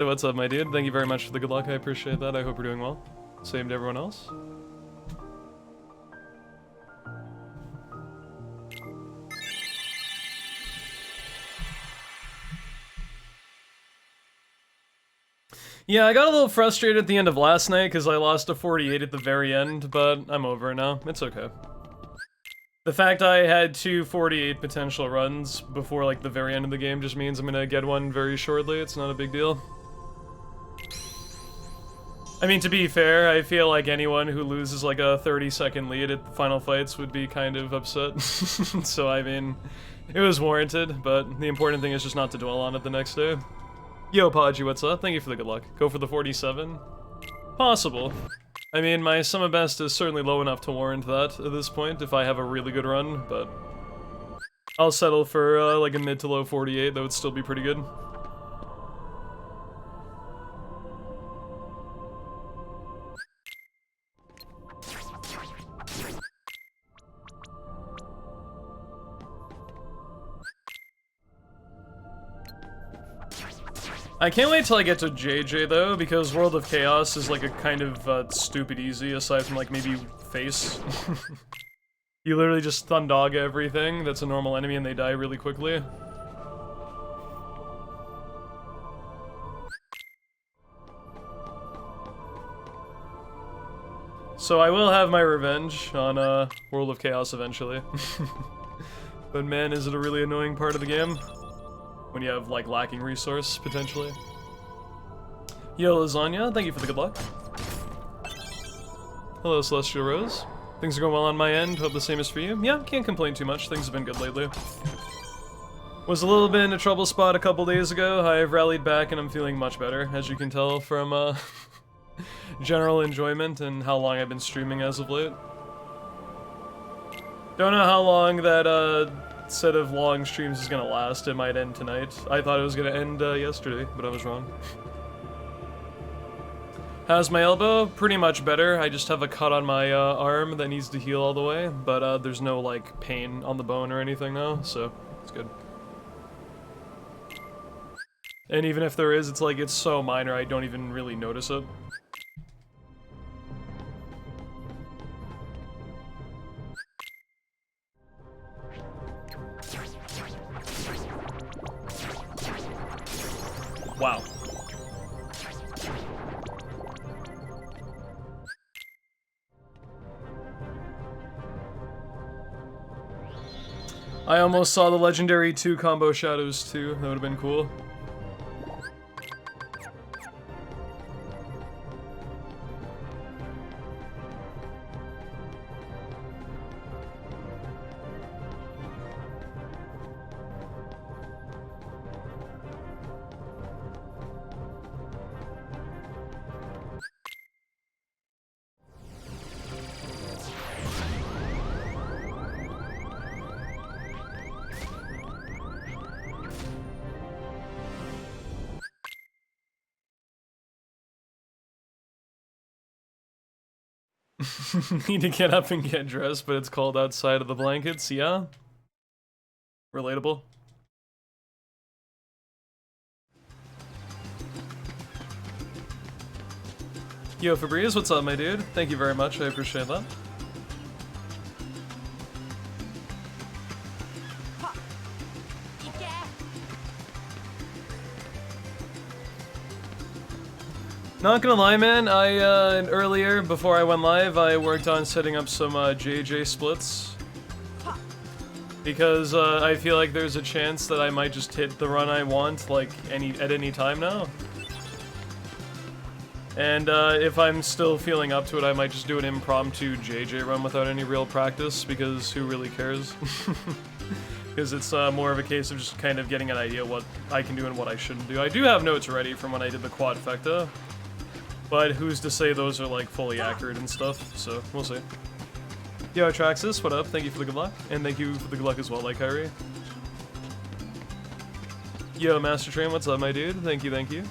Hey, what's up, my dude? Thank you very much for the good luck. I appreciate that. I hope you're doing well. Same to everyone else. Yeah, I got a little frustrated at the end of last night because I lost a 48 at the very end, but I'm over it now. It's okay. The fact I had two 48 potential runs before like the very end of the game just means I'm gonna get one very shortly. It's not a big deal. I mean, to be fair, I feel like anyone who loses like a 30-second lead at the final fights would be kind of upset. So, I mean, it was warranted, but the important thing is just not to dwell on it the next day. Yo, Podgy, what's up? Thank you for the good luck. Go for the 47? Possible. I mean, my sum of best is certainly low enough to warrant that at this point if I have a really good run, but I'll settle for like a mid to low 48. That would still be pretty good. I can't wait till I get to JJ though, because World of Chaos is like a kind of stupid easy, aside from like maybe face. You literally just stun dog everything that's a normal enemy and they die really quickly. So I will have my revenge on World of Chaos eventually. But man, is it a really annoying part of the game. When you have, like, lacking resource, potentially. Yo, Lasagna, thank you for the good luck. Hello, Celestial Rose. Things are going well on my end, hope the same is for you. Yeah, can't complain too much, things have been good lately. Was a little bit in a trouble spot a couple days ago, I've rallied back and I'm feeling much better, as you can tell from, general enjoyment and how long I've been streaming as of late. Don't know how long that, set of long streams is gonna last. It might end tonight. I thought it was gonna end yesterday, but I was wrong. How's my elbow? Pretty much better. I just have a cut on my arm that needs to heal all the way, but there's no like pain on the bone or anything now, so it's good. And even if there is, it's like it's so minor I don't even really notice it. Wow. I almost saw the legendary 2 combo shadows too. That would have been cool. Need to get up and get dressed, but it's cold outside of the blankets, yeah? Relatable. Yo, Febreze, what's up, my dude? Thank you very much, I appreciate that. Not gonna lie, man, earlier, before I went live, I worked on setting up some, JJ splits. Because, I feel like there's a chance that I might just hit the run I want, like, at any time now. And, if I'm still feeling up to it, I might just do an impromptu JJ run without any real practice, because who really cares? Because it's, more of a case of just kind of getting an idea what I can do and what I shouldn't do. I do have notes ready from when I did the quadfecta. But who's to say those are, like, fully accurate and stuff, so we'll see. Yo, Traxxas, what up? Thank you for the good luck. And thank you for the good luck as well, like Kyrie. Yo, Master Train, what's up, my dude? Thank you, thank you.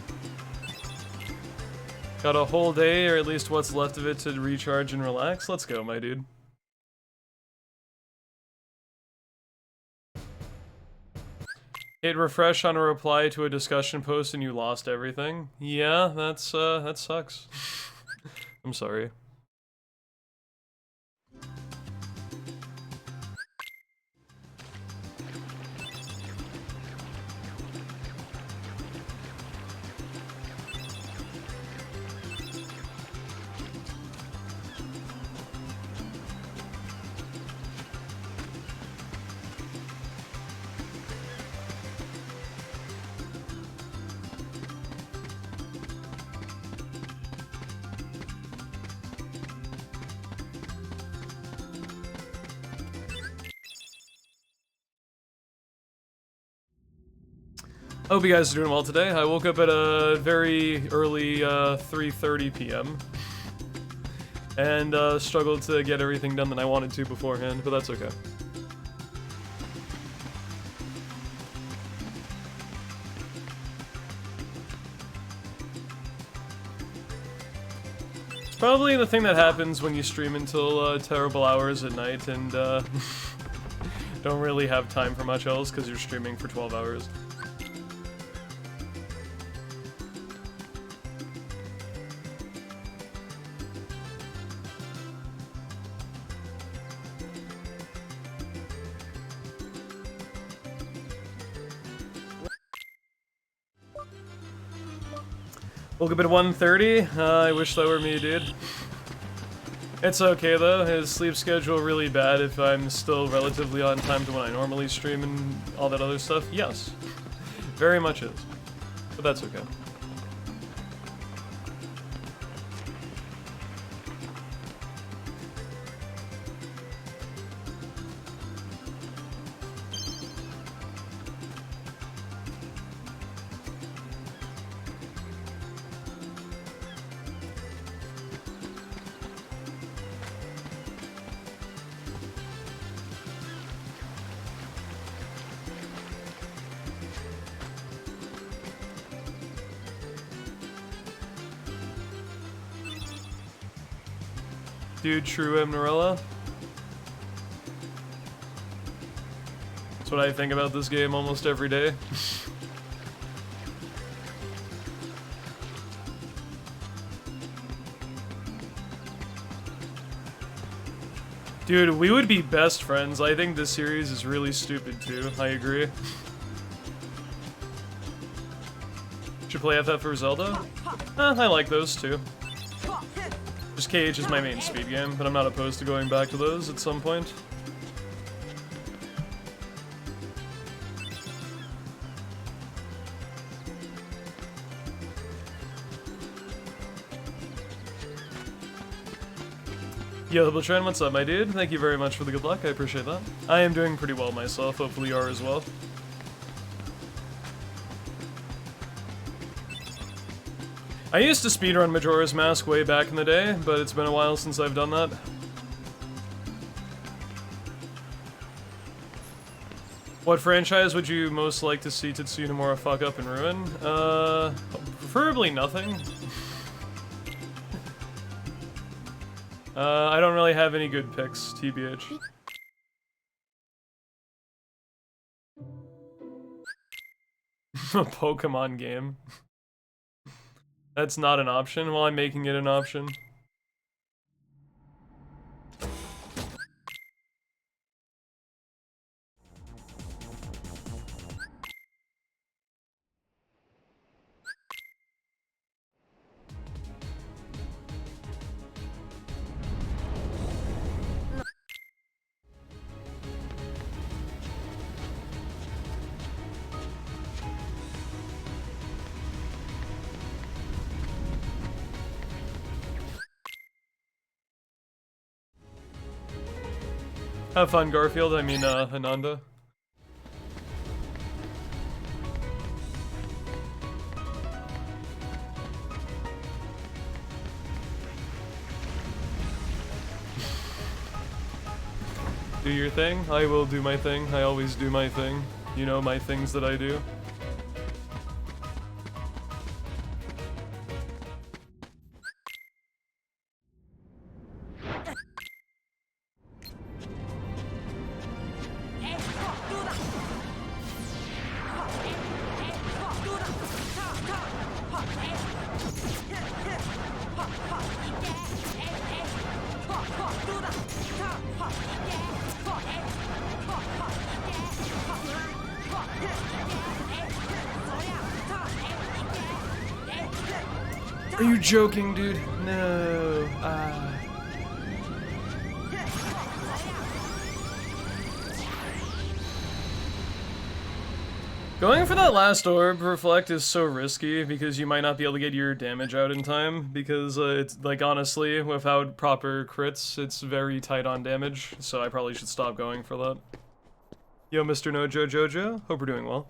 Got a whole day, or at least what's left of it, to recharge and relax? Let's go, my dude. Hit refresh on a reply to a discussion post and you lost everything. Yeah, that sucks. I'm sorry. Hope you guys are doing well today. I woke up at a very early 3:30 p.m. and struggled to get everything done that I wanted to beforehand, but that's okay. It's probably the thing that happens when you stream until terrible hours at night and don't really have time for much else because you're streaming for 12 hours. Woke up at 1:30. I wish that were me, dude. It's okay though. His sleep schedule really bad if I'm still relatively on time to when I normally stream and all that other stuff. Yes, very much is, but that's okay. Dude, true Amnorella. That's what I think about this game almost every day. Dude, we would be best friends. I think this series is really stupid too. I agree. Should play FF or Zelda? I like those too. Just KH is my main speed game, but I'm not opposed to going back to those at some point. Yo, Trend, what's up, my dude? Thank you very much for the good luck, I appreciate that. I am doing pretty well myself, hopefully you are as well. I used to speedrun Majora's Mask way back in the day, but it's been a while since I've done that. What franchise would you most like to see Tetsuya Nomura fuck up and ruin? Preferably nothing. I don't really have any good picks, TBH. A Pokemon game. That's not an option. Well, I'm making it an option. Have fun, Garfield. I mean, Ananda. Do your thing. I will do my thing. I always do my thing. You know my things that I do. Are you joking, dude? No. Going for that last orb reflect is so risky because you might not be able to get your damage out in time because it's like honestly without proper crits it's very tight on damage, so I probably should stop going for that. Yo, Mr. Nojo Jojo, hope we're doing well.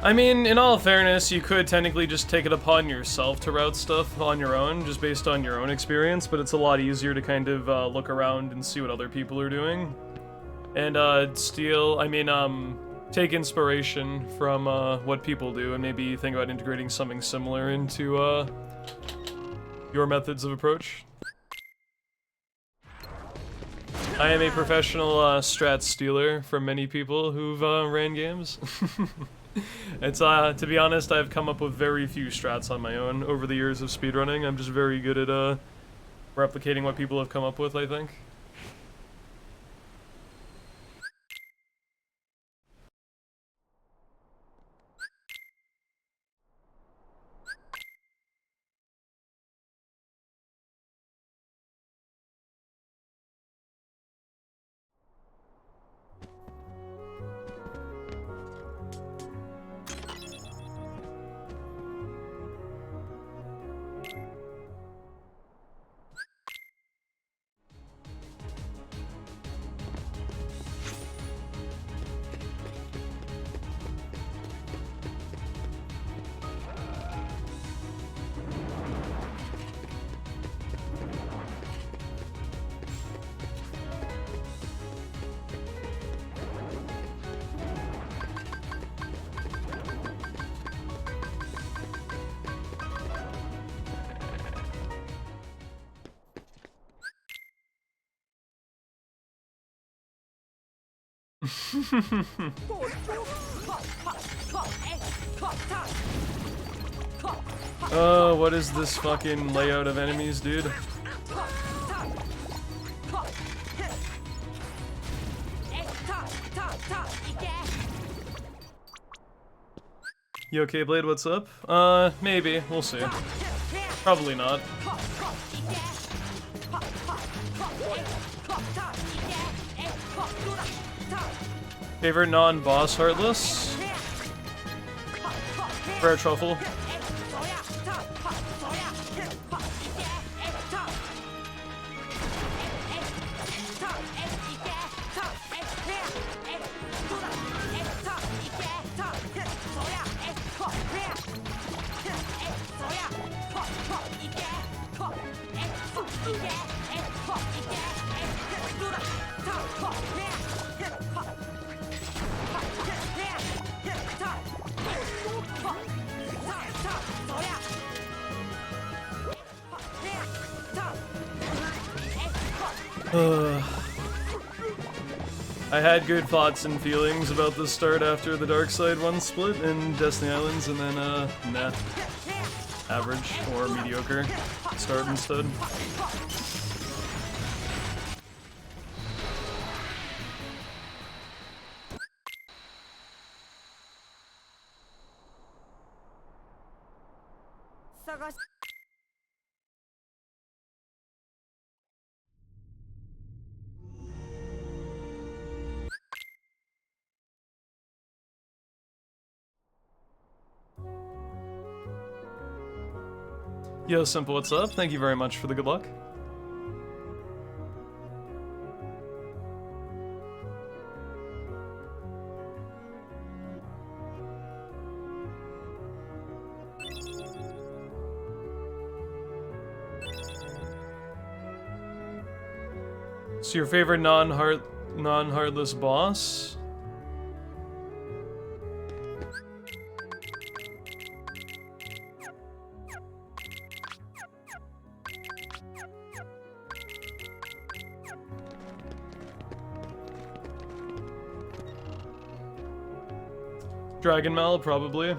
I mean, in all fairness, you could technically just take it upon yourself to route stuff on your own, just based on your own experience, but it's a lot easier to kind of look around and see what other people are doing. And take inspiration from what people do, and maybe think about integrating something similar into your methods of approach. I am a professional strat stealer from many people who've ran games. It's, to be honest, I've come up with very few strats on my own over the years of speedrunning. I'm just very good at, replicating what people have come up with, I think. Oh, what is this fucking layout of enemies, dude? Yo, Keyblade, what's up? Maybe. We'll see. Probably not. Favorite non-boss Heartless? Rare Truffle. I had good thoughts and feelings about the start after the Dark Side 1 split in Destiny Islands, and then, nah. Average or mediocre start instead. Yo, Simple, what's up? Thank you very much for the good luck. So your favorite non-heartless boss? Dragon Mal, probably.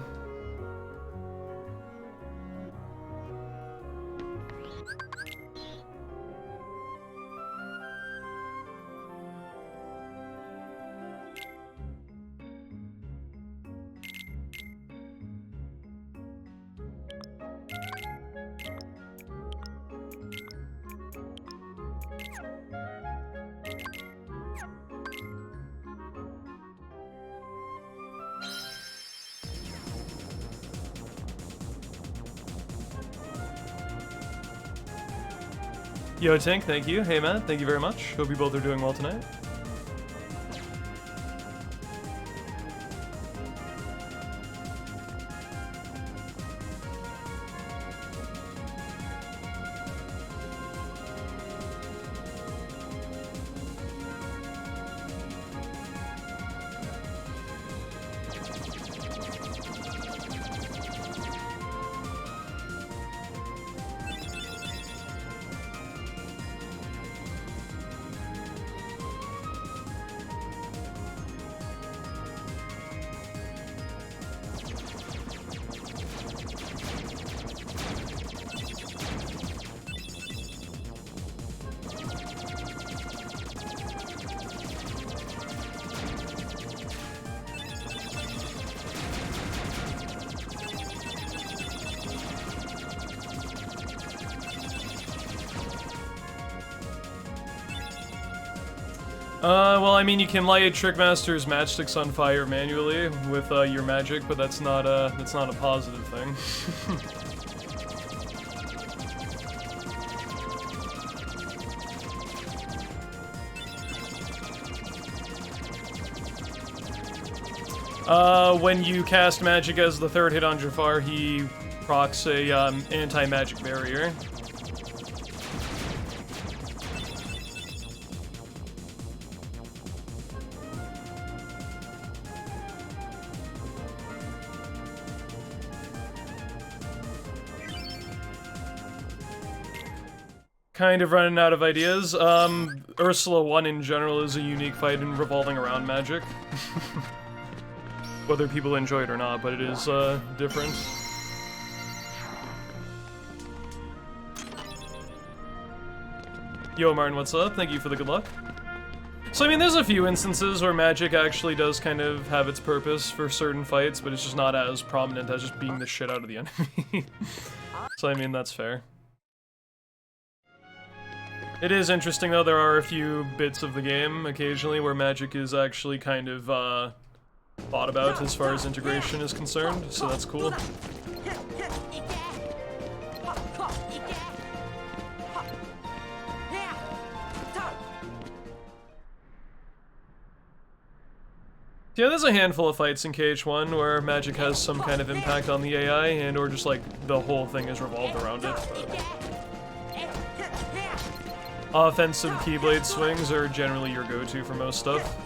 Yo, Tink, thank you. Hey, Matt, thank you very much. Hope you both are doing well tonight. Well, I mean, you can light Trickmaster's matchsticks on fire manually with your magic, but that's not a positive thing. When you cast magic as the third hit on Jafar, he procs a anti-magic barrier. Kind of running out of ideas. Ursula 1 in general is a unique fight in revolving around magic. Whether people enjoy it or not, but it is different. Yo, Martin, what's up? Thank you for the good luck. So, I mean, there's a few instances where magic actually does kind of have its purpose for certain fights, but it's just not as prominent as just beating the shit out of the enemy. So, I mean, that's fair. It is interesting, though, there are a few bits of the game, occasionally, where magic is actually kind of, thought about as far as integration is concerned, so that's cool. Yeah, there's a handful of fights in KH1 where magic has some kind of impact on the AI, and or just, like, the whole thing is revolved around it, but... Offensive Keyblade swings are generally your go-to for most stuff.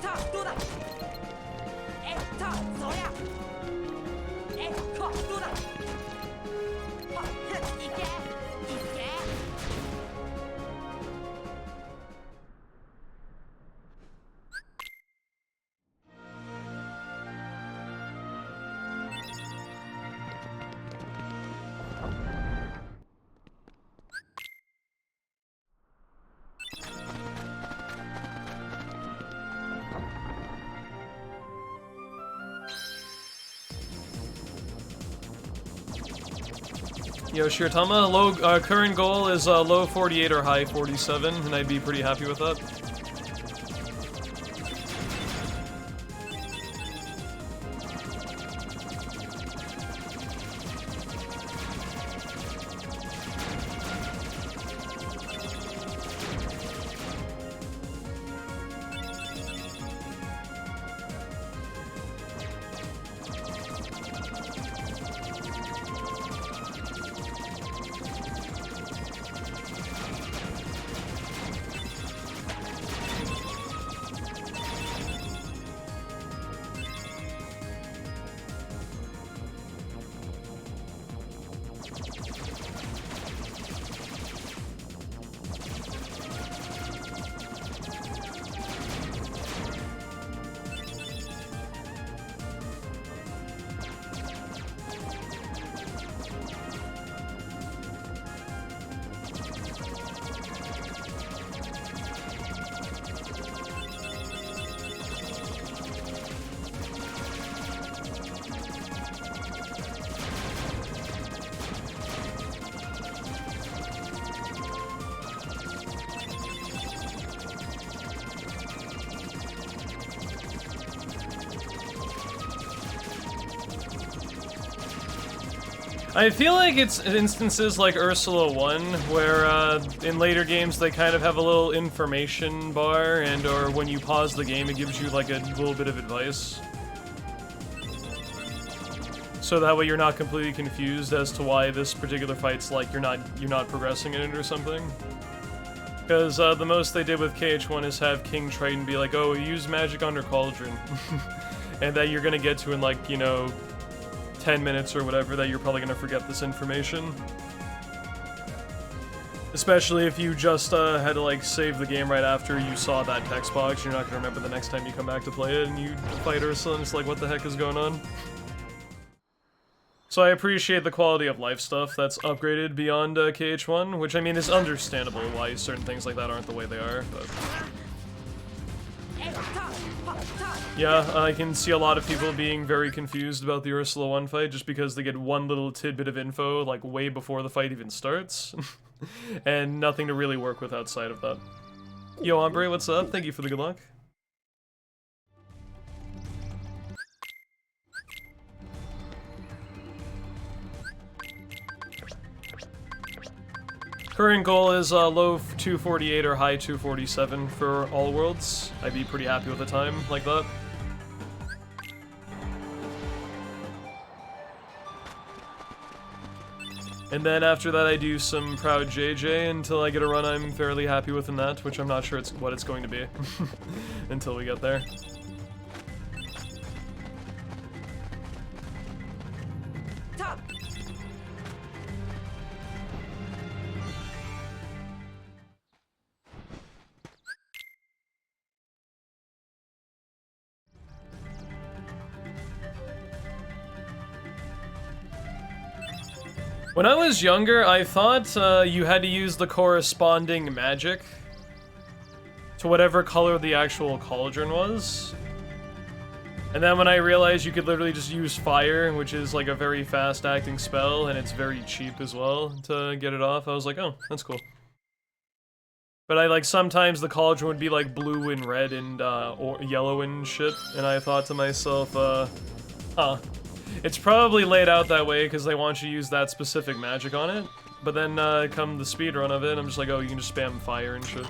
Yo, Shiratama, low, current goal is low 48 or high 47, and I'd be pretty happy with that. I feel like it's instances like Ursula 1, where in later games they kind of have a little information bar, or when you pause the game it gives you like a little bit of advice. So that way you're not completely confused as to why this particular fight's like you're not progressing in it or something. Because the most they did with KH1 is have King Triton be like, oh, use magic under Cauldron. And that you're gonna get to in like, you know, 10 minutes or whatever, that you're probably gonna forget this information. Especially if you just had to like save the game right after you saw that text box, you're not gonna remember the next time you come back to play it and you fight Ursula and it's like, what the heck is going on? So I appreciate the quality of life stuff that's upgraded beyond KH1, which I mean is understandable why certain things like that aren't the way they are, but... Yeah, I can see a lot of people being very confused about the Ursula 1 fight just because they get one little tidbit of info, like, way before the fight even starts. And nothing to really work with outside of that. Yo, Ombre, what's up? Thank you for the good luck. Current goal is low 248 or high 247 for all worlds. I'd be pretty happy with a time like that. And then after that I do some Proud JJ until I get a run I'm fairly happy with in that, which I'm not sure what it's going to be until we get there. When I was younger, I thought you had to use the corresponding magic to whatever color the actual cauldron was. And then when I realized you could literally just use fire, which is like a very fast-acting spell, and it's very cheap as well to get it off, I was like, oh, that's cool. But I like, sometimes the cauldron would be like blue and red and or yellow and shit, and I thought to myself, huh. It's probably laid out that way because they want you to use that specific magic on it, but then come the speedrun of it, I'm just like, oh, you can just spam fire and shit.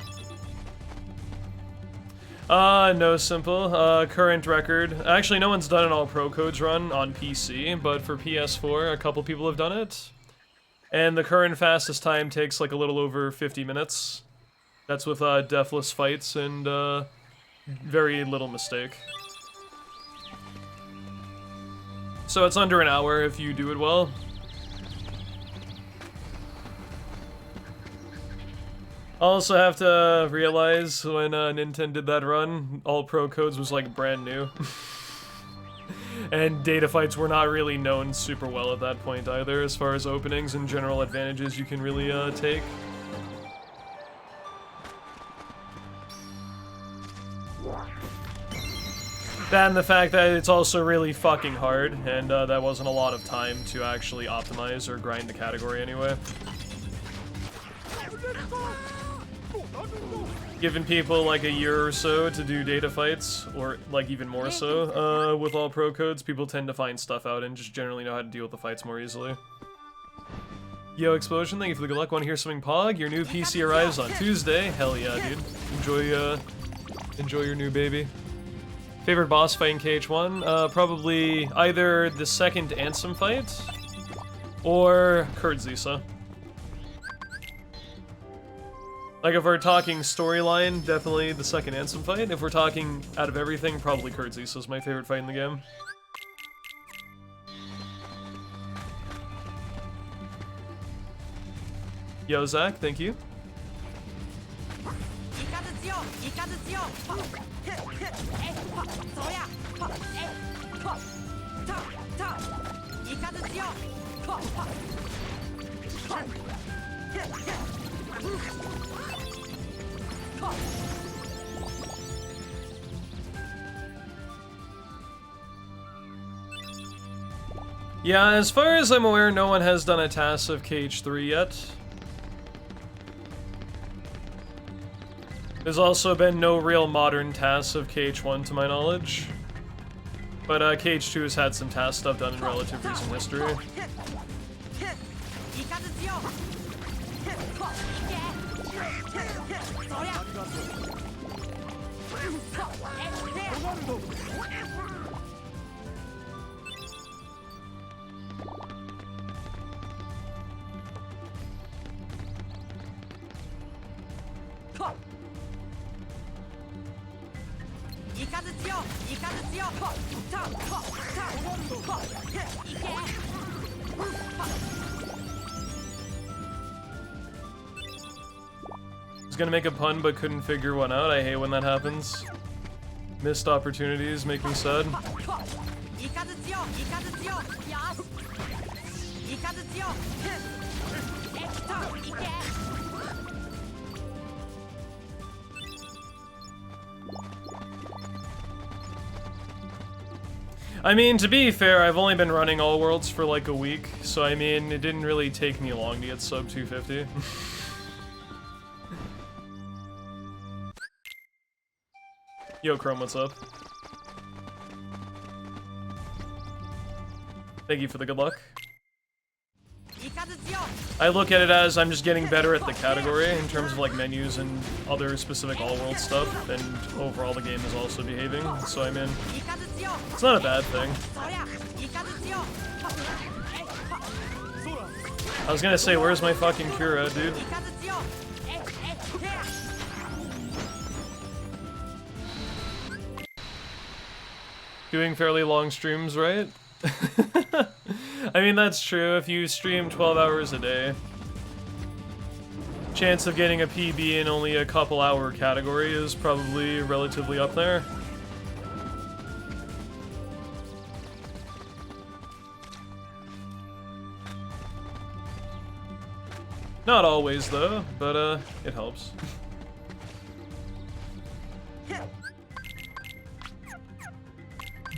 No simple. Current record. Actually, no one's done an all pro codes run on PC, but for PS4, a couple people have done it. And the current fastest time takes like a little over 50 minutes. That's with deathless fights and very little mistake. So it's under an hour if you do it well. I also have to realize when Nintendo did that run, all pro codes was like brand new. And data fights were not really known super well at that point either, as far as openings and general advantages you can really take. That and the fact that it's also really fucking hard, and that wasn't a lot of time to actually optimize or grind the category anyway. Giving people like a year or so to do data fights, or like even more so, with all pro codes, people tend to find stuff out and just generally know how to deal with the fights more easily. Yo, Explosion, thank you for the good luck. Want to hear something, Pog? Your new PC arrives on Tuesday. Hell yeah, dude. Enjoy your new baby. Favorite boss fight in KH1? Probably either the second Ansem fight, or Kurdzisa. Like, if we're talking storyline, definitely the second Ansem fight. If we're talking out of everything, probably Kurdzisa is my favorite fight in the game. Yo, Zach, thank you. Yeah, as far as I'm aware, no one has done a task of KH3 yet. There's also been no real modern tasks of KH1 to my knowledge. But KH2 has had some task stuff done in relative recent history. I was gonna make a pun but couldn't figure one out. I hate when that happens. Missed opportunities make me sad. I mean, to be fair, I've only been running all worlds for like a week, so I mean, it didn't really take me long to get sub 250. Yo, Chrome, what's up? Thank you for the good luck. I look at it as I'm just getting better at the category in terms of like menus and other specific all-world stuff, and overall the game is also behaving, so I mean, it's not a bad thing. I was gonna say, where's my fucking Cura, dude? Doing fairly long streams, right? I mean, that's true. If you stream 12 hours a day, chance of getting a PB in only a couple hour category is probably relatively up there. Not always, though, but it helps.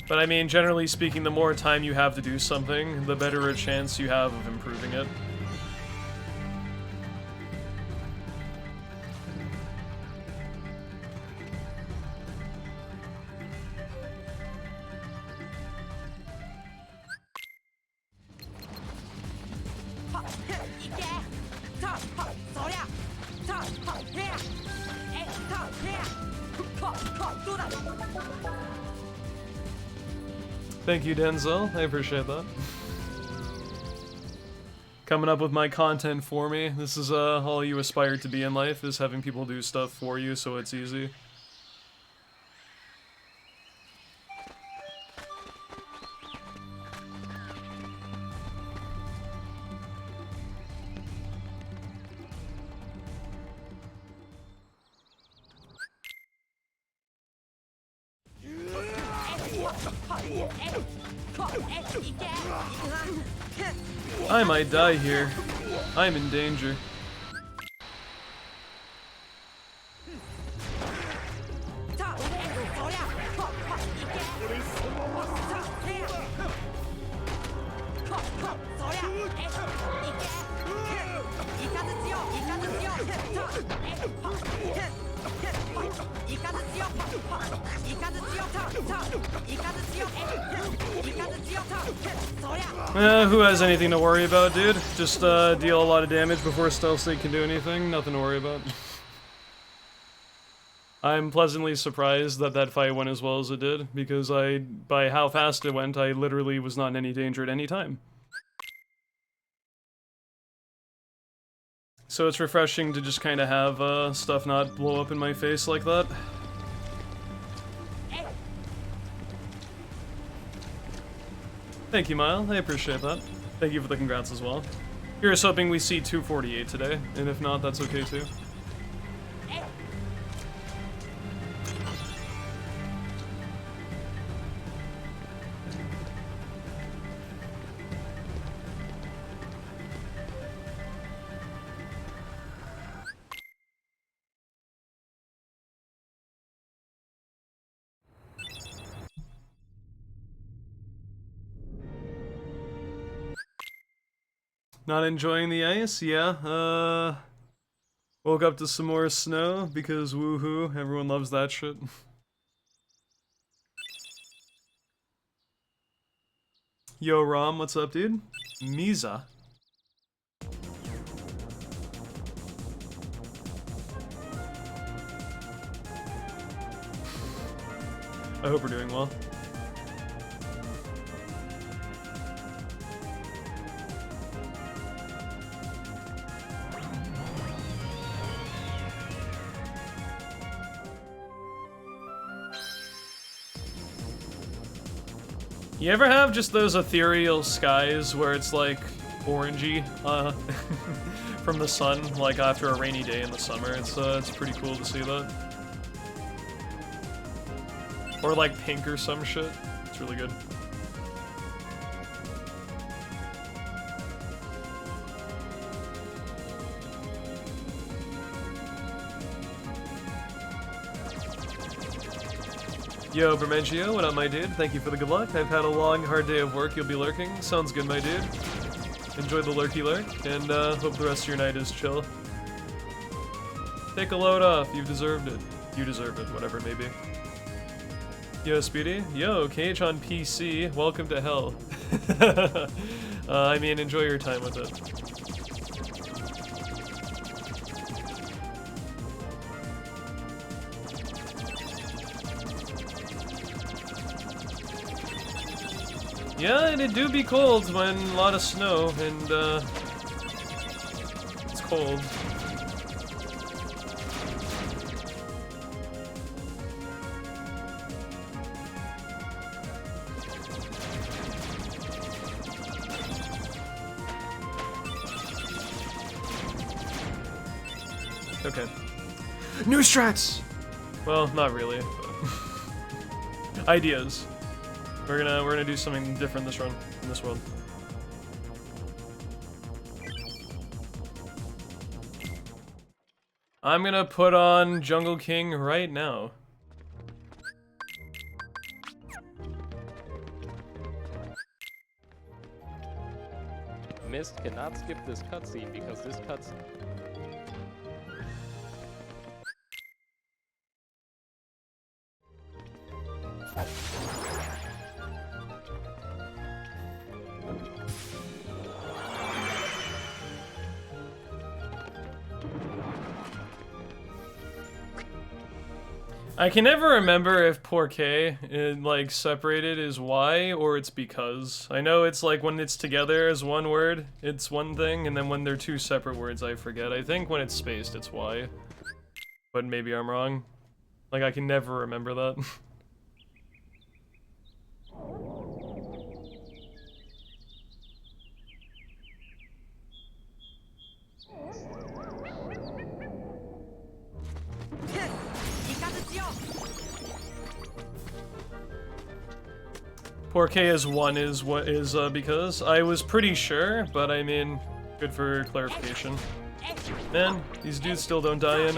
But I mean, generally speaking, the more time you have to do something, the better a chance you have of improving it. Thank you, Denzel. I appreciate that. Coming up with my content for me. This is all you aspire to be in life, is having people do stuff for you so it's easy. I might die here. I'm in danger. Who has anything to worry about, dude? Just deal a lot of damage before Stealth State can do anything. Nothing to worry about. I'm pleasantly surprised that that fight went as well as it did, because by how fast it went, I literally was not in any danger at any time. So it's refreshing to just kind of have stuff not blow up in my face like that. Thank you, Mile. I appreciate that. Thank you for the congrats as well. Here's hoping we see 248 today, and if not, that's okay too. Not enjoying the ice? Yeah, woke up to some more snow, because woohoo, everyone loves that shit. Yo, Rom, what's up, dude? Misa. I hope we're doing well. You ever have just those ethereal skies where it's like orangey from the sun, like after a rainy day in the summer? It's pretty cool to see that. Or like pink or some shit. It's really good. Yo, Bermengio, what up, my dude? Thank you for the good luck. I've had a long, hard day of work. You'll be lurking. Sounds good, my dude. Enjoy the lurky lurk, and hope the rest of your night is chill. Take a load off. You've deserved it. You deserve it, whatever it may be. Yo, Speedy. Yo, Cage on PC. Welcome to hell. I mean, enjoy your time with it. Yeah, and it do be cold when a lot of snow, and it's cold. Okay. New strats! Well, not really, but ideas. We're gonna do something different this run, in this world. I'm gonna put on Jungle King right now. Mist cannot skip this cutscene because this cutscene. I can never remember if porque, like, separated is why or it's because. I know it's like when it's together as one word, it's one thing, and then when they're two separate words, I forget. I think when it's spaced, it's why. But maybe I'm wrong. Like, I can never remember that. Porque is one is what is because I was pretty sure, but I mean, good for clarification. Man, these dudes still don't die in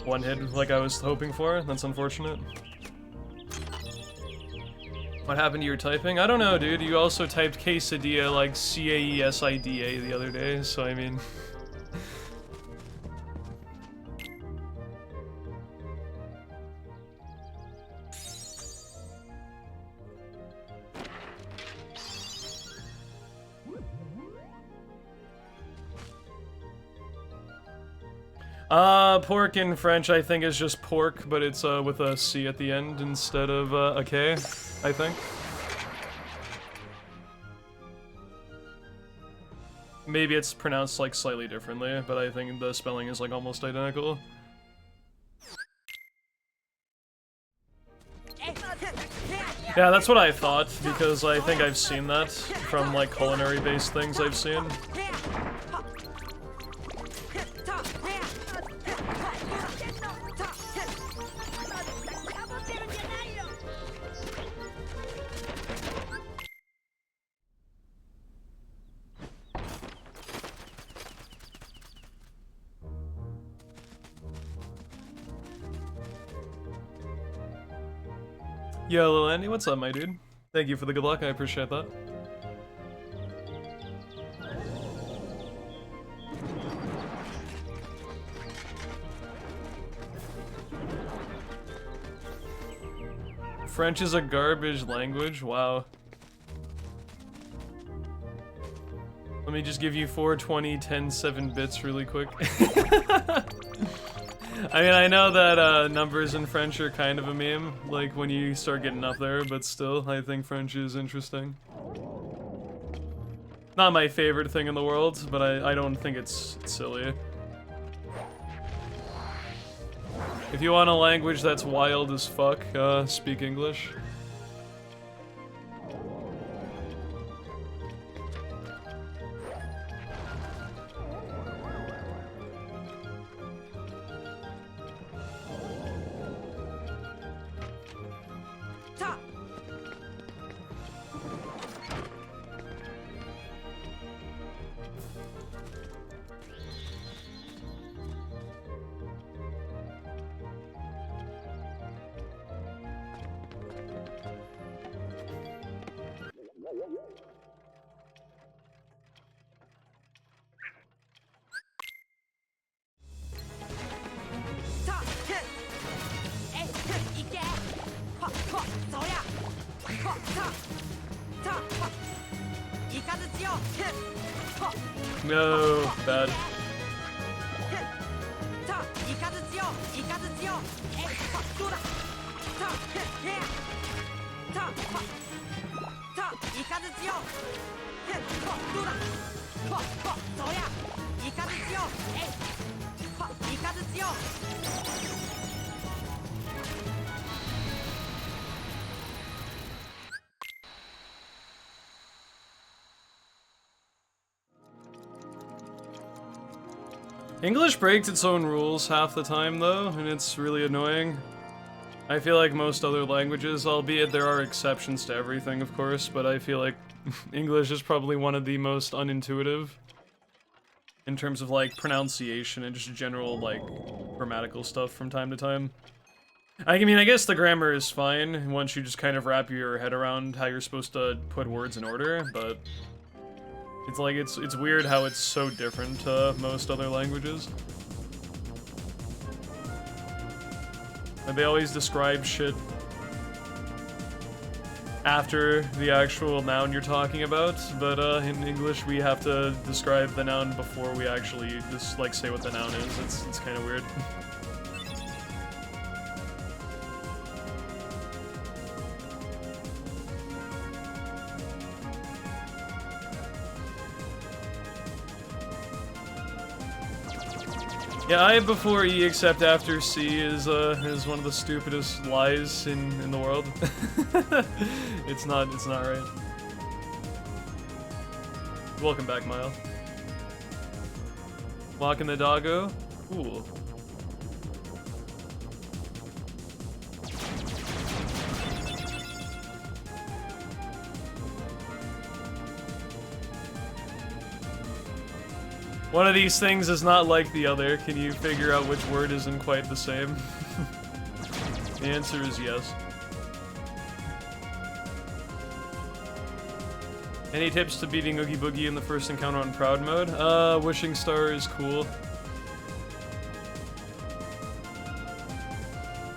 one hit like I was hoping for. That's unfortunate. What happened to your typing? I don't know, dude. You also typed quesadilla like C-A-E-S-I-D-A the other day, so I mean. Pork in French, I think, is just pork, but it's with a C at the end instead of a K, I think. Maybe it's pronounced like slightly differently, but I think the spelling is like almost identical. Yeah, that's what I thought, because I think I've seen that from like culinary-based things I've seen. Yo, Lil Andy, what's up, my dude? Thank you for the good luck, I appreciate that. French is a garbage language? Wow. Let me just give you 420, 10, 7 bits really quick. I mean, I know that numbers in French are kind of a meme, like when you start getting up there, but still, I think French is interesting. Not my favorite thing in the world, but I don't think it's silly. If you want a language that's wild as fuck, speak English. No, bad. English breaks its own rules half the time, though, and it's really annoying. I feel like most other languages, albeit there are exceptions to everything, of course, but I feel like English is probably one of the most unintuitive in terms of, like, pronunciation and just general, like, grammatical stuff from time to time. I mean, I guess the grammar is fine once you just kind of wrap your head around how you're supposed to put words in order, but it's like, it's weird how it's so different to most other languages. And they always describe shit after the actual noun you're talking about, but in English we have to describe the noun before we actually just, like, say what the noun is. It's kind of weird. Yeah, I before E except after C is one of the stupidest lies in the world. It's not right. Welcome back, Mile. Walking the doggo. Cool. One of these things is not like the other. Can you figure out which word isn't quite the same? The answer is yes. Any tips to beating Oogie Boogie in the first encounter on Proud mode? Wishing Star is cool.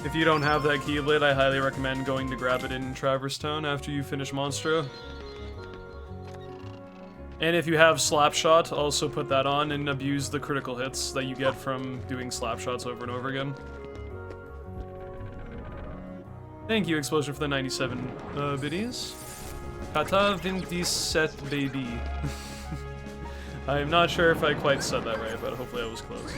If you don't have that Keyblade, I highly recommend going to grab it in Traverse Town after you finish Monstro. And if you have Slapshot, also put that on and abuse the critical hits that you get from doing Slapshots over and over again. Thank you, Explosion, for the 97 biddies. Kata 27 baby. I'm not sure if I quite said that right, but hopefully I was close.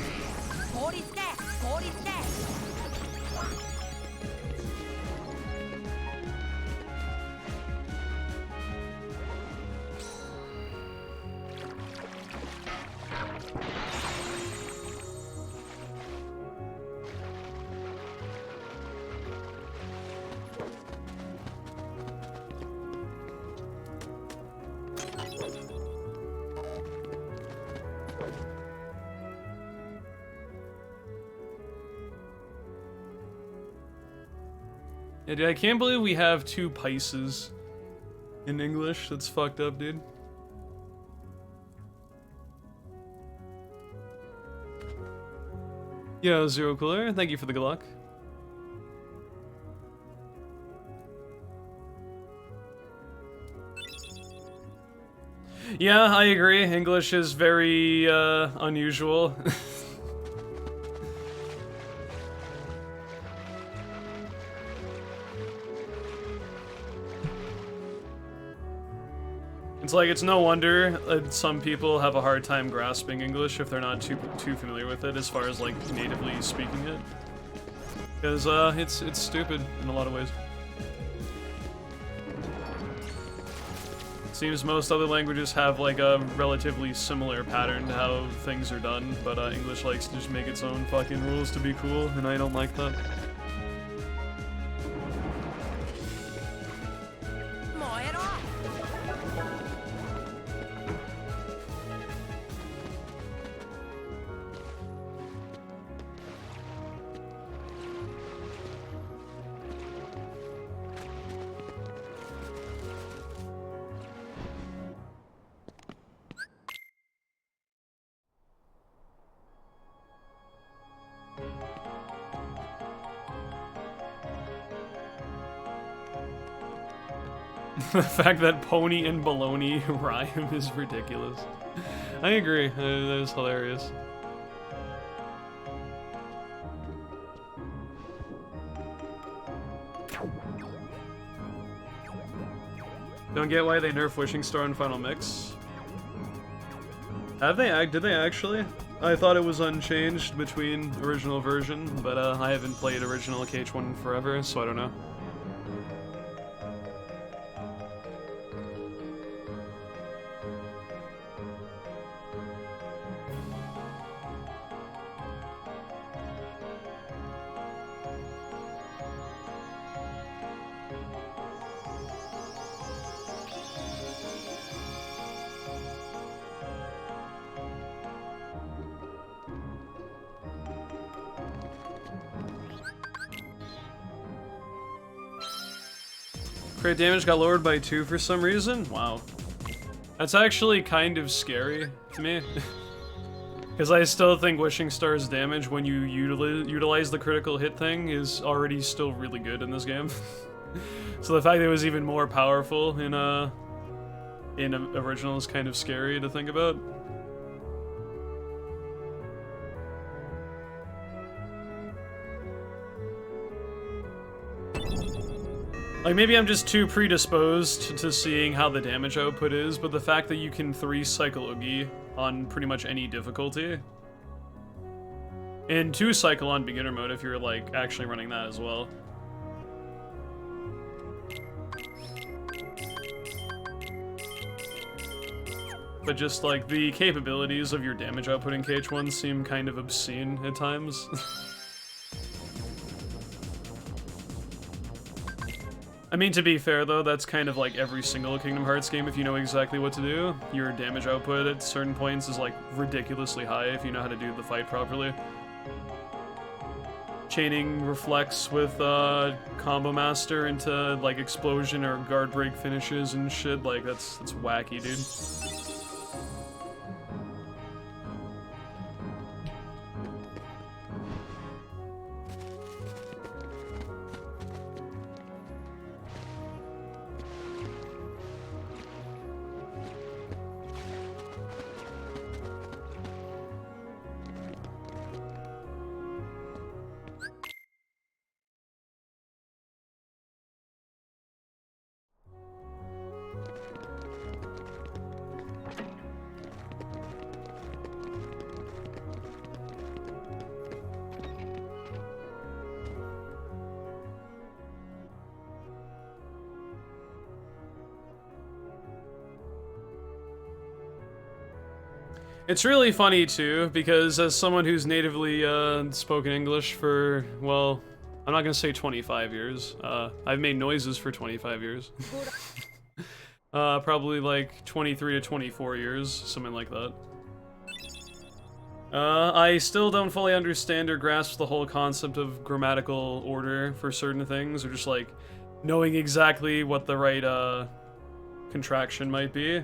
Yeah, dude, I can't believe we have 2 Pisces in English. That's fucked up, dude. Yo, Zero Cooler, thank you for the good luck. Yeah, I agree. English is very unusual. It's like, it's no wonder some people have a hard time grasping English if they're not too familiar with it as far as, like, natively speaking it. Because, it's stupid in a lot of ways. Seems most other languages have, like, a relatively similar pattern to how things are done, but, English likes to just make its own fucking rules to be cool, and I don't like that. The fact that pony and baloney rhyme is ridiculous. I agree, that is hilarious. Don't get why they nerf Wishing Star in Final Mix. Have they? Did they actually? I thought it was unchanged between original version, but I haven't played original KH1 forever, so I don't know. Crit damage got lowered by 2 for some reason? Wow. That's actually kind of scary to me. Because I still think Wishing Star's damage when you utilize the critical hit thing is already still really good in this game. So the fact that it was even more powerful in original is kind of scary to think about. Like, maybe I'm just too predisposed to seeing how the damage output is, but the fact that you can 3-cycle Oogie on pretty much any difficulty, and 2-cycle on beginner mode if you're, like, actually running that as well. But just, like, the capabilities of your damage output in KH1 seem kind of obscene at times. I mean, to be fair, though, that's kind of like every single Kingdom Hearts game if you know exactly what to do. Your damage output at certain points is, like, ridiculously high if you know how to do the fight properly. Chaining Reflex with Combo Master into, like, explosion or guard break finishes and shit, like, that's wacky, dude. It's really funny, too, because as someone who's natively spoken English for, well, I'm not gonna say 25 years. I've made noises for 25 years. Probably like 23 to 24 years, something like that. I still don't fully understand or grasp the whole concept of grammatical order for certain things, or just like knowing exactly what the right contraction might be.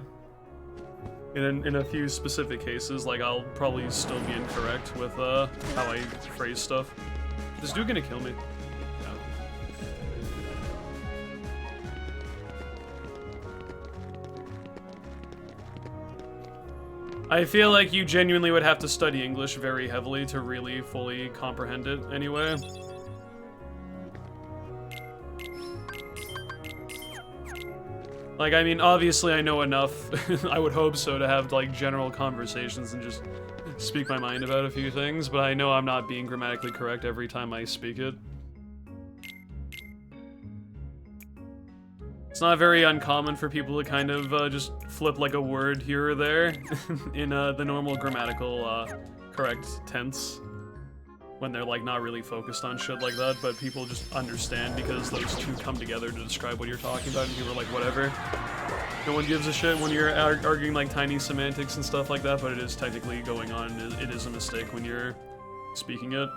In a few specific cases, like, I'll probably still be incorrect with how I phrase stuff. Is this dude gonna kill me? No. I feel like you genuinely would have to study English very heavily to really fully comprehend it anyway. Like, I mean, obviously I know enough, I would hope so, to have, like, general conversations and just speak my mind about a few things, but I know I'm not being grammatically correct every time I speak it. It's not very uncommon for people to kind of just flip, like, a word here or there in the normal grammatical correct tense. When they're, like, not really focused on shit like that, but people just understand because those two come together to describe what you're talking about, and people are like, whatever. No one gives a shit when you're arguing, like, tiny semantics and stuff like that, but it is technically going on. It is a mistake when you're speaking it.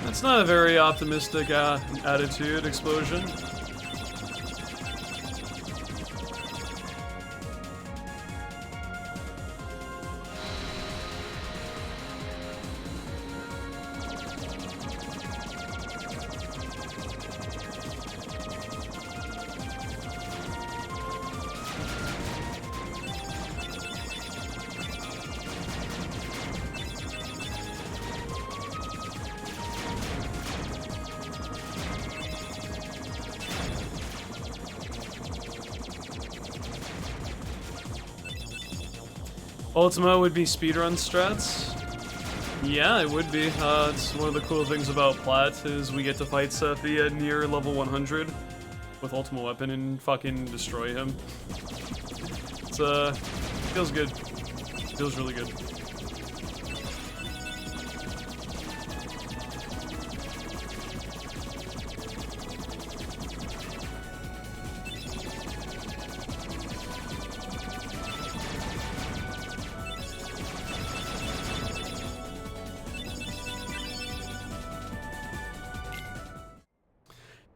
That's not a very optimistic attitude, Explosion. Ultima would be speedrun strats. Yeah, it would be. It's one of the cool things about Plat is we get to fight Sephi at near level 100 with Ultima Weapon and fucking destroy him. It's feels good. Feels really good.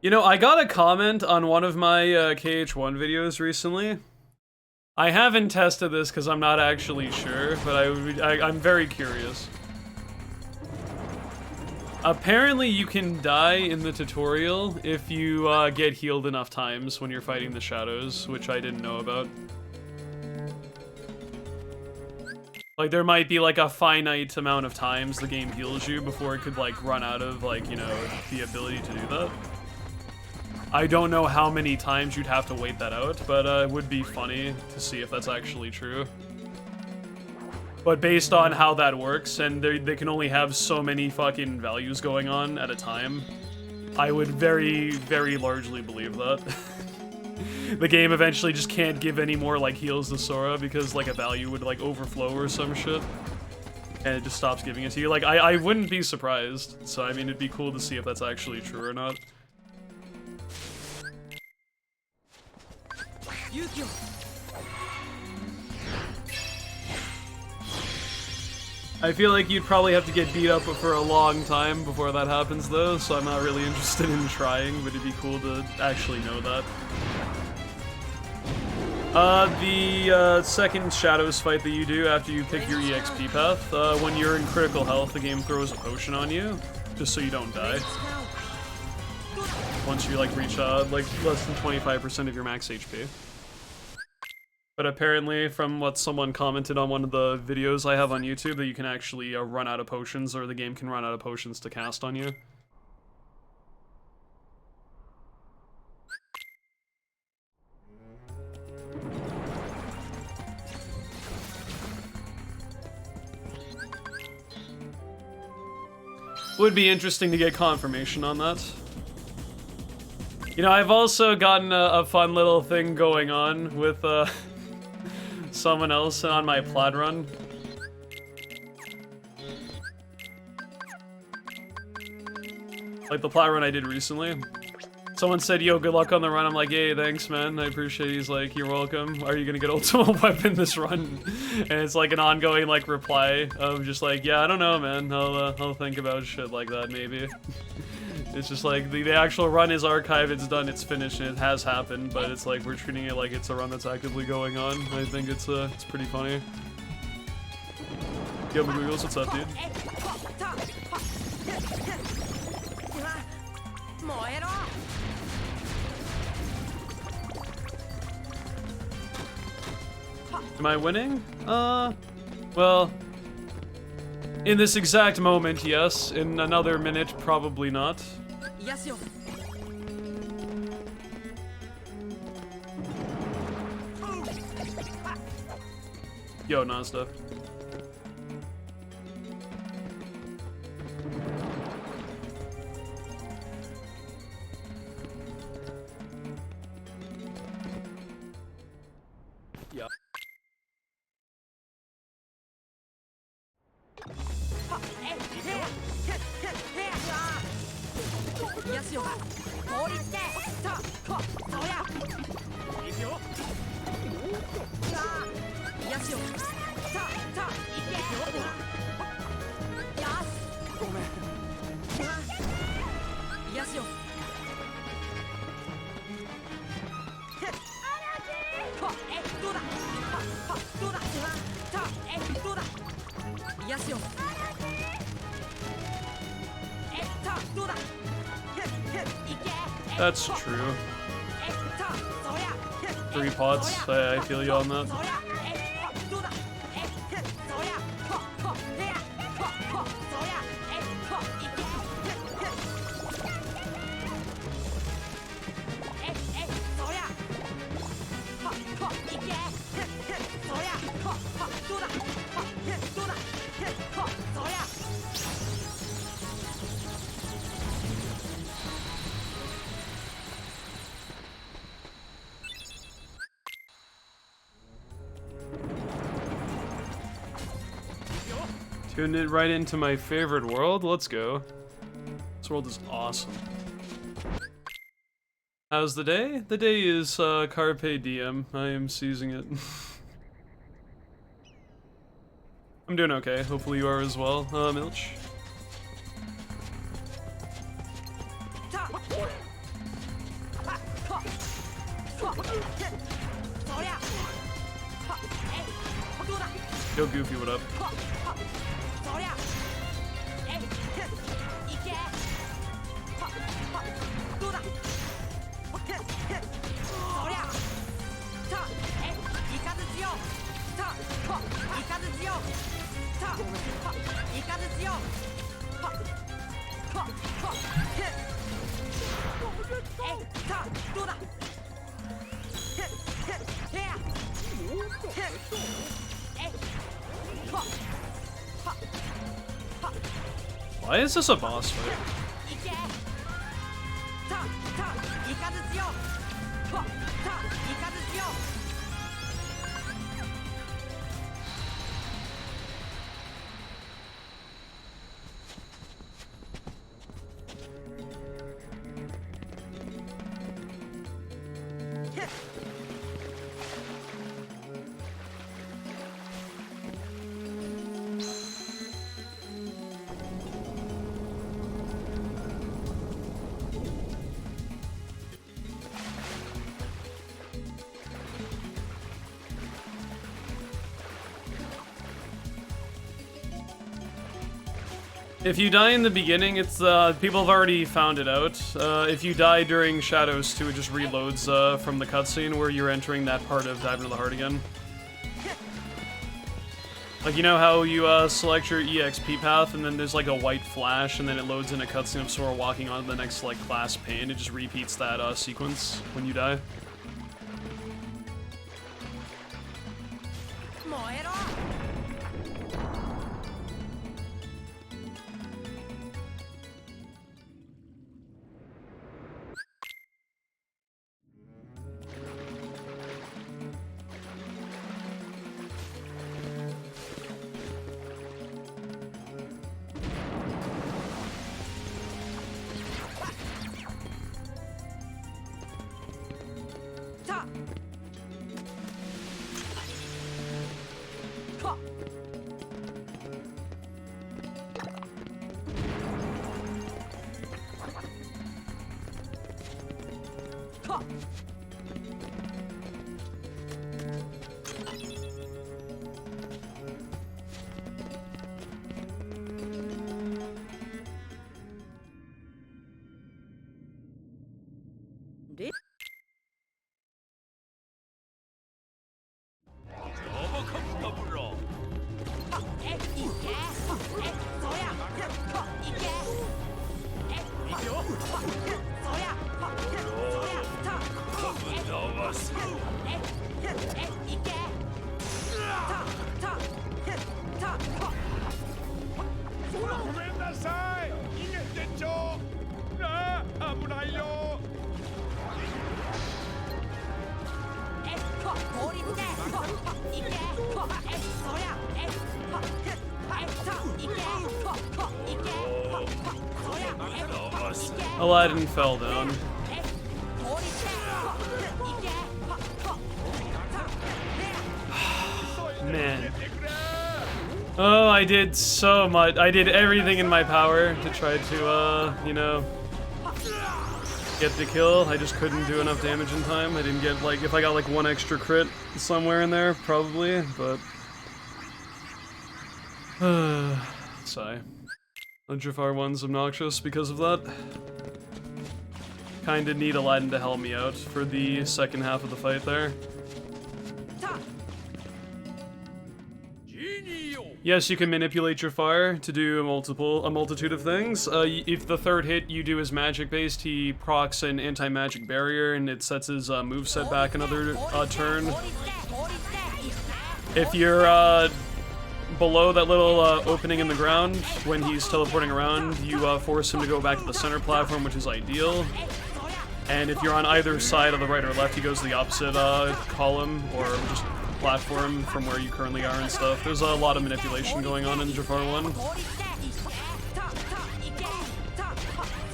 You know, I got a comment on one of my KH1 videos recently. I haven't tested this because I'm not actually sure, but I'm very curious. Apparently you can die in the tutorial if you get healed enough times when you're fighting the shadows, which I didn't know about. Like, there might be, like, a finite amount of times the game heals you before it could, like, run out of, like, you know, the ability to do that. I don't know how many times you'd have to wait that out, but it would be funny to see if that's actually true. But based on how that works, and they can only have so many fucking values going on at a time, I would very, very largely believe that. The game eventually just can't give any more, like, heals to Sora because, like, a value would, like, overflow or some shit. And it just stops giving it to you. Like, I wouldn't be surprised. So, I mean, it'd be cool to see if that's actually true or not. I feel like you'd probably have to get beat up for a long time before that happens, though, so I'm not really interested in trying, but it'd be cool to actually know that. The second Shadows fight that you do after you pick your EXP path, when you're in critical health, the game throws a potion on you, just so you don't die. Once you, like, reach, like, less than 25% of your max HP. But apparently, from what someone commented on one of the videos I have on YouTube, that you can actually run out of potions, or the game can run out of potions to cast on you. Would be interesting to get confirmation on that. You know, I've also gotten a fun little thing going on with, someone else on my Plat run. Like the Plat run I did recently. Someone said, yo, good luck on the run. I'm like, hey, thanks, man. I appreciate it. He's like, you're welcome. Are you gonna get Ultima Weapon this run? And it's like an ongoing, like, reply of just like, yeah, I don't know, man. I'll think about shit like that, maybe. It's just like, the actual run is archived, it's done, it's finished, and it has happened, but it's like, we're treating it like it's a run that's actively going on. I think it's pretty funny. Yo, Magoogles, what's up, dude? Am I winning? Well, in this exact moment, yes. In another minute, probably not. Yes, yo. Yo, Nazda. Yeah. Yes, yo. Yes, yo. Yes, yo. Yes, yo. That's true. 3 pots. I feel you on that. Tuned it right into my favorite world. Let's go. This world is awesome. How's the day? The day is Carpe Diem. I am seizing it. I'm doing okay. Hopefully you are as well, Milch. Yo, Goofy, what up? Why is this a boss fight? If you die in the beginning, it's people have already found it out. If you die during Shadows 2, it just reloads from the cutscene where you're entering that part of Dive into the Heart again. Like, you know how you select your EXP path and then there's like a white flash and then it loads in a cutscene of Sora walking on to the next like class pane. It just repeats that sequence when you die. Aladdin fell down. Man. Oh, I did so much. I did everything in my power to try to, you know, get the kill. I just couldn't do enough damage in time. I didn't get, like, if I got, like, one extra crit somewhere in there, probably, but... Sigh. The Jafar one's obnoxious because of that. Kinda need Aladdin to help me out for the second half of the fight there. Yes, you can manipulate your fire to do a multitude of things. If the third hit you do is magic-based, he procs an anti-magic barrier, and it sets his moveset back another turn. If you're below that little opening in the ground, when he's teleporting around, you force him to go back to the center platform, which is ideal. And if you're on either side of the right or left, he goes to the opposite column, or just platform from where you currently are and stuff. There's a lot of manipulation going on in Jafar 1.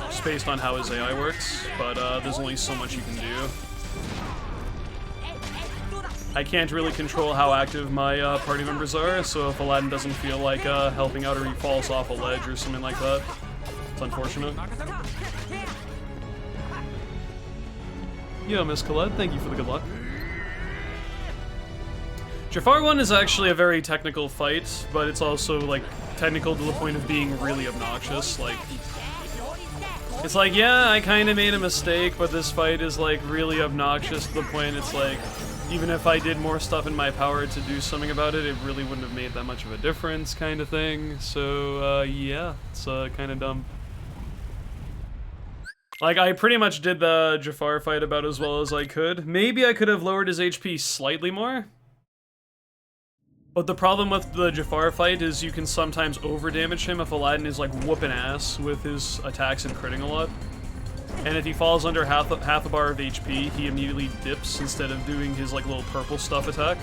Just based on how his AI works, but there's only so much you can do. I can't really control how active my party members are, so if Aladdin doesn't feel like helping out or he falls off a ledge or something like that, it's unfortunate. Yo, Miss Colette, thank you for the good luck. Jafar 1 is actually a very technical fight, but it's also, like, technical to the point of being really obnoxious. Like, it's like, yeah, I kind of made a mistake, but this fight is, like, really obnoxious to the point it's like, even if I did more stuff in my power to do something about it, it really wouldn't have made that much of a difference, kind of thing. So, yeah, it's kind of dumb. Like, I pretty much did the Jafar fight about as well as I could. Maybe I could have lowered his HP slightly more. But the problem with the Jafar fight is you can sometimes over-damage him if Aladdin is, like, whooping ass with his attacks and critting a lot. And if he falls under half a bar of HP, he immediately dips instead of doing his, like, little purple stuff attack.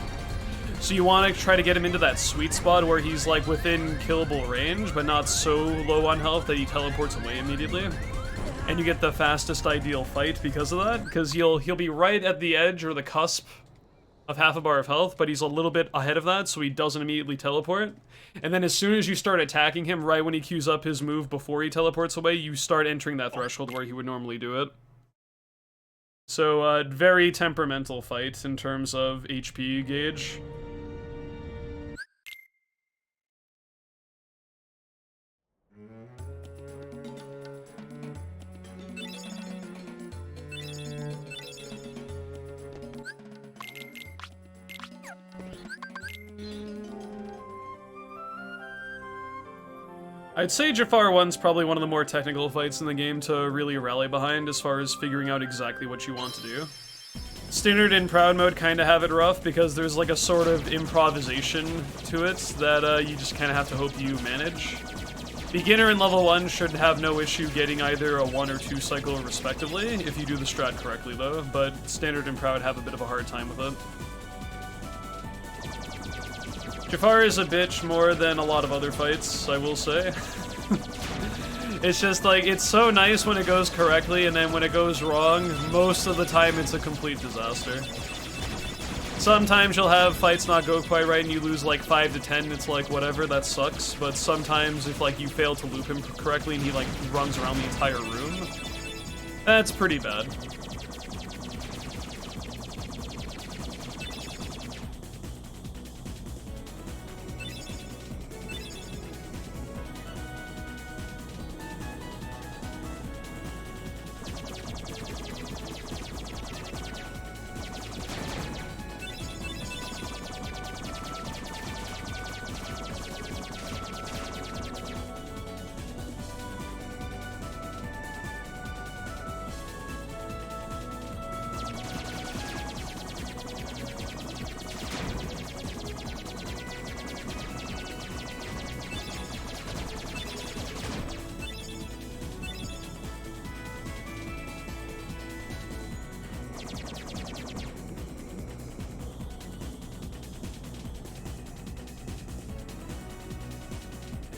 So you want to try to get him into that sweet spot where he's, like, within killable range, but not so low on health that he teleports away immediately. And you get the fastest ideal fight because of that, because he'll be right at the edge or the cusp of half a bar of health, but he's a little bit ahead of that, so he doesn't immediately teleport. And then as soon as you start attacking him, right when he queues up his move before he teleports away, you start entering that threshold where he would normally do it. So, very temperamental fight in terms of HP gauge. I'd say Jafar 1's probably one of the more technical fights in the game to really rally behind as far as figuring out exactly what you want to do. Standard and Proud mode kind of have it rough because there's like a sort of improvisation to it that you just kind of have to hope you manage. Beginner and level 1 should have no issue getting either a 1 or 2 cycle respectively, if you do the strat correctly though, but Standard and Proud have a bit of a hard time with it. Jafar is a bitch more than a lot of other fights, I will say. It's just like, it's so nice when it goes correctly, and then when it goes wrong, most of the time it's a complete disaster. Sometimes you'll have fights not go quite right and you lose like 5 to 10, it's like, whatever, that sucks. But sometimes if like you fail to loop him correctly and he like runs around the entire room, that's pretty bad.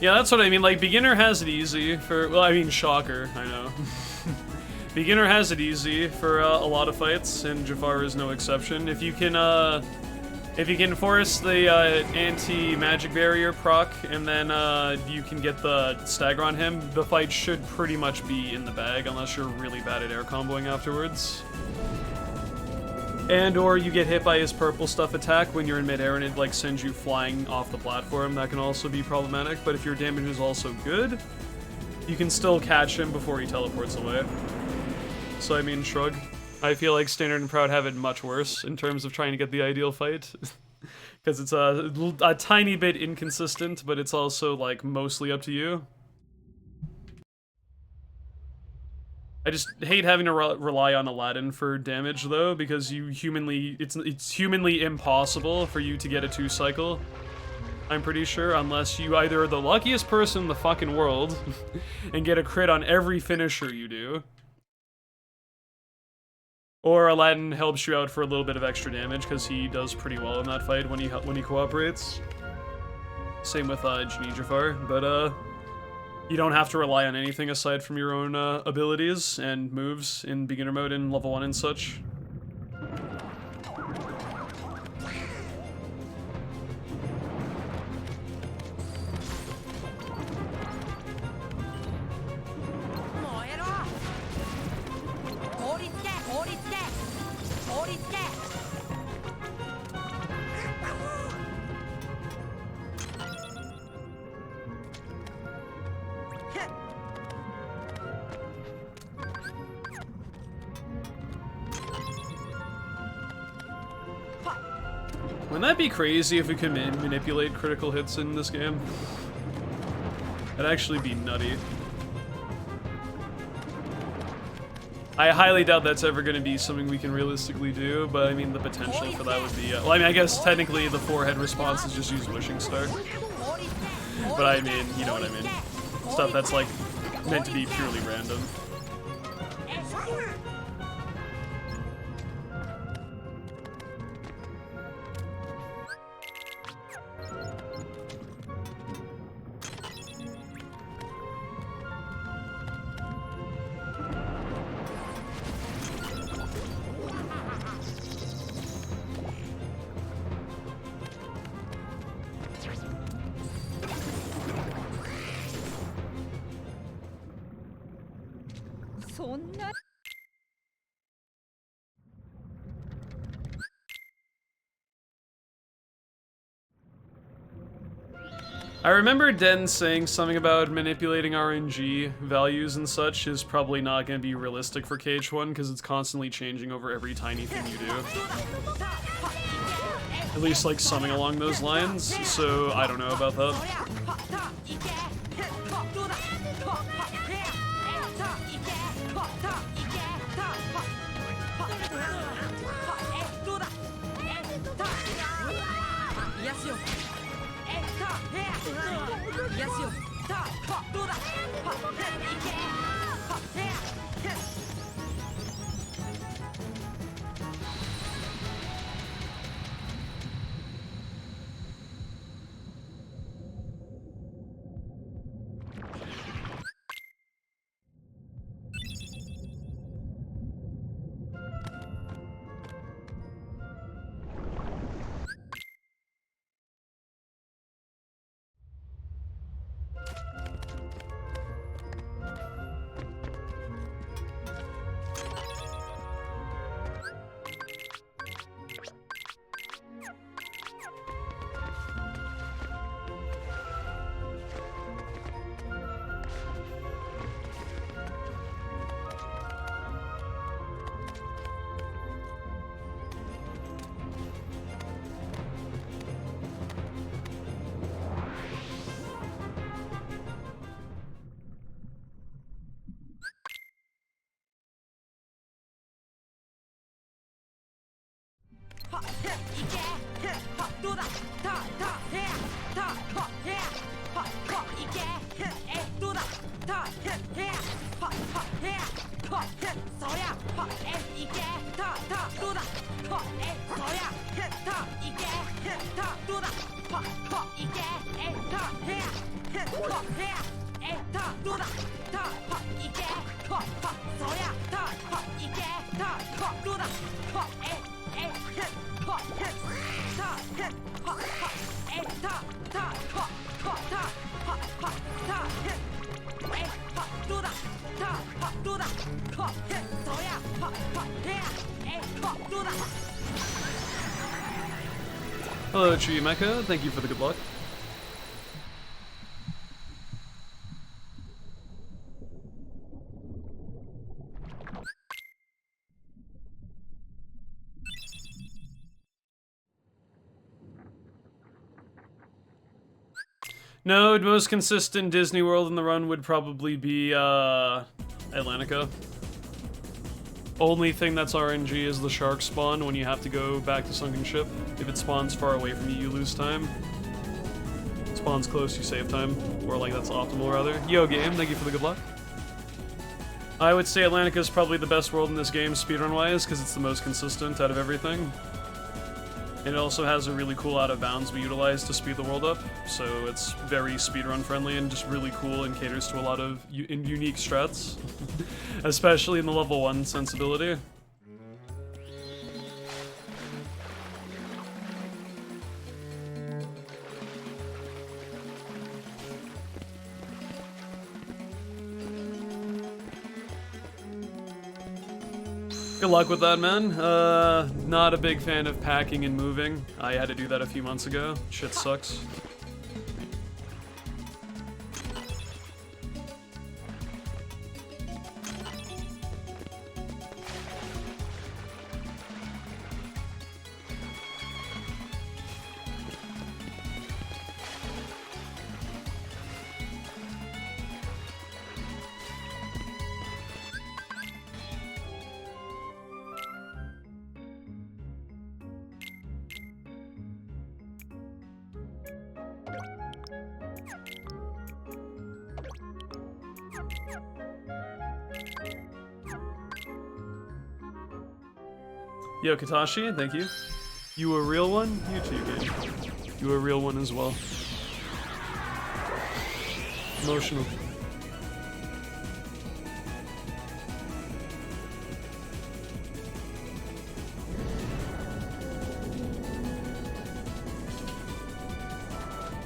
Yeah, that's what I mean. Like, beginner has it easy for. Well, I mean, shocker. I know. Beginner has it easy for a lot of fights, and Jafar is no exception. If you can force the anti-magic barrier proc, and then you can get the stagger on him, the fight should pretty much be in the bag, unless you're really bad at air comboing afterwards. And or you get hit by his purple stuff attack when you're in midair and it like sends you flying off the platform. That can also be problematic, but if your damage is also good, you can still catch him before he teleports away. So I mean, shrug. I feel like Standard and Proud have it much worse in terms of trying to get the ideal fight. Because it's a tiny bit inconsistent, but it's also like mostly up to you. I just hate having to rely on Aladdin for damage though, because it's humanly impossible for you to get a 2-cycle. I'm pretty sure, unless you either are the luckiest person in the fucking world and get a crit on every finisher you do, or Aladdin helps you out for a little bit of extra damage because he does pretty well in that fight when he cooperates. Same with Genie Jafar, but you don't have to rely on anything aside from your own abilities and moves in beginner mode in level 1 and such. Wouldn't that be crazy if we could manipulate critical hits in this game? That'd actually be nutty. I highly doubt that's ever going to be something we can realistically do, but I mean the potential for that would be... well, I mean, I guess technically the forehead response is just use Wishing Star. But I mean, you know what I mean. Stuff that's like meant to be purely random. I remember Den saying something about manipulating RNG values and such is probably not going to be realistic for KH1 because it's constantly changing over every tiny thing you do. At least like something along those lines, so I don't know about that. Hello, Tree Mecha. Thank you for the good luck. No, most consistent Disney World in the run would probably be Atlantica. Only thing that's RNG is the shark spawn when you have to go back to Sunken Ship. If it spawns far away from you, you lose time. Spawns close, you save time. Or like that's optimal rather. Yo game, thank you for the good luck. I would say Atlantica is probably the best world in this game speedrun wise because it's the most consistent out of everything. And it also has a really cool out of bounds we utilize to speed the world up, so it's very speedrun friendly and just really cool and caters to a lot of unique strats, especially in the level 1 sensibility. Good luck with that, man. Not a big fan of packing and moving. I had to do that a few months ago. Shit sucks. Yo, Katashi, thank you. You a real one? You too, game. You a real one as well. Emotional.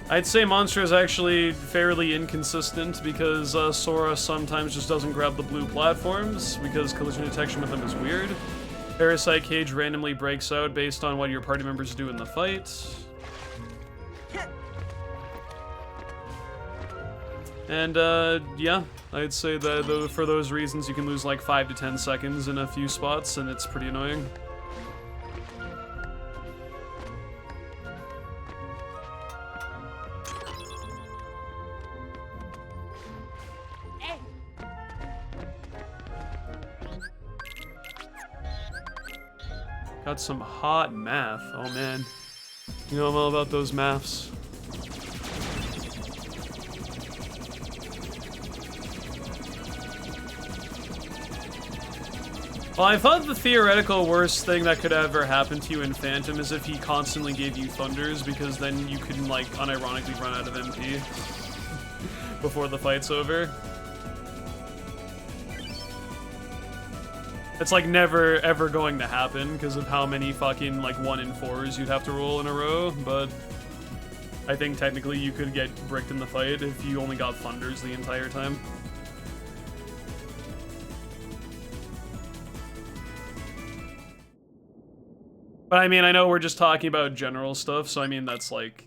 I'd say Monster is actually fairly inconsistent because Sora sometimes just doesn't grab the blue platforms because collision detection with them is weird. Parasite Cage randomly breaks out based on what your party members do in the fight. And yeah, I'd say that for those reasons you can lose like 5 to 10 seconds in a few spots and it's pretty annoying. Got some hot math. Oh man. You know I'm all about those maths. Well, I thought the theoretical worst thing that could ever happen to you in Phantom is if he constantly gave you thunders, because then you can, like, unironically run out of MP before the fight's over. It's like never ever going to happen because of how many fucking like 1 in 4s you'd have to roll in a row, but I think technically you could get bricked in the fight if you only got thunders the entire time. But I mean, I know we're just talking about general stuff, so I mean that's like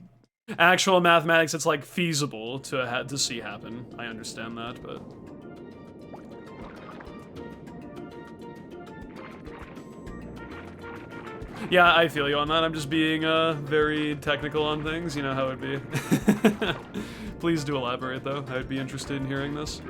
actual mathematics. It's like feasible to see happen. I understand that, but. Yeah, I feel you on that. I'm just being very technical on things. You know how it'd be. Please do elaborate, though. I'd be interested in hearing this.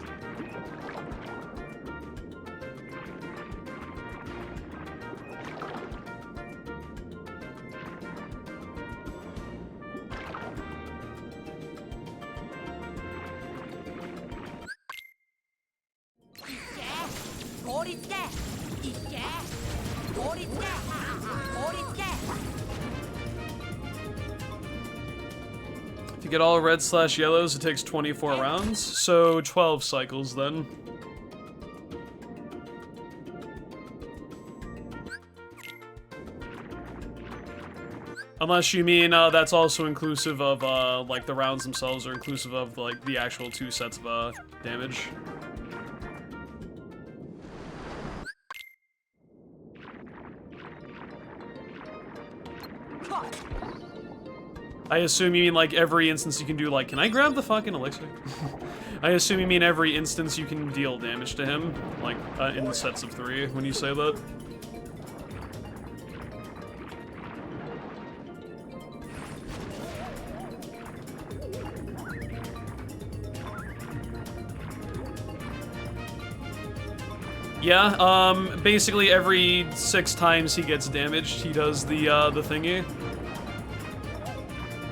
To get all red/yellows, it takes 24 rounds, so 12 cycles then. Unless you mean that's also inclusive of like the rounds themselves are inclusive of like the actual 2 sets of damage. I assume you mean like every instance you can do like, can I grab the fucking elixir? I assume you mean every instance you can deal damage to him, like in sets of 3 when you say that. Yeah, basically every 6 times he gets damaged, he does the thingy.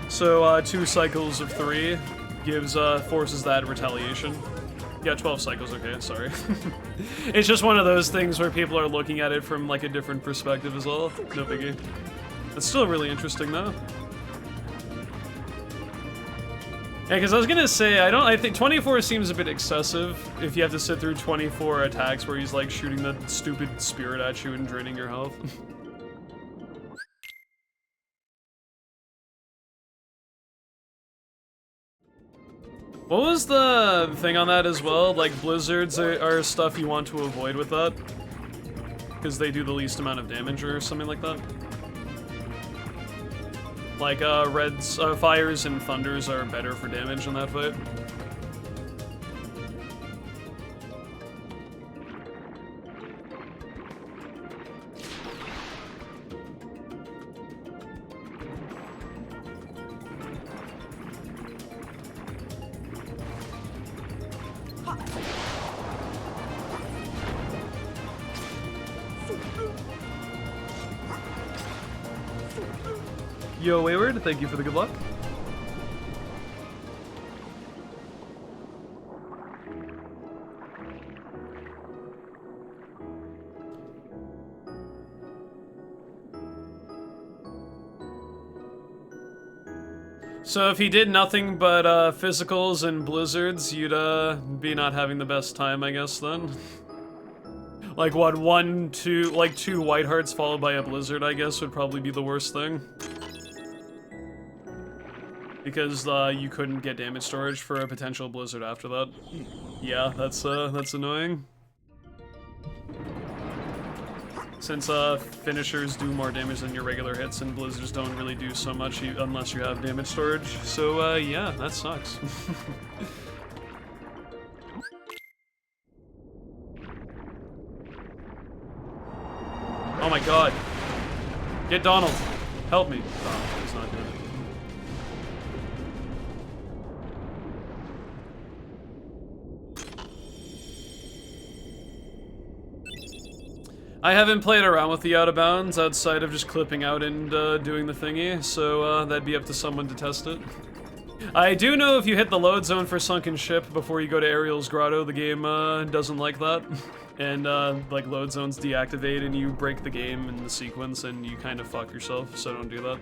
So, 2 cycles of 3 gives, forces that retaliation. Yeah, 12 cycles, okay, sorry. It's just one of those things where people are looking at it from, like, a different perspective as well. No biggie. It's still really interesting, though. Yeah, because I was gonna say, I think 24 seems a bit excessive if you have to sit through 24 attacks where he's, like, shooting the stupid spirit at you and draining your health. What was the thing on that as well? Like, blizzards are stuff you want to avoid with that? Because they do the least amount of damage or something like that? Like, fires and thunders are better for damage in that fight. Yo, Wayward, thank you for the good luck. So if he did nothing but physicals and blizzards, you'd be not having the best time, I guess, then. Like what, 2 white hearts followed by a blizzard, I guess, would probably be the worst thing. Because you couldn't get damage storage for a potential blizzard after that. Yeah, that's annoying. Since finishers do more damage than your regular hits, and blizzards don't really do so much unless you have damage storage. So yeah, that sucks. Oh my god. Get Donald. Help me. Oh, he's not doing it. I haven't played around with the out of bounds outside of just clipping out and doing the thingy, so that'd be up to someone to test it. I do know if you hit the load zone for Sunken Ship before you go to Ariel's Grotto, the game doesn't like that. And like load zones deactivate and you break the game in the sequence and you kind of fuck yourself, so don't do that.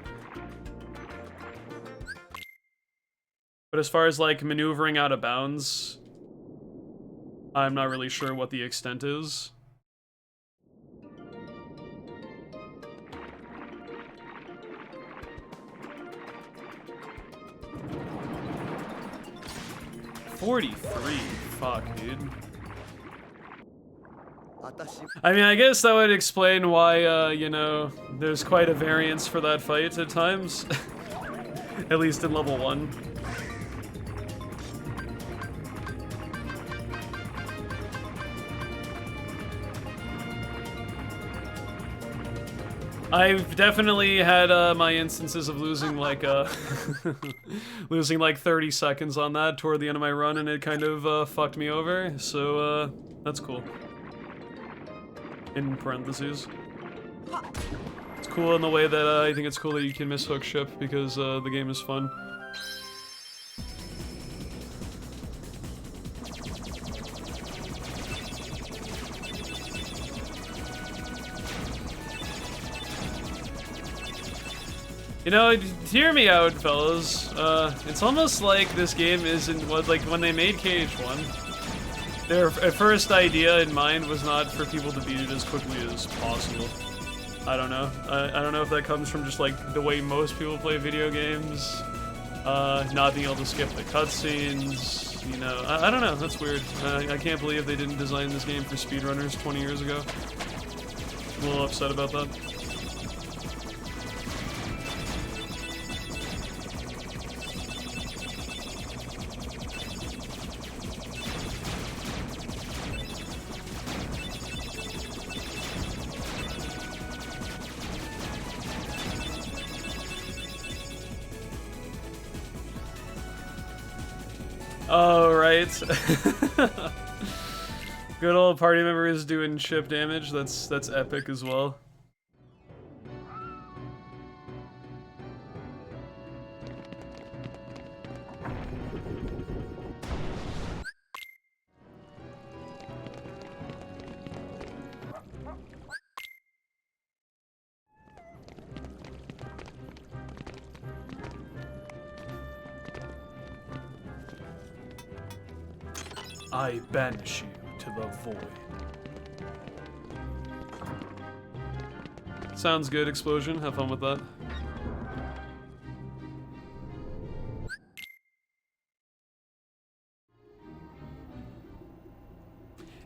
But as far as like maneuvering out of bounds, I'm not really sure what the extent is. $43, fuck, dude. I mean, I guess that would explain why, you know, there's quite a variance for that fight at times. At least in level 1. I've definitely had my instances of losing like losing like 30 seconds on that toward the end of my run, and it kind of fucked me over. So that's cool. In parentheses, it's cool in the way that I think it's cool that you can miss hook ship because the game is fun. You know, hear me out, fellas. It's almost like this game isn't what, like, when they made KH1, their first idea in mind was not for people to beat it as quickly as possible. I don't know. I don't know if that comes from just, like, the way most people play video games, not being able to skip the cutscenes, you know. I don't know, that's weird. I can't believe they didn't design this game for speedrunners 20 years ago. I'm a little upset about that. Oh, right. Good old party members doing chip damage. That's epic as well. I banish you to the void. Sounds good, Explosion. Have fun with that.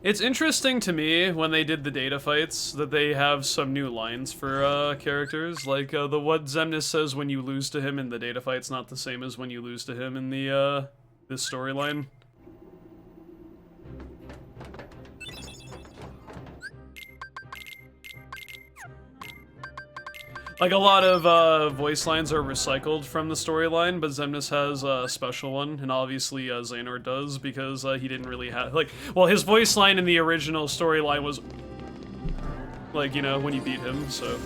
It's interesting to me when they did the data fights that they have some new lines for characters. Like the what Xemnas says when you lose to him in the data fight's not the same as when you lose to him in the this storyline. Like, a lot of voice lines are recycled from the storyline, but Xemnas has a special one, and obviously Xehanort does, because he didn't really have, like, well, his voice line in the original storyline was, like, you know, when you beat him, so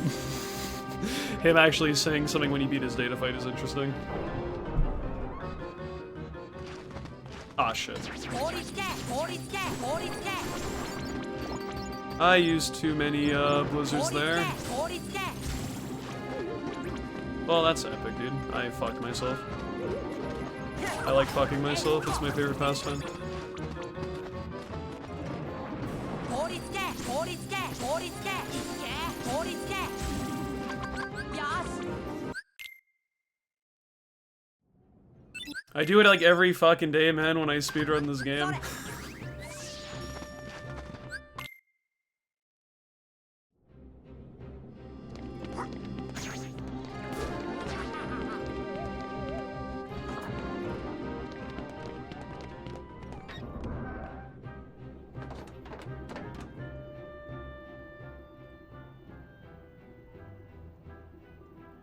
him actually saying something when you beat his data fight is interesting. Ah, shit. I used too many blizzards there. Well, that's epic, dude. I fucked myself. I like fucking myself. It's my favorite pastime. I do it like every fucking day, man, when I speedrun this game.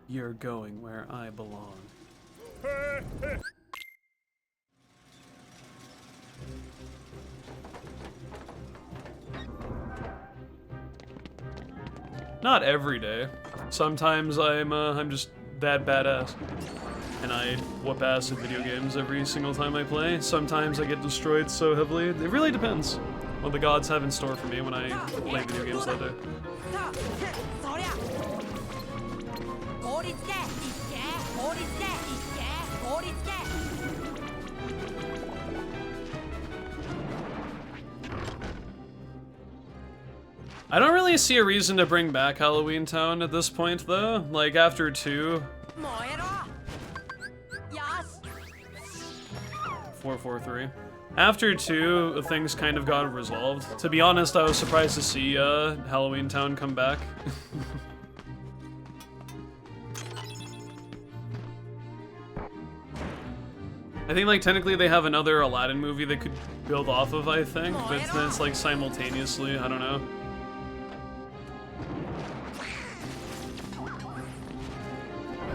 You're going where I belong. Not every day. Sometimes I'm just that badass. And I whoop ass at video games every single time I play. Sometimes I get destroyed so heavily. It really depends what the gods have in store for me when I play video games that day. I don't really see a reason to bring back Halloween Town at this point, though. Like, after 2... 443. After 2, things kind of got resolved. To be honest, I was surprised to see Halloween Town come back. I think, like, technically they have another Aladdin movie they could build off of, I think, but then it's, like, simultaneously, I don't know.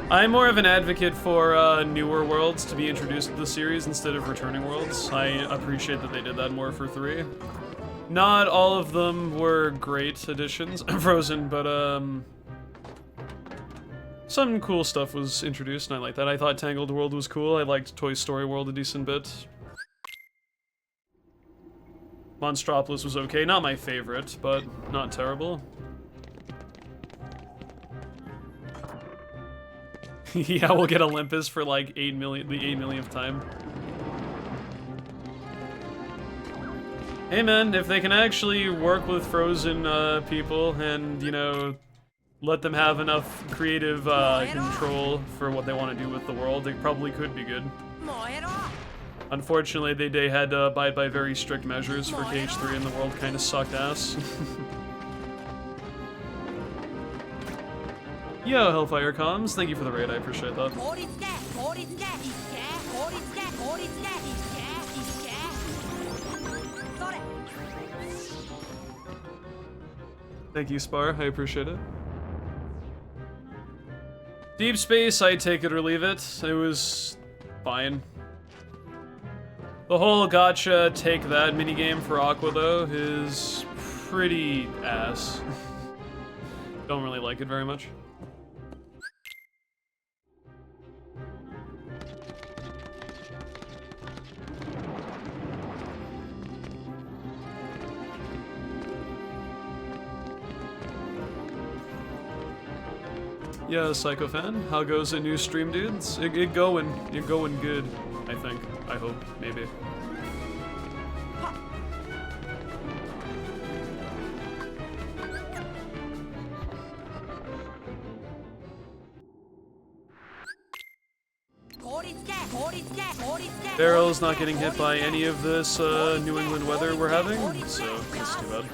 I'm more of an advocate for newer worlds to be introduced to the series instead of returning worlds. I appreciate that they did that more for 3. Not all of them were great additions, Frozen, but some cool stuff was introduced, and I like that. I thought Tangled World was cool. I liked Toy Story World a decent bit. Monstropolis was okay. Not my favorite, but not terrible. Yeah, we'll get Olympus for like 8 million, the 8 millionth time. Hey man, if they can actually work with frozen people and, you know, let them have enough creative control for what they want to do with the world, it probably could be good. Unfortunately, they had to abide by very strict measures for KH3 and the world kind of sucked ass. Yo, Hellfire Comms, thank you for the raid, I appreciate that. Thank you, Spar, I appreciate it. Deep Space, I take it or leave it. It was fine. The whole gotcha take that minigame for Aqua, though, is pretty ass. Don't really like it very much. Yeah, Psycho Fan, how goes the new stream, dudes? It going good, I think. I hope, maybe. Barrel's not getting hit by any of this New England weather we're having, so that's too bad.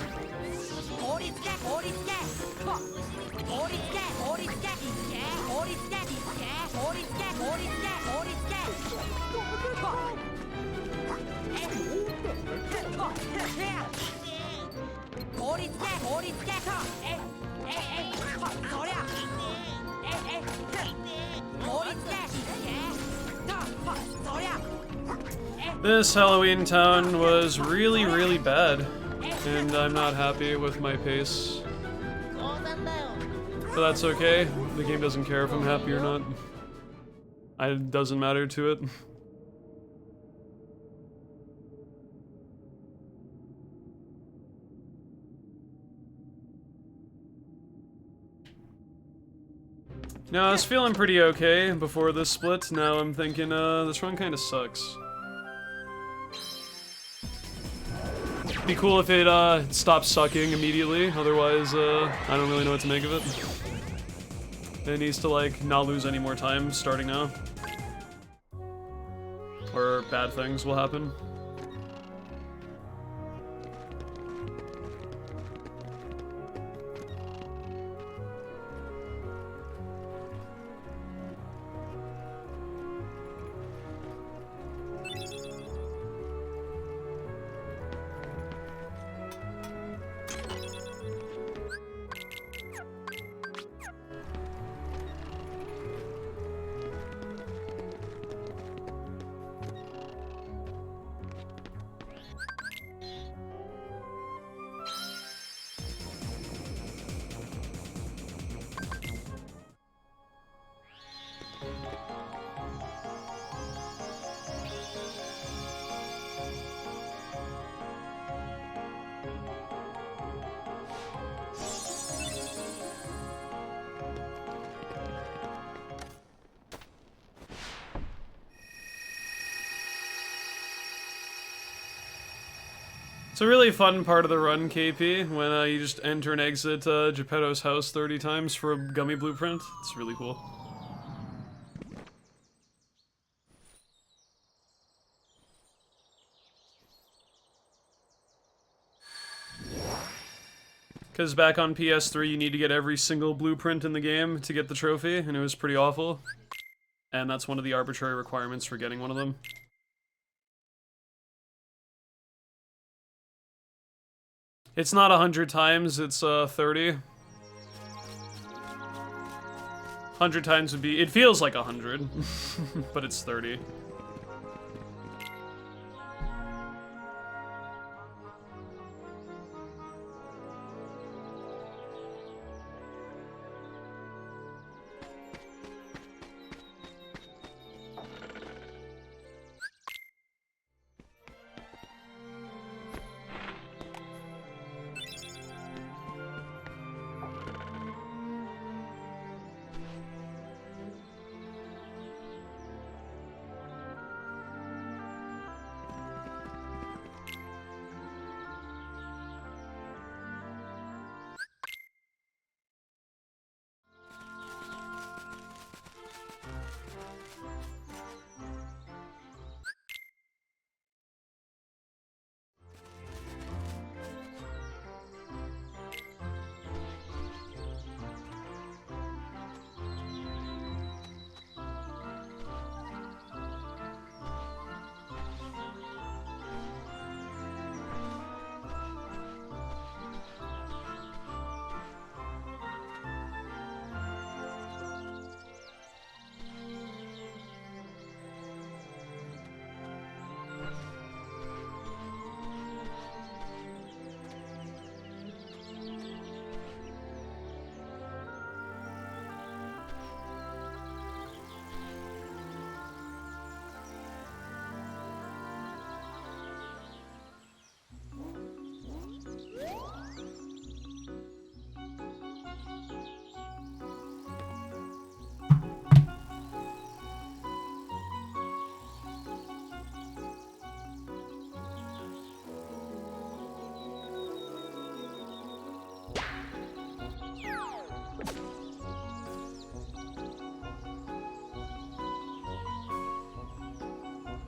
This Halloween town was really, really bad, and I'm not happy with my pace. But that's okay, the game doesn't care if I'm happy or not. It doesn't matter to it. Now, I was feeling pretty okay before this split. Now I'm thinking, this run kinda sucks. Be cool if it, stops sucking immediately, otherwise, I don't really know what to make of it. It needs to, like, not lose any more time starting now. Or bad things will happen. It's a really fun part of the run, KP, when you just enter and exit Geppetto's house 30 times for a gummy blueprint. It's really cool. Because back on PS3, you need to get every single blueprint in the game to get the trophy, and it was pretty awful. And that's one of the arbitrary requirements for getting one of them. It's not 100 times, it's 30. 100 times would be... It feels like 100, but it's 30.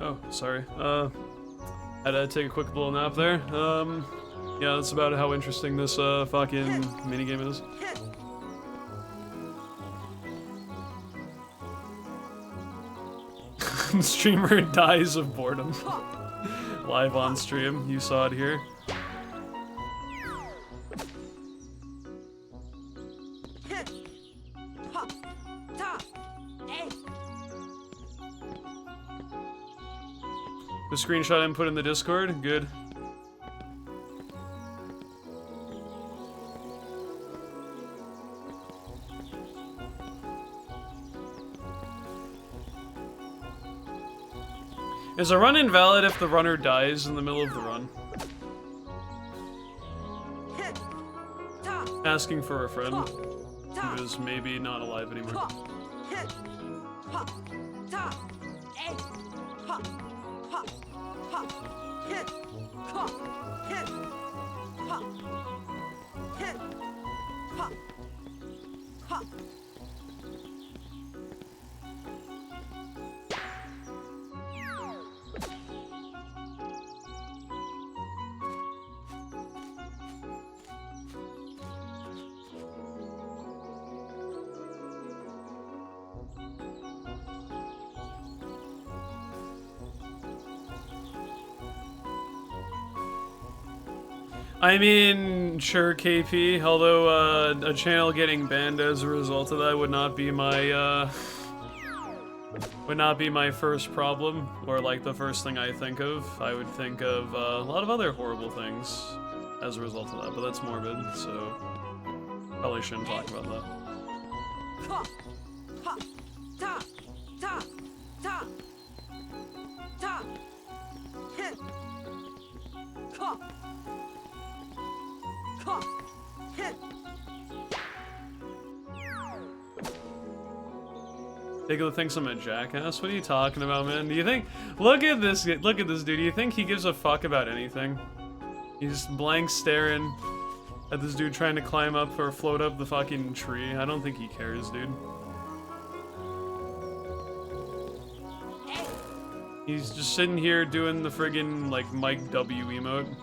Oh, sorry. Had to take a quick little nap there. Yeah, that's about how interesting this fucking minigame is. Streamer dies of boredom. Live on stream, you saw it here. The screenshot input in the Discord, good. Is a run invalid if the runner dies in the middle of the run? Asking for a friend who is maybe not alive anymore. I mean, sure, KP, although a channel getting banned as a result of that would not be my first problem, or like the first thing I think of. I would think of a lot of other horrible things as a result of that, but that's morbid, so probably shouldn't talk about that. Diggle thinks I'm a jackass. What are you talking about, man? Do you think? Look at this dude. Do you think he gives a fuck about anything? He's just blank staring at this dude trying to climb up or float up the fucking tree. I don't think he cares, dude. He's just sitting here doing the friggin' like Mike W emote.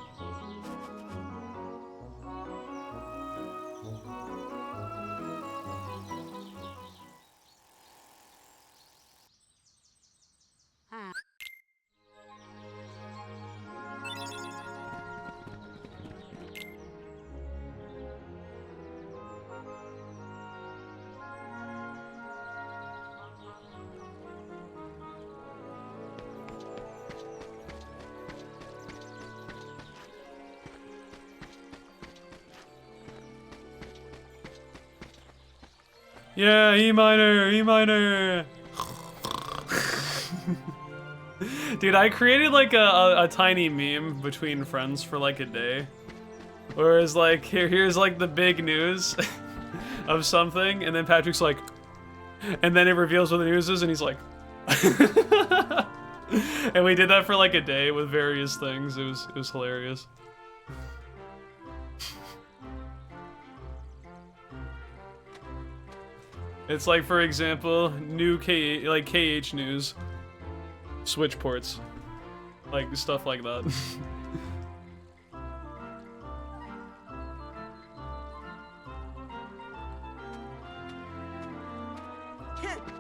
Yeah, E minor, E minor. Dude, I created like a tiny meme between friends for like a day. Whereas like, here's like the big news of something, and then Patrick's like, and then it reveals what the news is, and he's like, and we did that for like a day with various things. It was hilarious. It's like, for example, new KH news, switch ports, like stuff like that.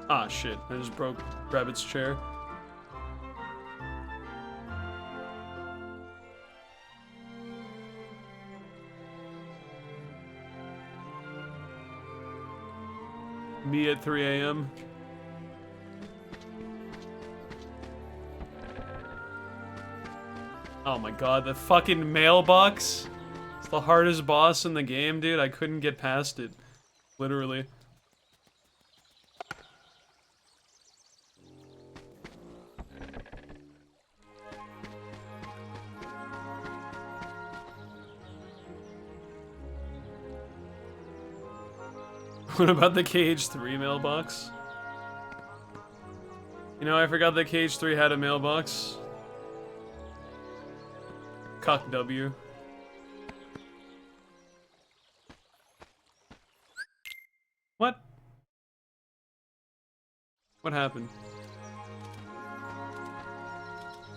Ah shit, I just broke Rabbit's chair. Me at 3 a.m. Oh my god, the fucking mailbox! It's the hardest boss in the game, dude. I couldn't get past it. Literally. What about the KH3 mailbox? You know, I forgot that KH3 had a mailbox. Cock W. What? What happened?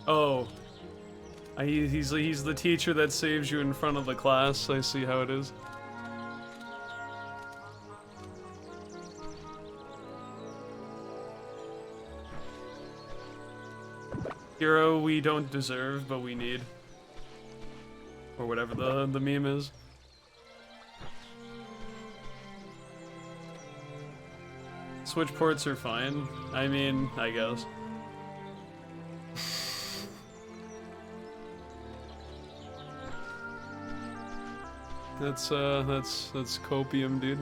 Oh. He's the teacher that saves you in front of the class. I see how it is. Hero we don't deserve, but we need. Or whatever the meme is. Switch ports are fine. I mean, I guess. That's copium, dude.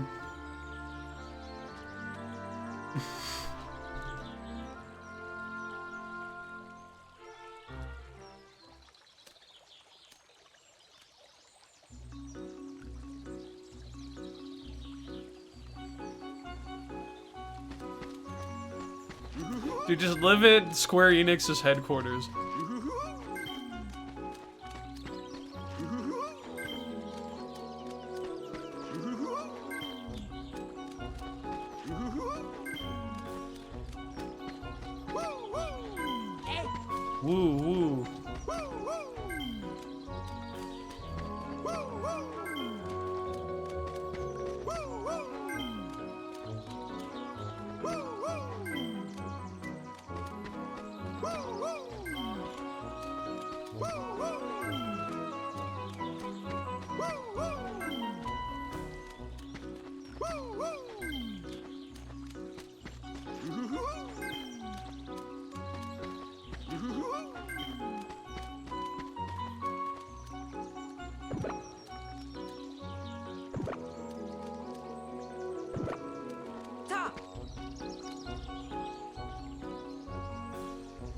Dude, just live at Square Enix's headquarters. Woo woo.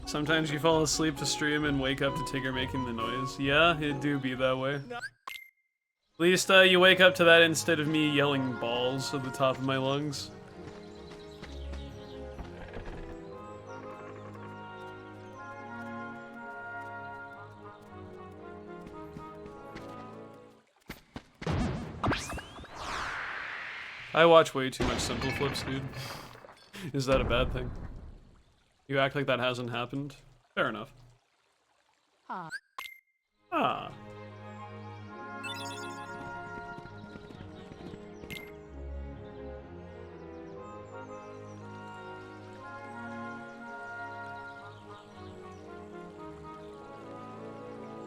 Sometimes you fall asleep to stream and wake up to Tigger making the noise. Yeah, it do be that way. At least you wake up to that instead of me yelling balls at the top of my lungs. I watch way too much Simple Flips, dude. Is that a bad thing? You act like that hasn't happened? Fair enough. Ah.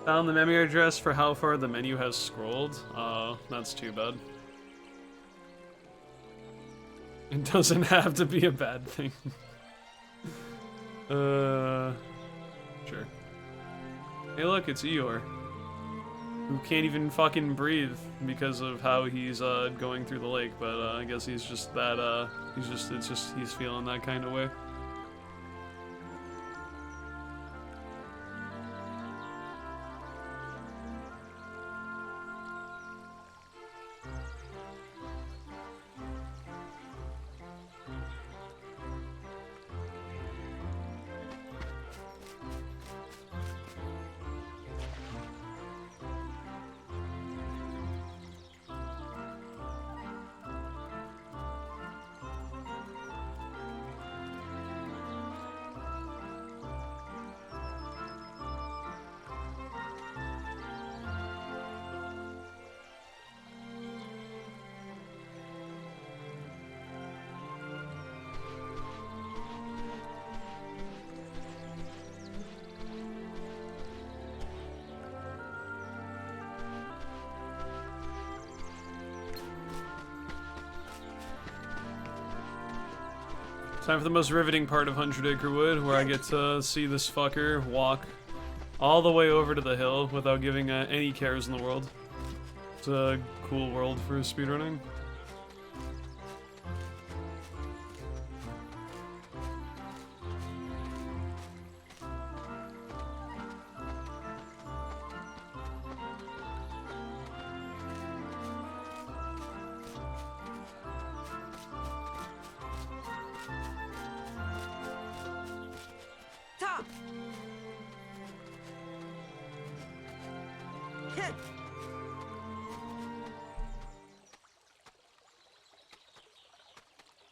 Found the memory address for how far the menu has scrolled. That's too bad. It doesn't have to be a bad thing. Sure. Hey look, it's Eeyore. Who can't even fucking breathe because of how he's going through the lake, but I guess he's just that he's feeling that kind of way. Time for the most riveting part of 100 Acre Wood, where I get to see this fucker walk all the way over to the hill without giving any cares in the world. It's a cool world for speedrunning.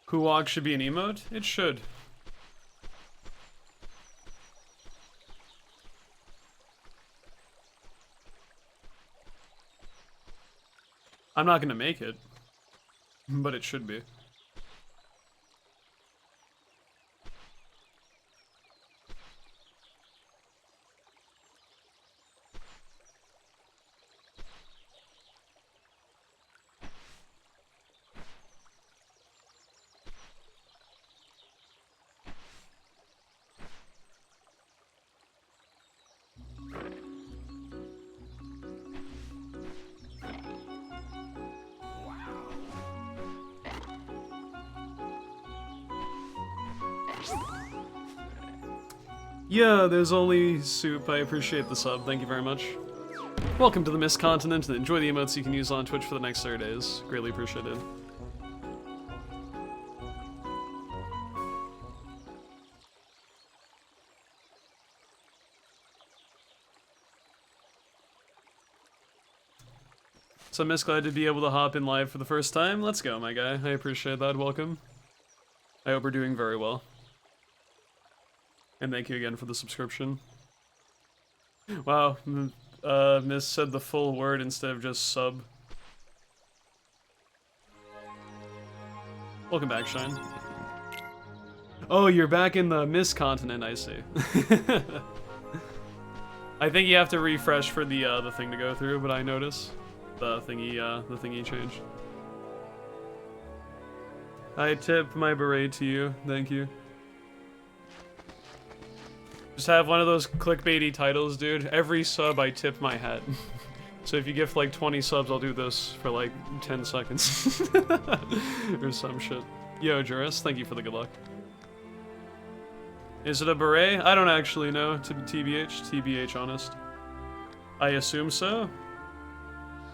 Kuwok should be an emote? It should. I'm not gonna make it, but it should be. Yeah, there's only soup. I appreciate the sub. Thank you very much. Welcome to the Mist Continent, and enjoy the emotes you can use on Twitch for the next 30 days. Greatly appreciated. So I'm just glad to be able to hop in live for the first time. Let's go, my guy. I appreciate that. Welcome. I hope we're doing very well. And thank you again for the subscription. Wow, Miss said the full word instead of just sub. Welcome back, Shine. Oh, you're back in the Miss continent, I see. I think you have to refresh for the thing to go through, but I notice the thingy changed. I tip my beret to you, thank you. Just have one of those clickbaity titles, dude. Every sub I tip my hat. So if you gift like 20 subs, I'll do this for like 10 seconds. Or some shit. Yo, Juris, thank you for the good luck. Is it a beret? I don't actually know, to be TBH honest. I assume so.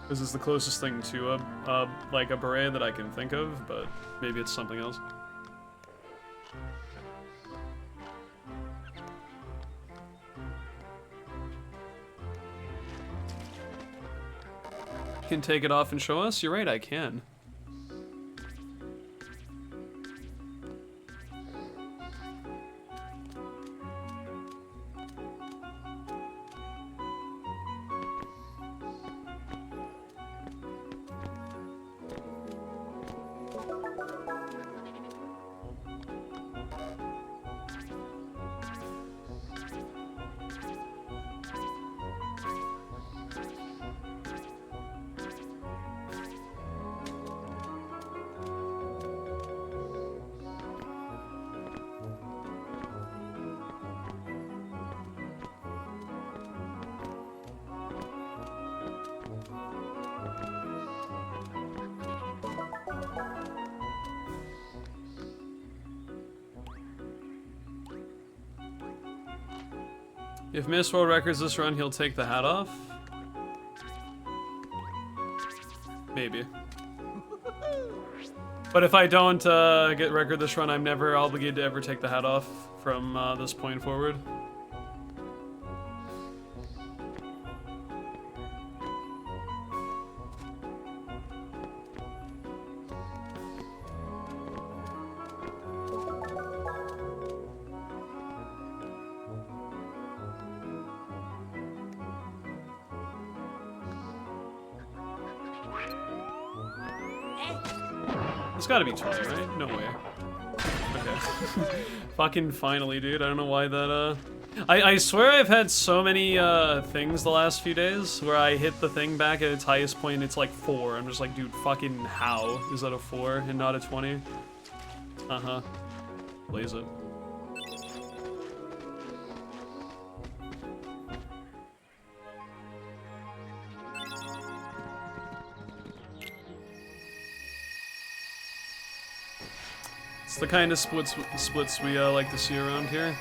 This is the closest thing to like a beret that I can think of, but maybe it's something else. Can take it off and show us? You're right, I can. If Miss World records this run, he'll take the hat off? Maybe. But if I don't get record this run, I'm never obligated to ever take the hat off from this point forward. It's gotta be 20, right? No way. Okay. Fucking finally, dude. I don't know why that, I swear I've had so many, things the last few days where I hit the thing back at its highest point and it's like 4. I'm just like, dude, fucking how is that a 4 and not a 20? Uh-huh. Blaze it. It's the kind of splits we like to see around here.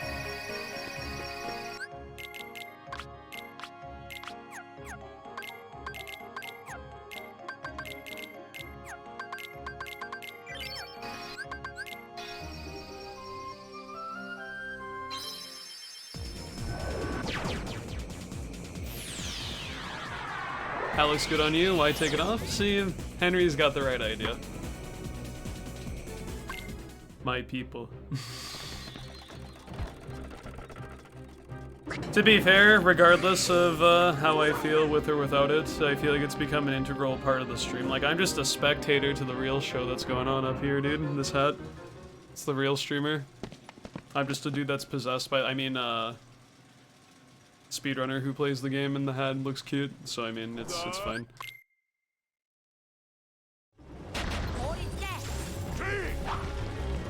That looks good on you. Why take it off? See, Henry's got the right idea. My people. To be fair, regardless of how I feel with or without it, I feel like it's become an integral part of the stream. Like, I'm just a spectator to the real show that's going on up here, dude. This hat. It's the real streamer. I'm just a dude that's possessed by, I mean, speedrunner who plays the game and the hat looks cute, so I mean, it's fine.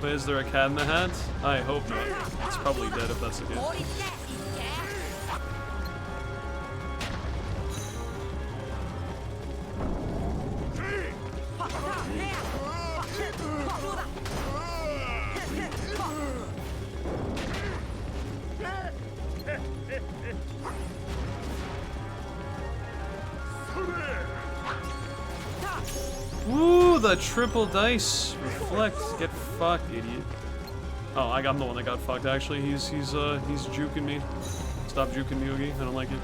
Wait, is there a cat in the hat? I hope not. It's probably dead if that's the case. Ooh, the triple dice. Reflect. Get fucked, idiot. Oh, I'm the one that got fucked. Actually, he's juking me. Stop juking me, Oogie. I don't like it.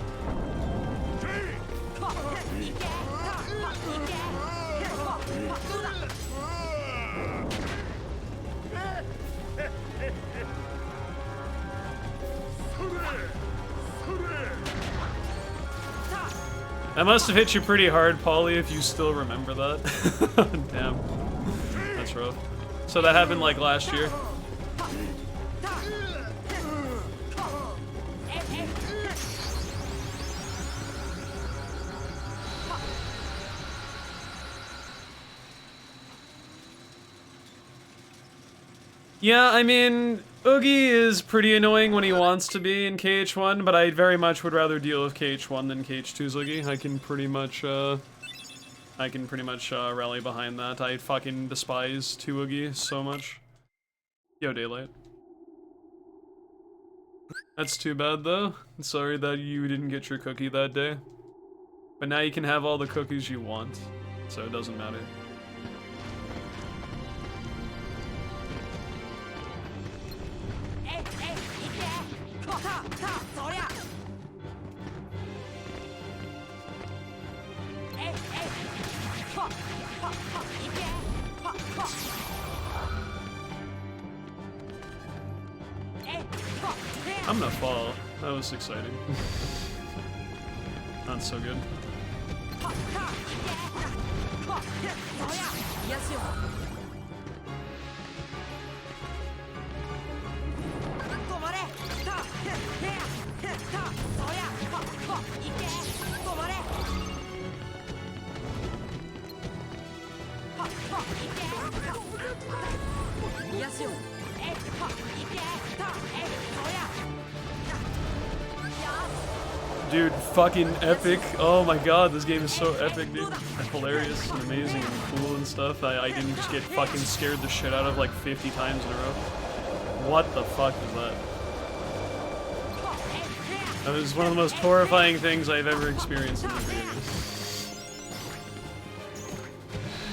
That must have hit you pretty hard, Polly, if you still remember that. Damn. That's rough. So that happened like last year? Yeah, I mean, Oogie is pretty annoying when he wants to be in KH1, but I very much would rather deal with KH1 than KH2's Oogie. I can pretty much rally behind that. I fucking despise 2 Oogie so much. Yo, Daylight. That's too bad, though. Sorry that you didn't get your cookie that day. But now you can have all the cookies you want, so it doesn't matter. I'm gonna fall. That was exciting. Not so good. Dude, fucking epic. Oh my god, this game is so epic, dude. Hilarious and amazing and cool and stuff. I didn't just get fucking scared the shit out of like 50 times in a row. What the fuck is that? That was one of the most horrifying things I've ever experienced in this video.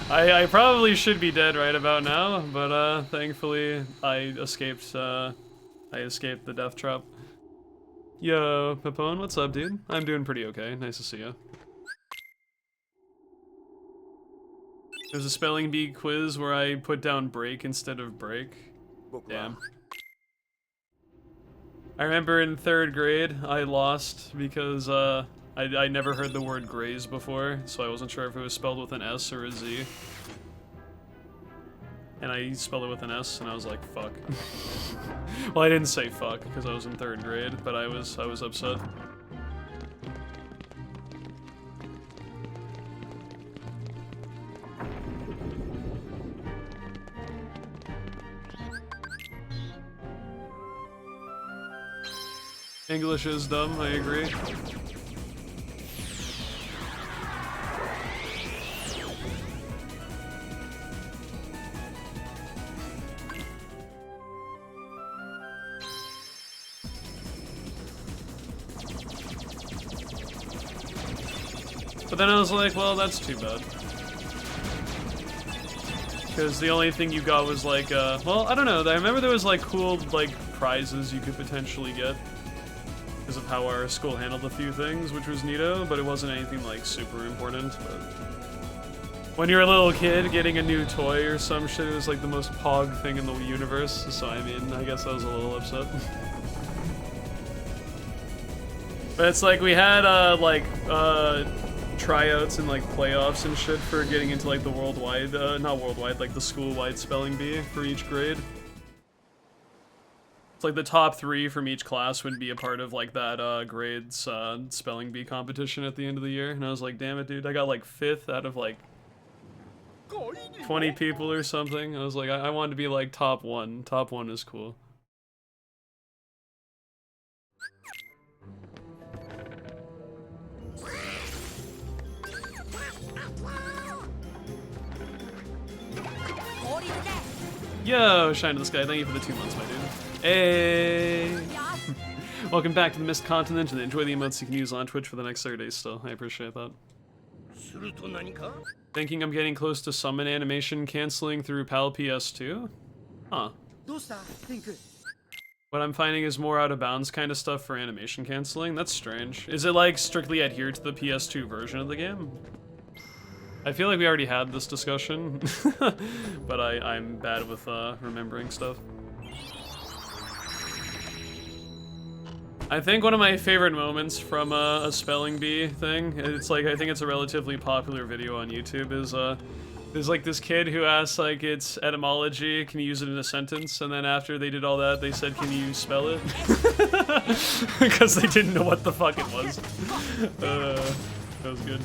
I probably should be dead right about now, but thankfully I escaped the death trap. Yo, Pepone, what's up, dude? I'm doing pretty okay. Nice to see ya. There's a spelling bee quiz where I put down break instead of break. Damn. I remember in 3rd grade, I lost because I never heard the word graze before, so I wasn't sure if it was spelled with an S or a Z. And I spelled it with an S, and I was like, fuck. Well, I didn't say fuck, because I was in 3rd grade, but I was upset. English is dumb, I agree. But then I was like, well, that's too bad. Because the only thing you got was like, well, I don't know. I remember there was like cool, like, prizes you could potentially get. Because of how our school handled a few things, which was neato, but it wasn't anything like super important. But when you're a little kid, getting a new toy or some shit, it was like the most pog thing in the universe. So I mean, I guess I was a little upset. But it's like we had tryouts and like playoffs and shit for getting into like the worldwide, not worldwide, like the school-wide spelling bee for each grade. It's like the top 3 from each class would be a part of like that grade's spelling bee competition at the end of the year. And I was like, damn it, dude, I got like 5th out of like 20 people or something. I was like, I wanted to be like top 1. Top 1 is cool. Yo, shine to the sky. Thank you for the 2 months, my dude. Hey! Welcome back to the Mist Continent, and enjoy the emotes you can use on Twitch for the next 30 days still. I appreciate that. Thinking I'm getting close to summon animation canceling through PAL PS2? Huh. What I'm finding is more out of bounds kind of stuff for animation canceling. That's strange. Is it like strictly adhered to the PS2 version of the game? I feel like we already had this discussion, but I'm bad with remembering stuff. I think one of my favorite moments from a spelling bee thing, it's like, I think it's a relatively popular video on YouTube, is there's like this kid who asks like its etymology, can you use it in a sentence? And then after they did all that, they said, can you spell it? Because they didn't know what the fuck it was. That was good.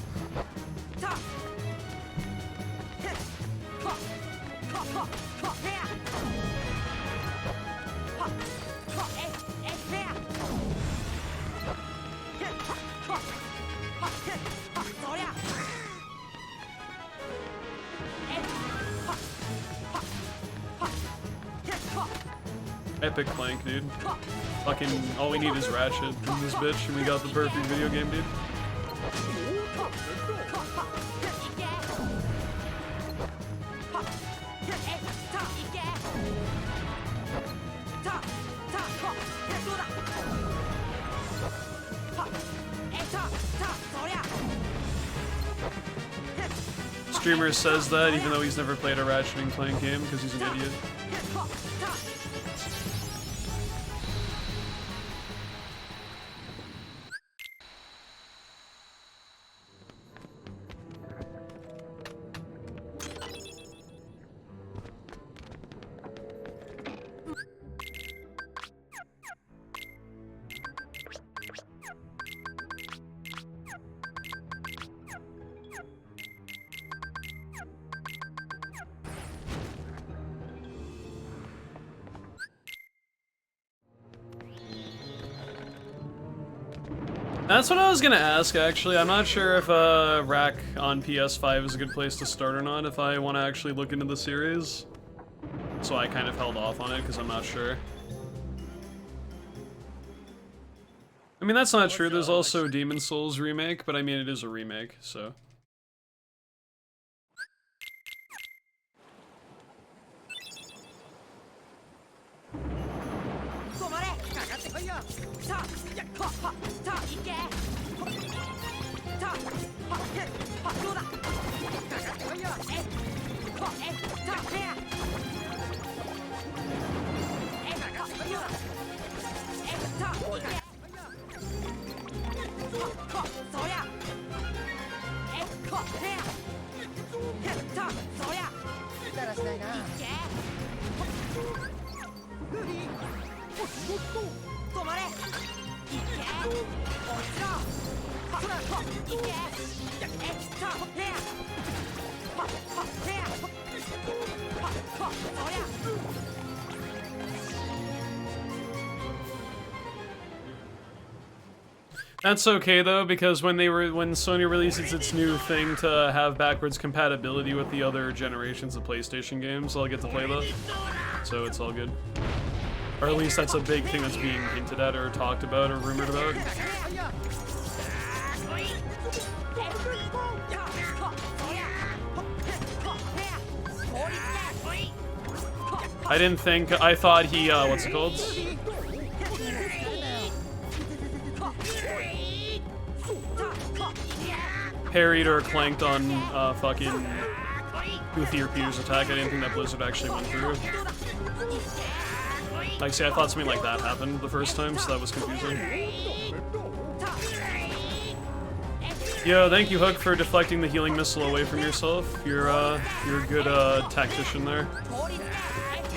Epic plank, dude. Fucking all we need is Ratchet in this bitch, and we got the perfect video game, dude. Streamer says that even though he's never played a Ratchet and Clank game because he's an idiot. That's what I was gonna ask, actually. I'm not sure if Rack on PS5 is a good place to start or not, if I want to actually look into the series. So I kind of held off on it, because I'm not sure. I mean, that's not true. There's also Demon's Souls remake, but I mean, it is a remake, so... That's okay though, because when Sony releases its new thing to have backwards compatibility with the other generations of PlayStation games, I'll get to play that. So it's all good. Or at least that's a big thing that's being hinted at or talked about or rumored about. I thought he, what's it called? Parried or clanked on fucking Goofy or Peter's attack. I didn't think that Blizzard actually went through. Like, see, I thought something like that happened the first time, so that was confusing. Yo, thank you, Hook, for deflecting the healing missile away from yourself. You're a good tactician there.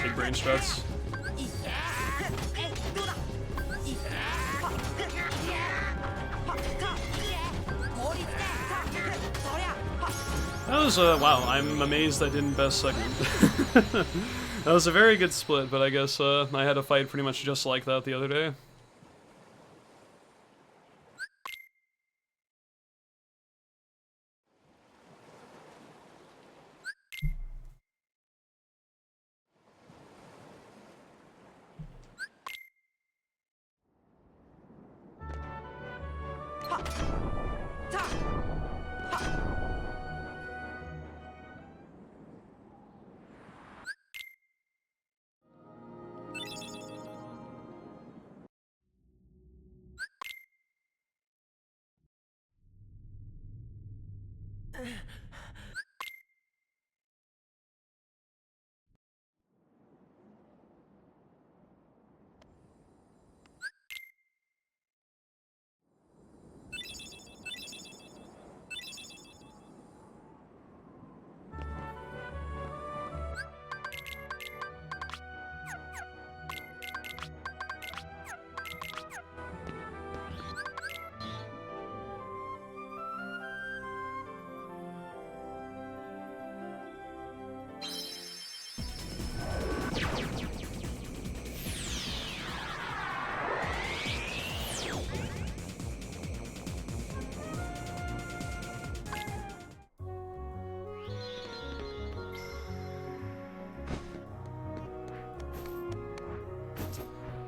Big brain strats. That was wow, I'm amazed I didn't best segment. That was a very good split, but I guess I had a fight pretty much just like that the other day.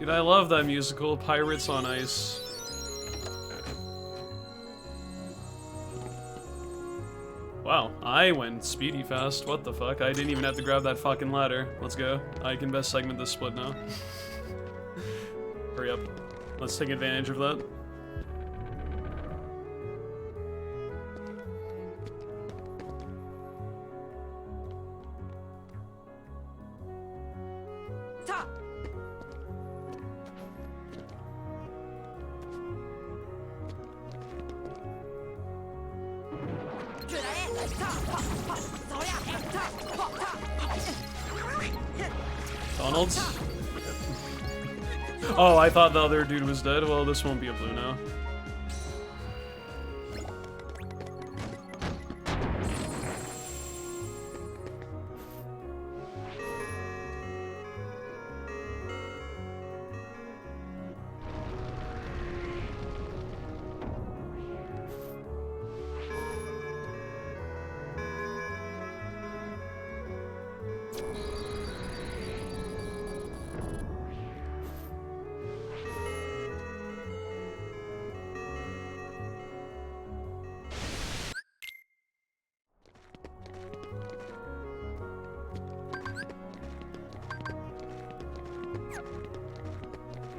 Dude, I love that musical, Pirates on Ice. Wow, I went speedy fast. What the fuck? I didn't even have to grab that fucking ladder. Let's go. I can best segment this split now. Hurry up. Let's take advantage of that. Donald's? Oh, I thought the other dude was dead. Well, this won't be a blue now.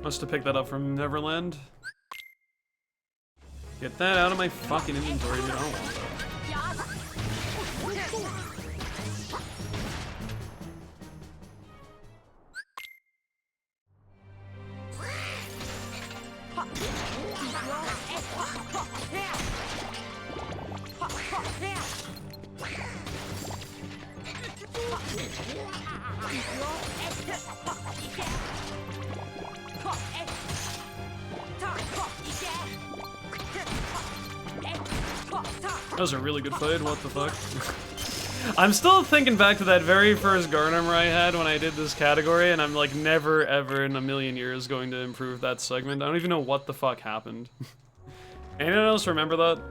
Must have picked that up from Neverland. Get that out of my fucking inventory, dude. I don't want that. That was a really good fight, what the fuck? I'm still thinking back to that very first guard armor I had when I did this category, and I'm like never ever in a million years going to improve that segment. I don't even know what the fuck happened. Anyone else remember that?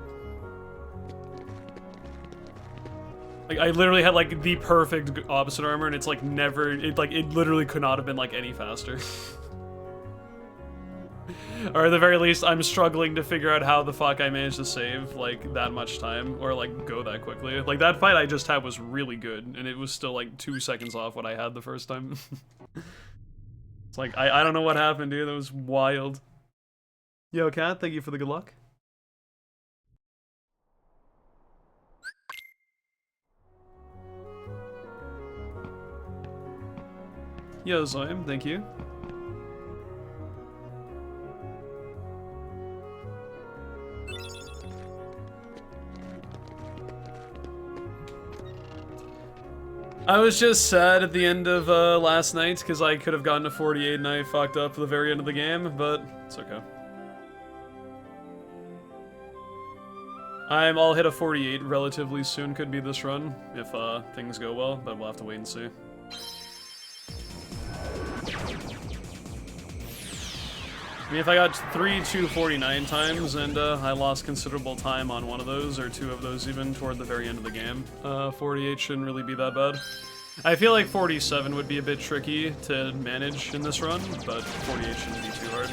Like, I literally had like the perfect opposite armor, and it's like never, it literally could not have been like any faster. Or at the very least, I'm struggling to figure out how the fuck I managed to save, like, that much time, or, like, go that quickly. Like, that fight I just had was really good, and it was still, like, 2 seconds off what I had the first time. It's like, I don't know what happened, dude. That was wild. Yo, Kat, thank you for the good luck. Yo, Zoim, thank you. I was just sad at the end of last night because I could have gotten to 48 and I fucked up at the very end of the game, but it's okay. I'll hit a 48 relatively soon, could be this run, if things go well, but we'll have to wait and see. I mean, if I got 3 249 times and I lost considerable time on one of those, or 2 of those even, toward the very end of the game, 48 shouldn't really be that bad. I feel like 47 would be a bit tricky to manage in this run, but 48 shouldn't be too hard.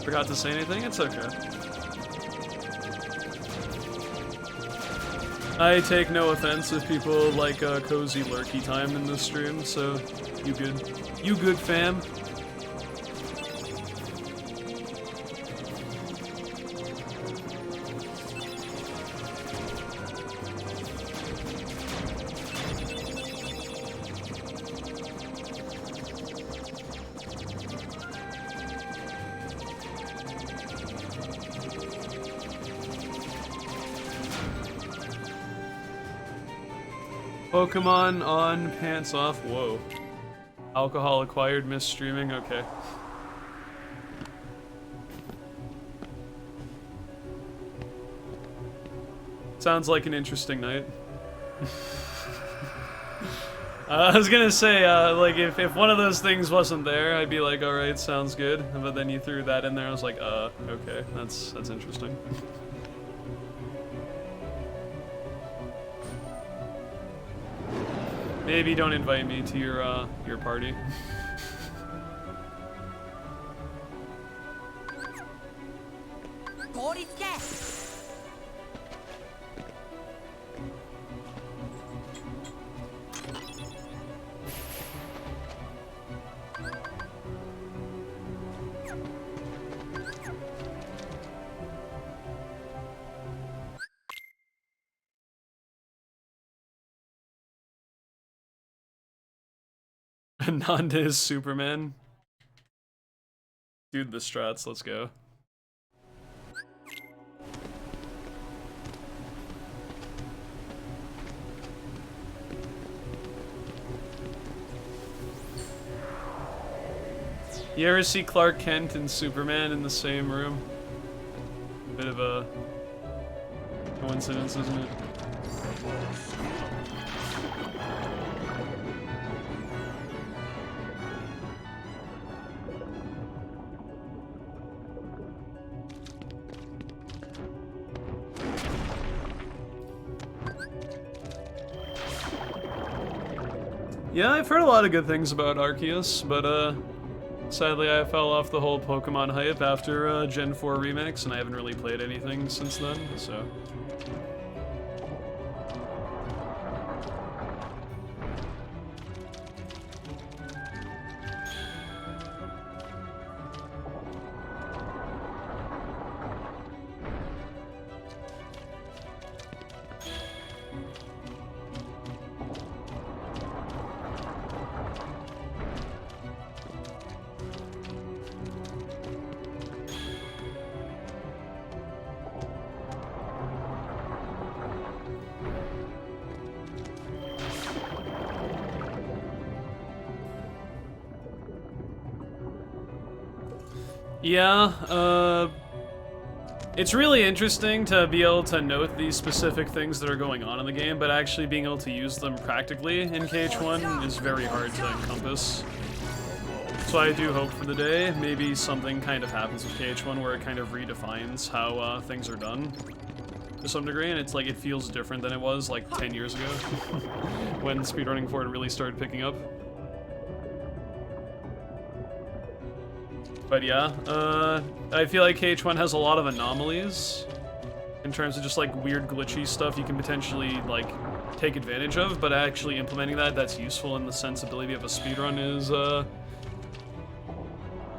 Forgot to say anything? It's okay. I take no offense if people like cozy lurky time in this stream, so you good. You good, fam. Pokemon on, pants off. Whoa. Alcohol acquired, missed streaming. Okay. Sounds like an interesting night. I was gonna say, like, if one of those things wasn't there, I'd be like, alright, sounds good. But then you threw that in there, I was like, okay, that's interesting. Maybe don't invite me to your party. Nanda is Superman. Dude, the strats, let's go. You ever see Clark Kent and Superman in the same room? Bit of a coincidence, isn't it? Yeah, I've heard a lot of good things about Arceus, but sadly I fell off the whole Pokemon hype after Gen 4 Remix, and I haven't really played anything since then, so... Yeah, it's really interesting to be able to note these specific things that are going on in the game, but actually being able to use them practically in KH1 is very hard to encompass. So I do hope for the day, maybe something kind of happens with KH1 where it kind of redefines how things are done to some degree, and it's like it feels different than it was like 10 years ago when speedrunning for it really started picking up. But yeah, I feel like KH1 has a lot of anomalies in terms of just like weird glitchy stuff you can potentially like take advantage of, but actually implementing that's useful in the sensibility of a speedrun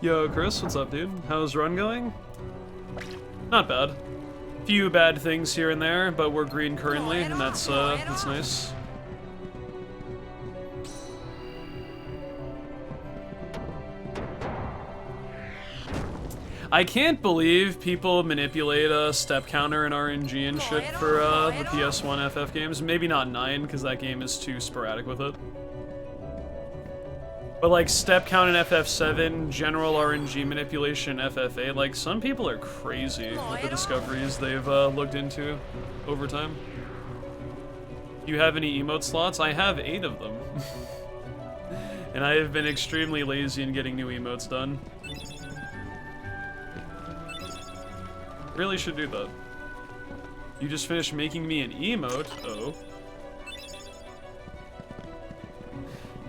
Yo, Chris, what's up, dude? How's run going? Not bad. Few bad things here and there, but we're green currently, and that's nice. I can't believe people manipulate a step counter and RNG and shit for the PS1 FF games. Maybe not 9, because that game is too sporadic with it. But like step count in FF7, general RNG manipulation in FF8, like some people are crazy with the discoveries they've looked into over time. Do you have any emote slots? I have 8 of them. And I have been extremely lazy in getting new emotes done. Really should do that. You just finished making me an emote? Oh.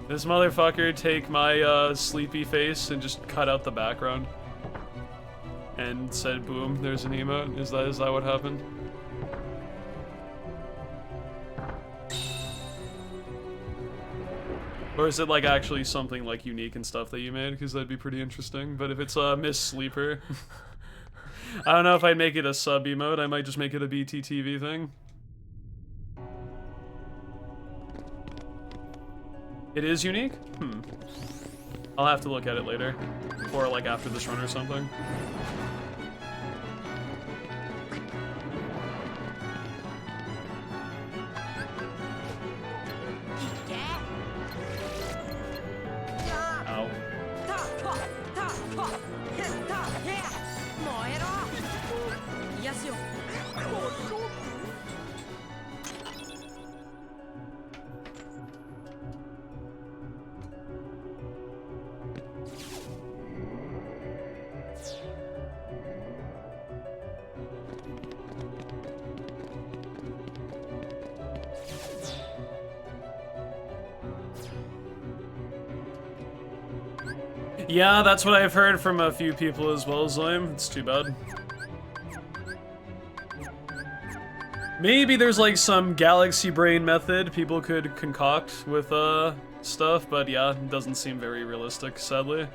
This motherfucker take my sleepy face and just cut out the background. And said, boom, there's an emote. Is that what happened? Or is it like actually something like unique and stuff that you made? Because that'd be pretty interesting. But if it's Miss Sleeper, I don't know if I'd make it a sub emote. I might just make it a BTTV thing. It is unique? I'll have to look at it later. Or like after this run or something. Ow. Yeah, that's what I've heard from a few people as well, Zlime. It's too bad. Maybe there's like some galaxy brain method people could concoct with stuff, but yeah, it doesn't seem very realistic, sadly.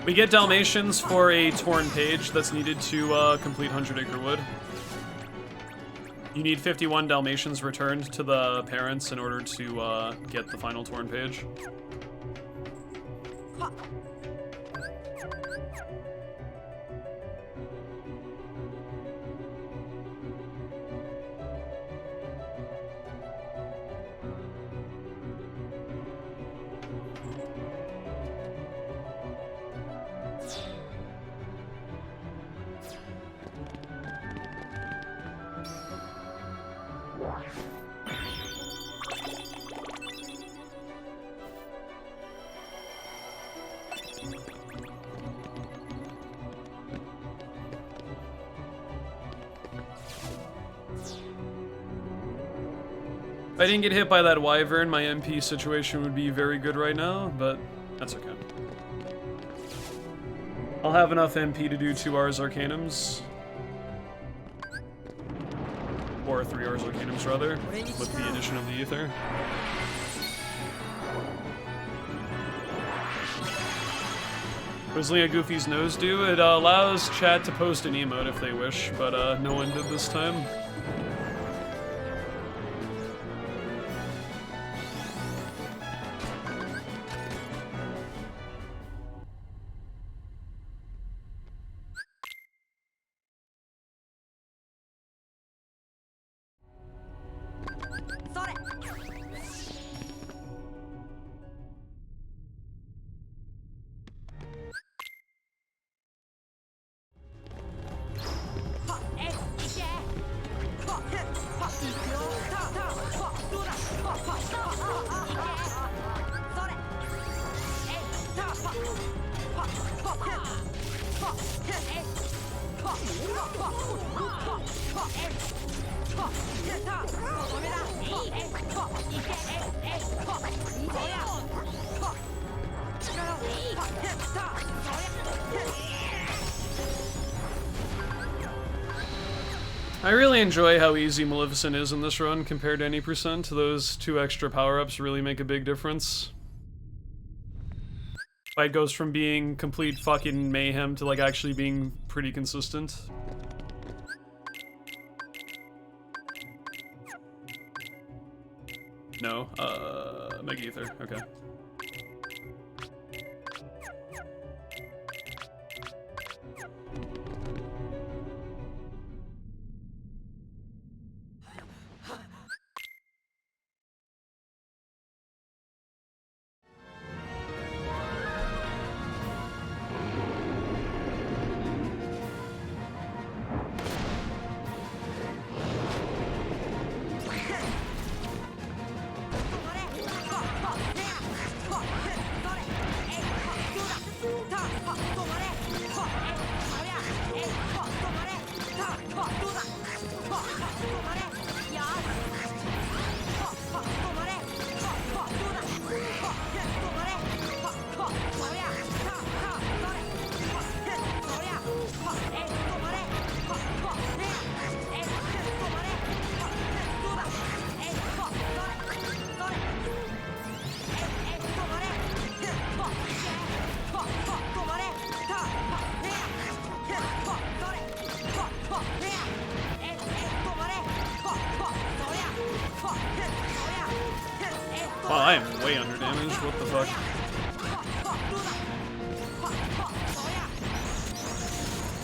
We get Dalmatians for a torn page that's needed to complete 100 Acre Wood. You need 51 Dalmatians returned to the parents in order to get the final torn page. If I didn't get hit by that wyvern, my MP situation would be very good right now, but that's okay. I'll have enough MP to do 2 Ars Arcanums. Or 3 Ars Arcanums, rather, with the addition of the Ether. What does Leah Goofy's nose do? It allows chat to post an emote if they wish, but no one did this time. I really enjoy how easy Maleficent is in this run compared to any percent. Those 2 extra power-ups really make a big difference. Fight goes from being complete fucking mayhem to like actually being pretty consistent. No, Mega Ether, okay. Wow, I am way under damaged. What the fuck?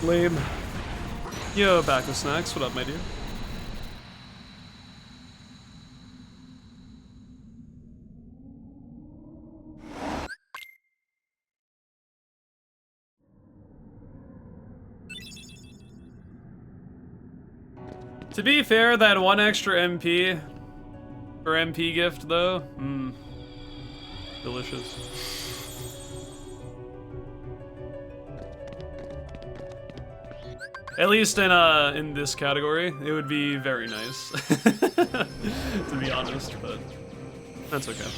Lame. Yo, back with snacks. What up, my dude? To be fair, that 1 extra MP or MP gift though, delicious. At least in this category, it would be very nice, to be honest, but that's okay.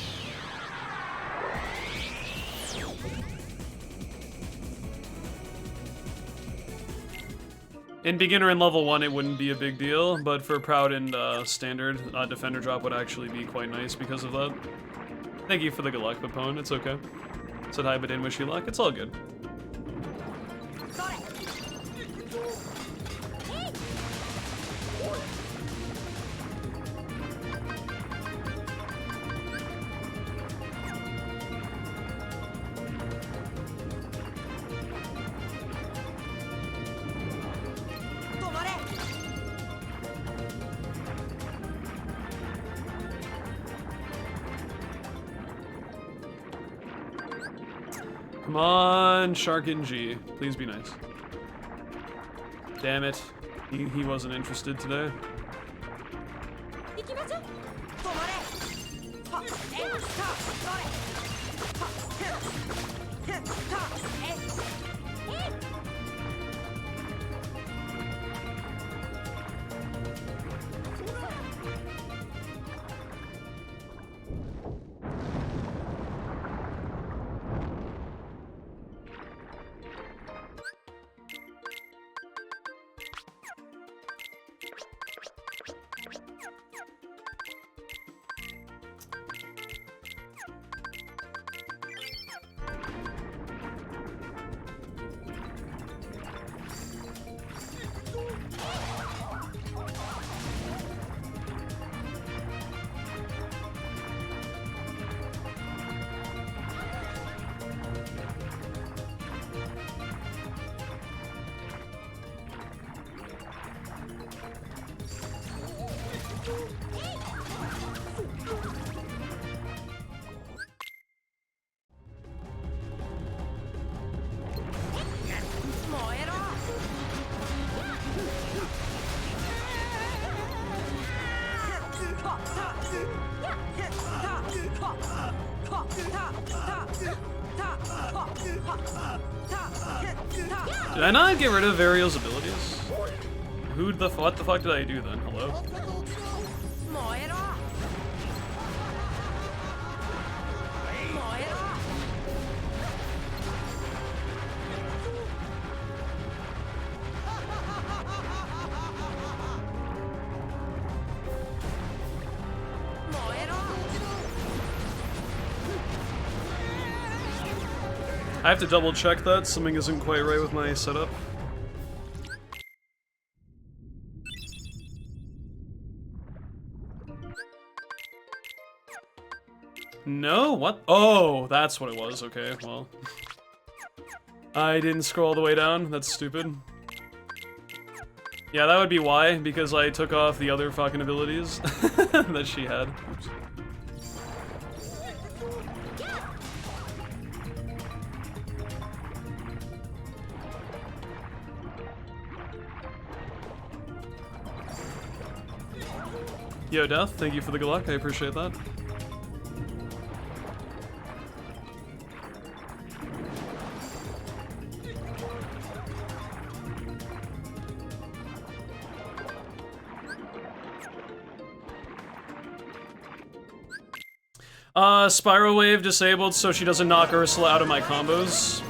In beginner and level 1, it wouldn't be a big deal, but for Proud and standard, defender drop would actually be quite nice because of that. Thank you for the good luck, Papone. It's okay. Said hi, but didn't wish you luck. It's all good. Come on, Sharkin G. Please be nice. Damn it. He wasn't interested today. Did I not get rid of Ariel's abilities? What the fuck did I do then? Hello? I have to double check that. Something isn't quite right with my setup. No? What? Oh, that's what it was. Okay, well. I didn't scroll all the way down. That's stupid. Yeah, that would be why, because I took off the other fucking abilities that she had. Oops. Yo, Death, thank you for the good luck. I appreciate that. Spiral Wave disabled so she doesn't knock Ursula out of my combos.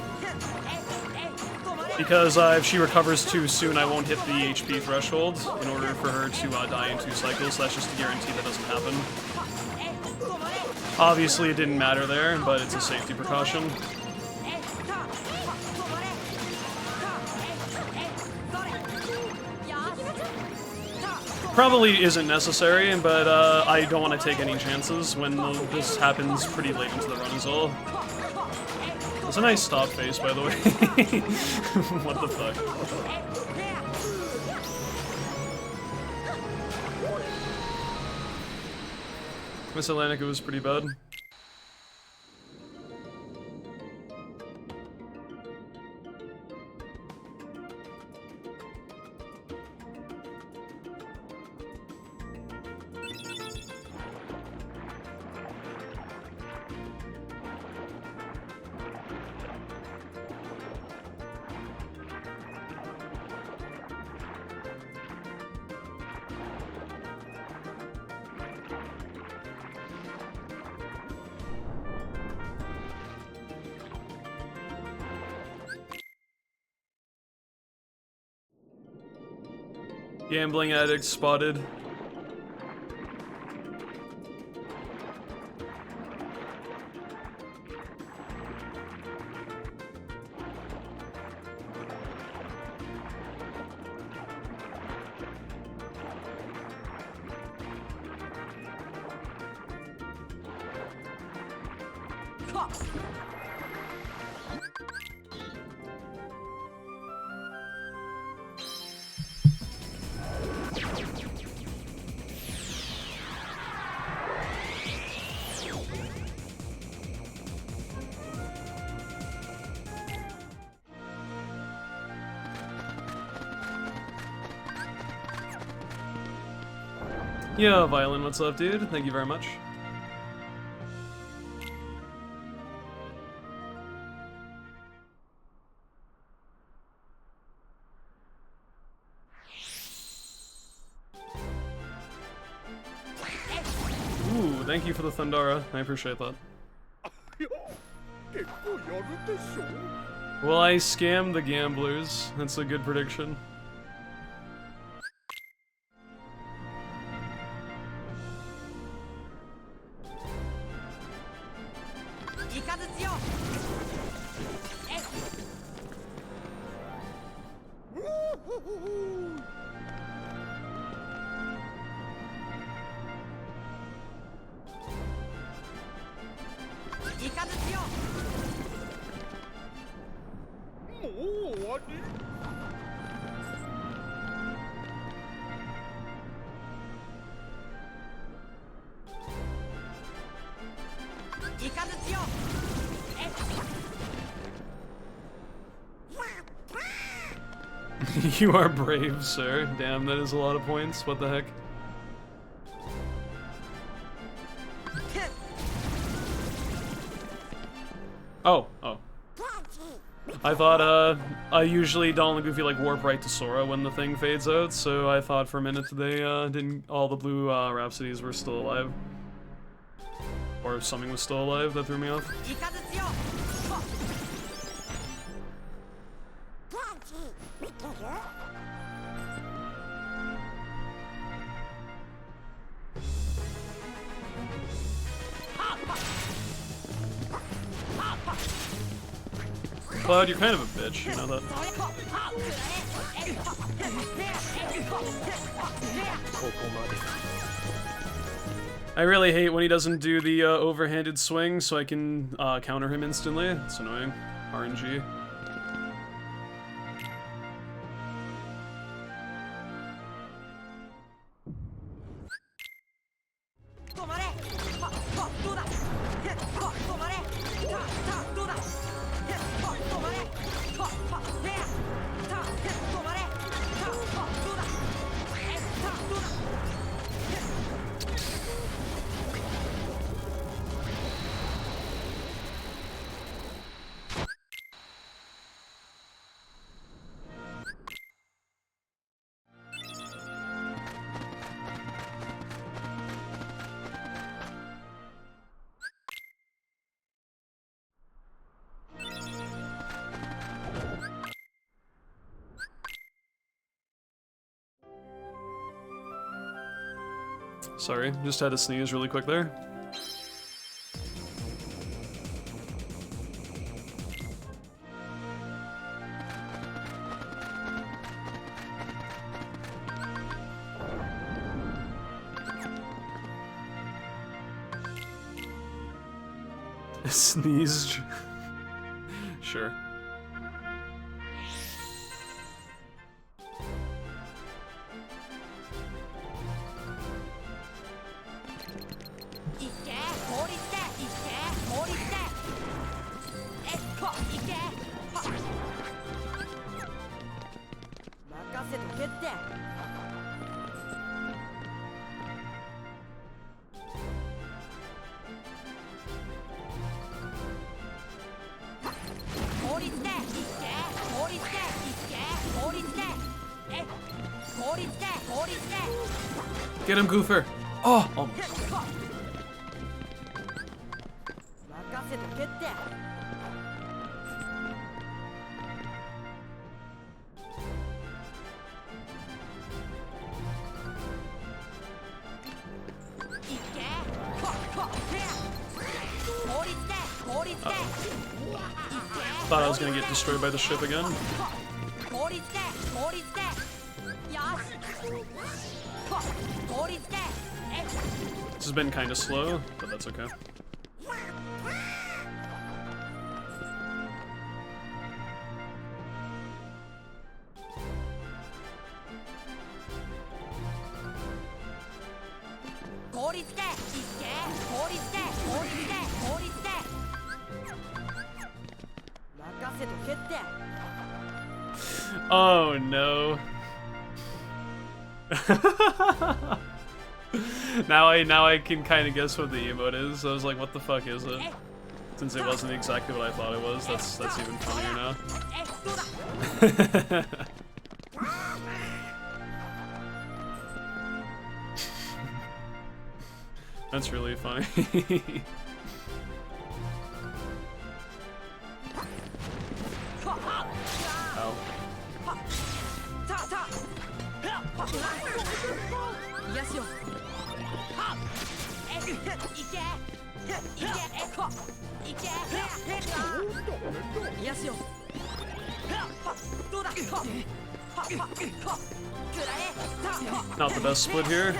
Because if she recovers too soon, I won't hit the HP threshold in order for her to die in 2 cycles. That's just a guarantee that doesn't happen. Obviously, it didn't matter there, but it's a safety precaution. Probably isn't necessary, but I don't want to take any chances when this happens pretty late into the run as well. It's a nice stop face, by the way. What the fuck? Miss Atlantica was pretty bad. Gambling addict spotted. Yo, Violin, what's up, dude? Thank you very much. Ooh, thank you for the Thundara. I appreciate that. Will I scam the gamblers? That's a good prediction. You are brave, sir. Damn, that is a lot of points. What the heck? Oh. I thought, I usually Donald and Goofy like warp right to Sora when the thing fades out, so I thought for a minute they, all the blue, Rhapsodies were still alive. Or something was still alive, that threw me off. Cloud, you're kind of a bitch, you know that? I really hate when he doesn't do the overhanded swing so I can counter him instantly. It's annoying. RNG. Sorry, just had to sneeze really quick there. Sneezed. Sure. Get him, Goofer! Oh, almost. Thought I was gonna get destroyed by the ship again. This has been kind of slow, but that's okay. Oh no. now I can kind of guess what the emote is. I was like, what the fuck is it? Since it wasn't exactly what I thought it was, that's even funnier now. That's really funny. Ow. Not the best split here.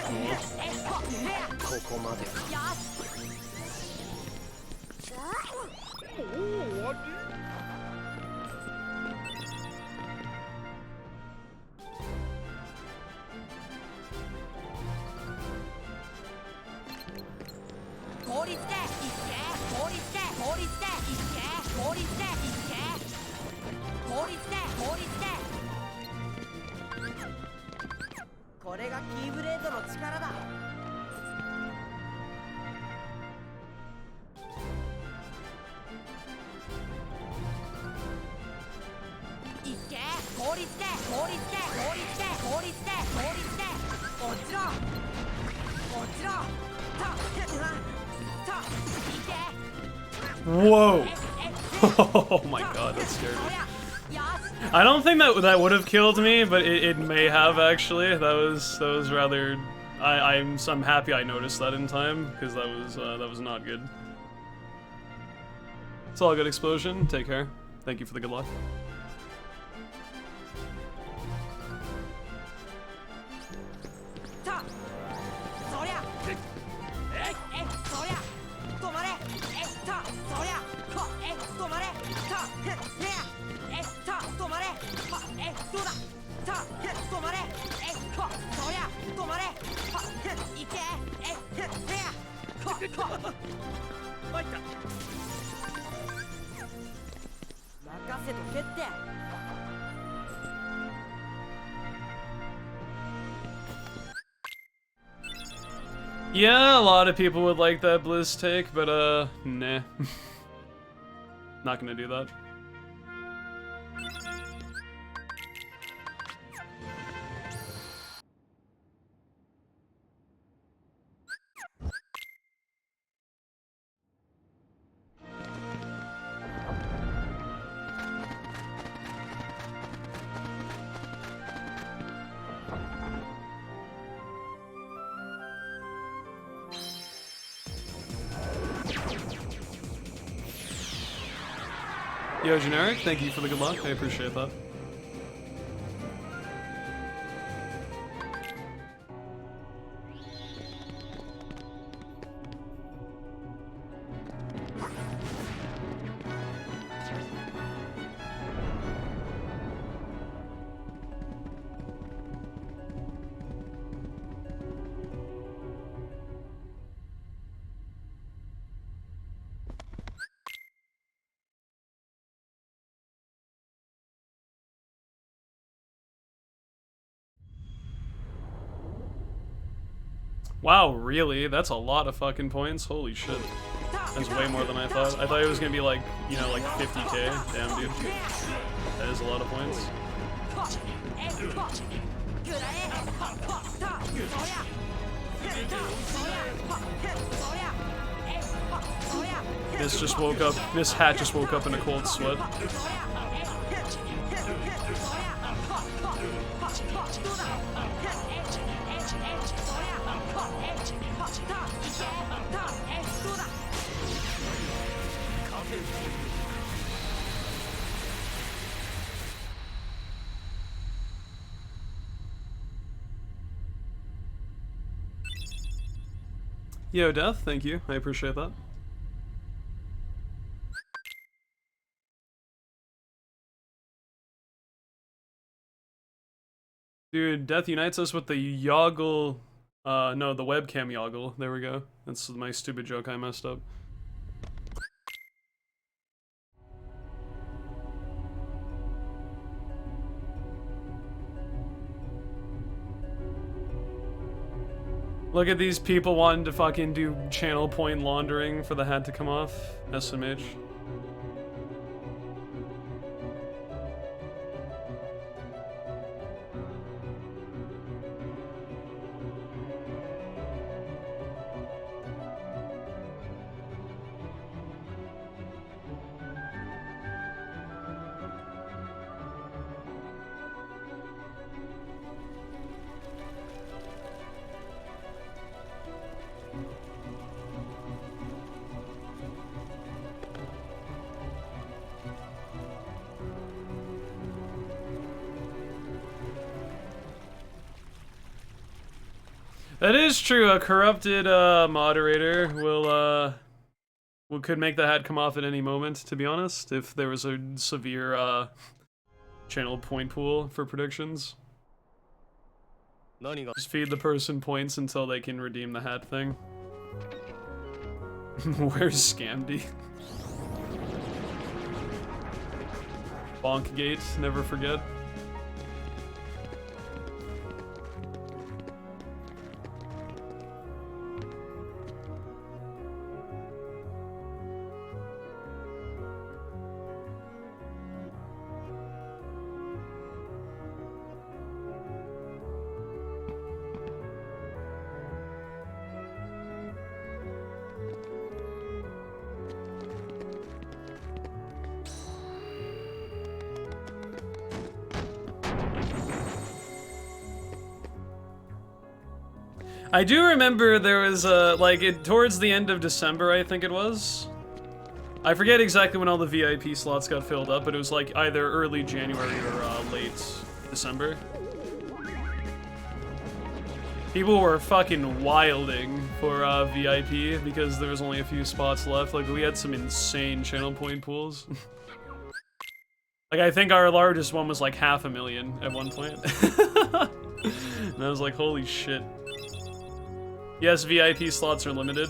Whoa! Oh my god, that scared me. I don't think that would have killed me, but it may have actually. That was rather. I'm happy I noticed that in time because that was not good. It's all good, Explosion. Take care. Thank you for the good luck. Yeah, a lot of people would like that Blizz take, but nah. Not gonna do that. Yo, Generic, thank you for the good luck. I appreciate that. Wow, really? That's a lot of fucking points? Holy shit. That's way more than I thought. I thought it was gonna be like, you know, like 50k. Damn, dude. That is a lot of points. This just woke up. This hat just woke up in a cold sweat. Yo, Death, thank you. I appreciate that. Dude, Death unites us with the Yoggle. No, the webcam Yoggle. There we go. That's my stupid joke I messed up. Look at these people wanting to fucking do channel point laundering for the hat to come off. SMH. That is true. A corrupted moderator could make the hat come off at any moment, to be honest, if there was a severe channel point pool for predictions. Just feed the person points until they can redeem the hat thing. Where's Scamdy? Bonkgate, never forget. I do remember there was like towards the end of December, I think it was. I forget exactly when all the VIP slots got filled up, but it was like either early January or late December. People were fucking wilding for VIP because there was only a few spots left. Like, we had some insane channel point pools. Like, I think our largest one was like 500,000 at one point. And I was like, holy shit. Yes, VIP slots are limited.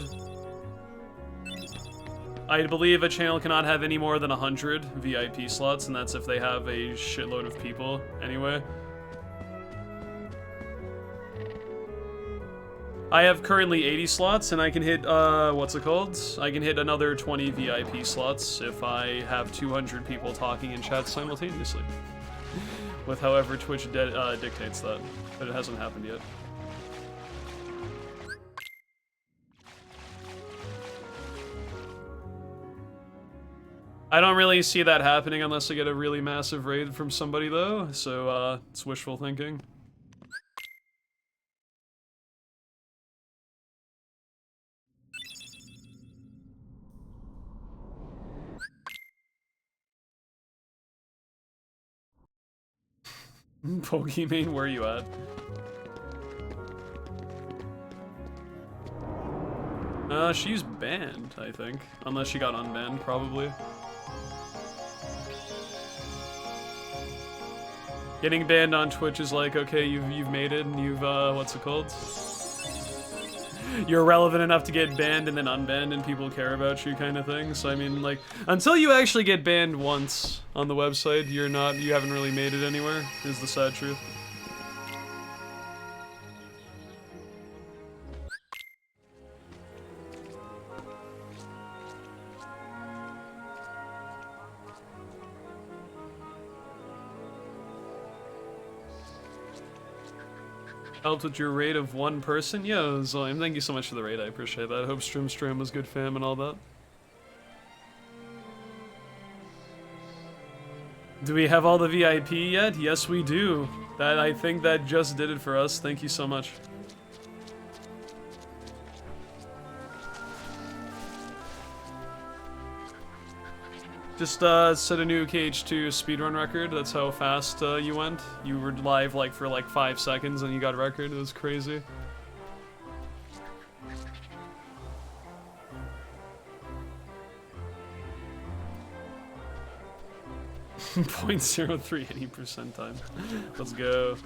I believe a channel cannot have any more than 100 VIP slots, and that's if they have a shitload of people anyway. I have currently 80 slots, and I can hit, what's it called? I can hit another 20 VIP slots if I have 200 people talking in chat simultaneously. With however Twitch dictates that, but it hasn't happened yet. I don't really see that happening unless I get a really massive raid from somebody though, so it's wishful thinking. Pokemon, where are you at? She's banned, I think. Unless she got unbanned, probably. Getting banned on Twitch is like, okay, you've made it, and you've, what's it called? You're relevant enough to get banned and then unbanned and people care about you kind of thing. So I mean, like, until you actually get banned once on the website, you haven't really made it anywhere, is the sad truth. Helped with your raid of one person? Yeah, Zolim, thank you so much for the raid, I appreciate that. I hope Stream was good fam and all that. Do we have all the VIP yet? Yes, we do. I think that just did it for us. Thank you so much. Just set a new KH2 speedrun record. That's how fast you went. You were live like for like 5 seconds and you got a record. It was crazy. .03 any percent time. Let's go.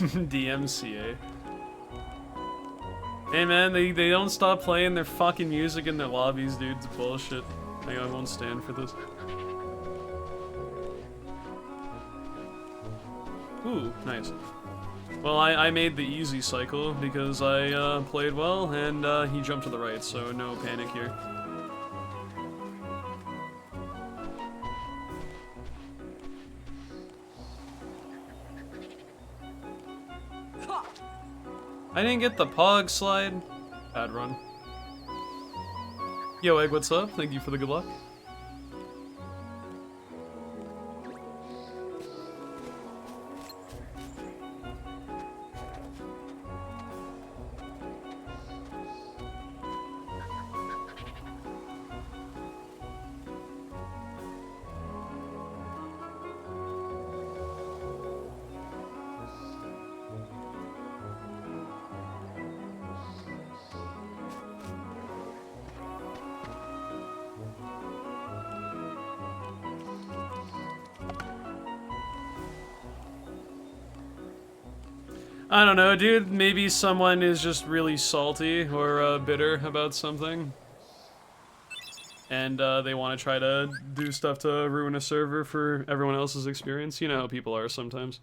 DMCA. Hey man, they don't stop playing their fucking music in their lobbies, dude. It's bullshit. I won't stand for this. Ooh, nice. Well, I made the easy cycle because I played well, and he jumped to the right, so no panic here. I didn't get the pog slide. Bad run. Yo, Egg, what's up? Thank you for the good luck. I don't know, dude. Maybe someone is just really salty or bitter about something. And they want to try to do stuff to ruin a server for everyone else's experience. You know how people are sometimes.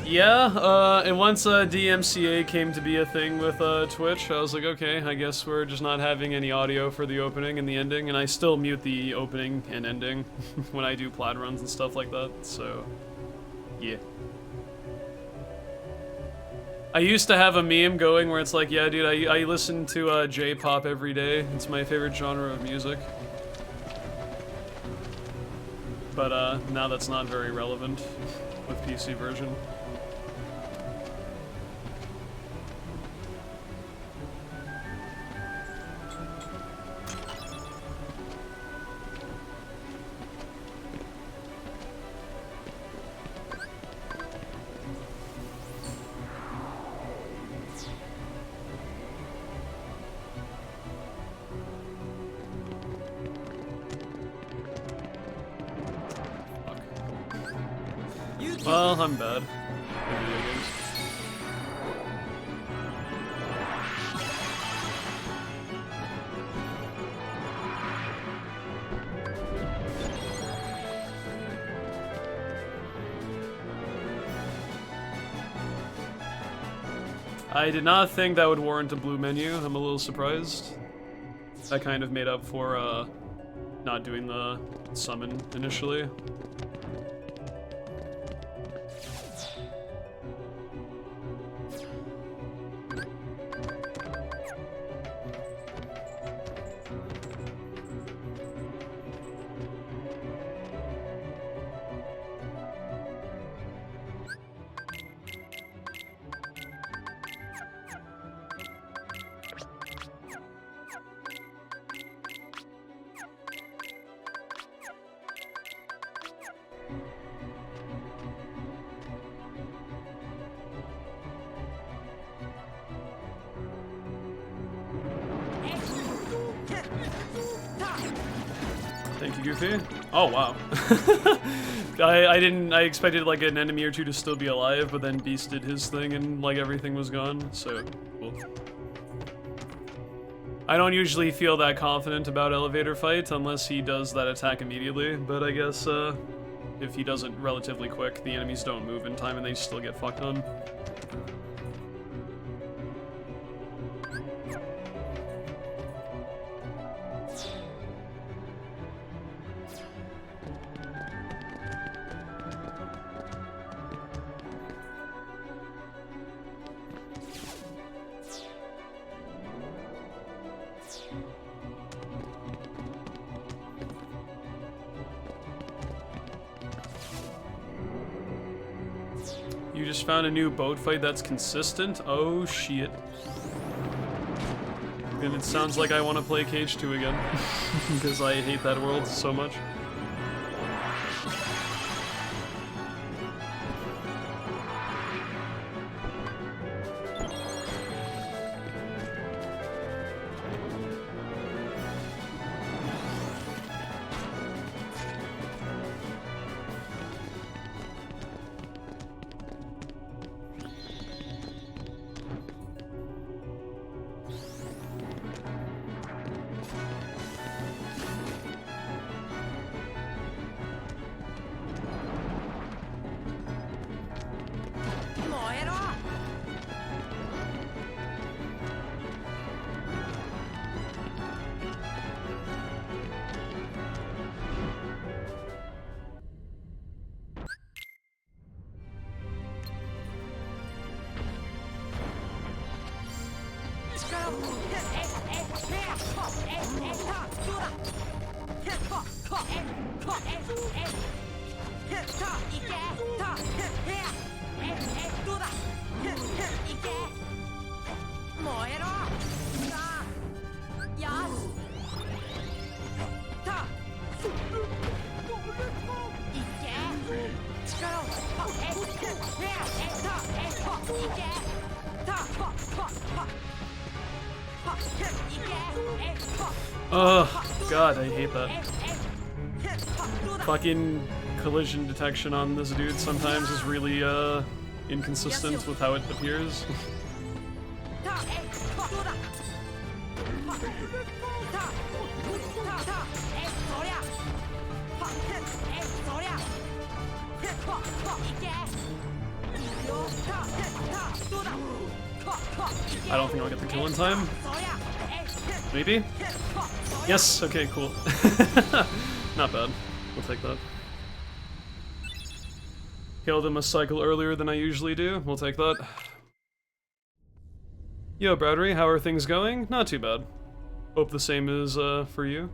Yeah, and once DMCA came to be a thing with Twitch, I was like, okay, I guess we're just not having any audio for the opening and the ending, and I still mute the opening and ending when I do plaid runs and stuff like that, so yeah. I used to have a meme going where it's like, yeah, dude, I listen to J-pop every day. It's my favorite genre of music. But now that's not very relevant with PC version. Well, I'm bad at video games. I did not think that would warrant a blue menu. I'm a little surprised. That kind of made up for not doing the summon initially. Thank you, Goofy. Oh, wow. I expected like an enemy or two to still be alive, but then Beast did his thing and like everything was gone, so cool. I don't usually feel that confident about elevator fight unless he does that attack immediately, but I guess if he does it relatively quick, the enemies don't move in time and they still get fucked on. You just found a new boat fight that's consistent? Oh shit. And it sounds like I want to play Cage 2 again. Because I hate that world so much. Oh, God, I hate that. Fucking collision detection on this dude sometimes is really, inconsistent with how it appears. I don't think I'll get the kill in time. Maybe? Yes, okay, cool. Not bad. We'll take that. Killed him a cycle earlier than I usually do. We'll take that. Yo, Browdery, how are things going? Not too bad. Hope the same is, for you.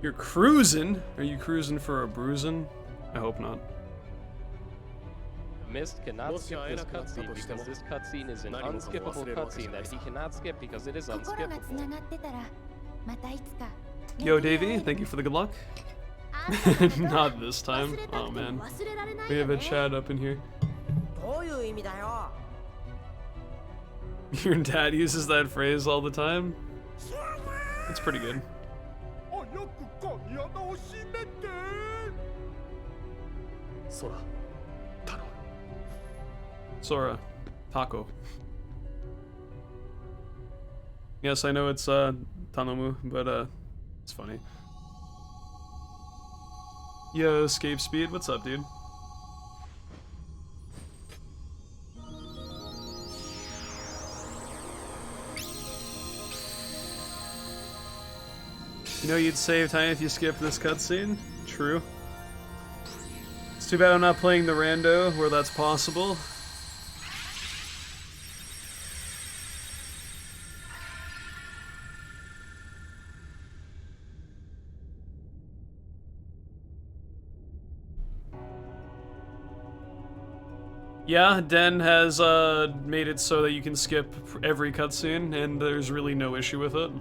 You're cruising? Are you cruising for a bruising? I hope not. Mist cannot skip this cutscene because this cutscene is an unskippable cutscene that he cannot skip because it is unskippable. Yo, Davey, thank you for the good luck. Not this time. Oh man. We have a chat up in here. Your dad uses that phrase all the time? It's pretty good. Sora. Taco. Yes, I know it's Tanomu, but it's funny. Yo, Escape Speed, what's up, dude? You know you'd save time if you skip this cutscene? True. It's too bad I'm not playing the rando where that's possible. Yeah, Den has made it so that you can skip every cutscene, and there's really no issue with it.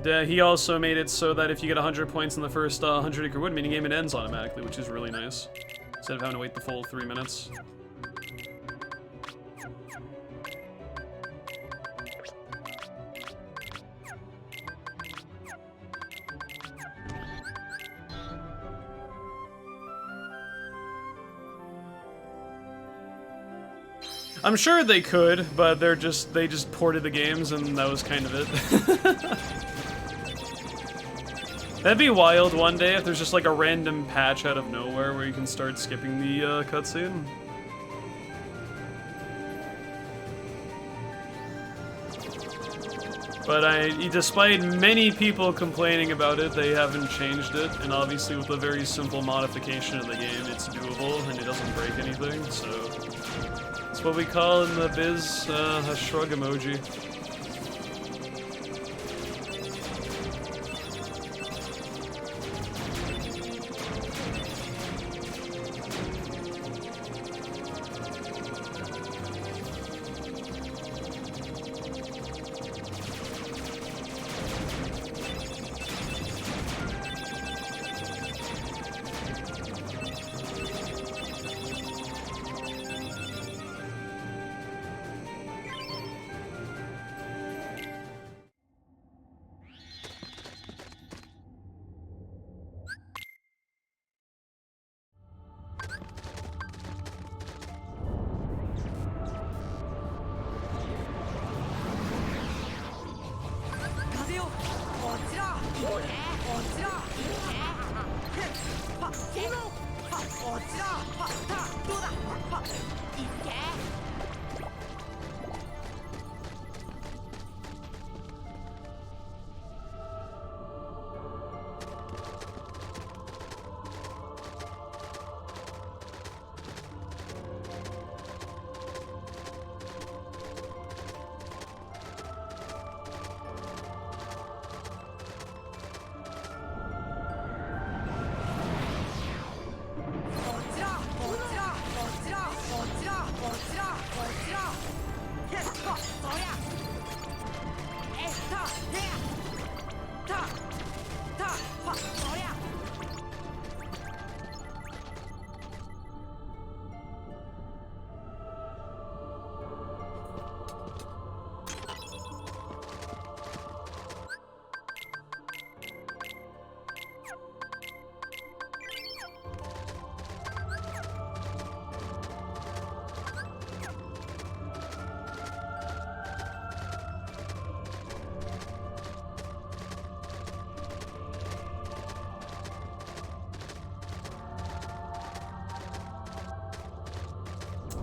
He also made it so that if you get 100 points in the first 100 acre wood minigame, it ends automatically, which is really nice. Instead of having to wait the full 3 minutes. I'm sure they could, but they just ported the games and that was kind of it. That'd be wild one day if there's just like a random patch out of nowhere where you can start skipping the cutscene. But despite many people complaining about it, they haven't changed it, and obviously with a very simple modification of the game, it's doable and it doesn't break anything, so... It's what we call in the biz, a shrug emoji.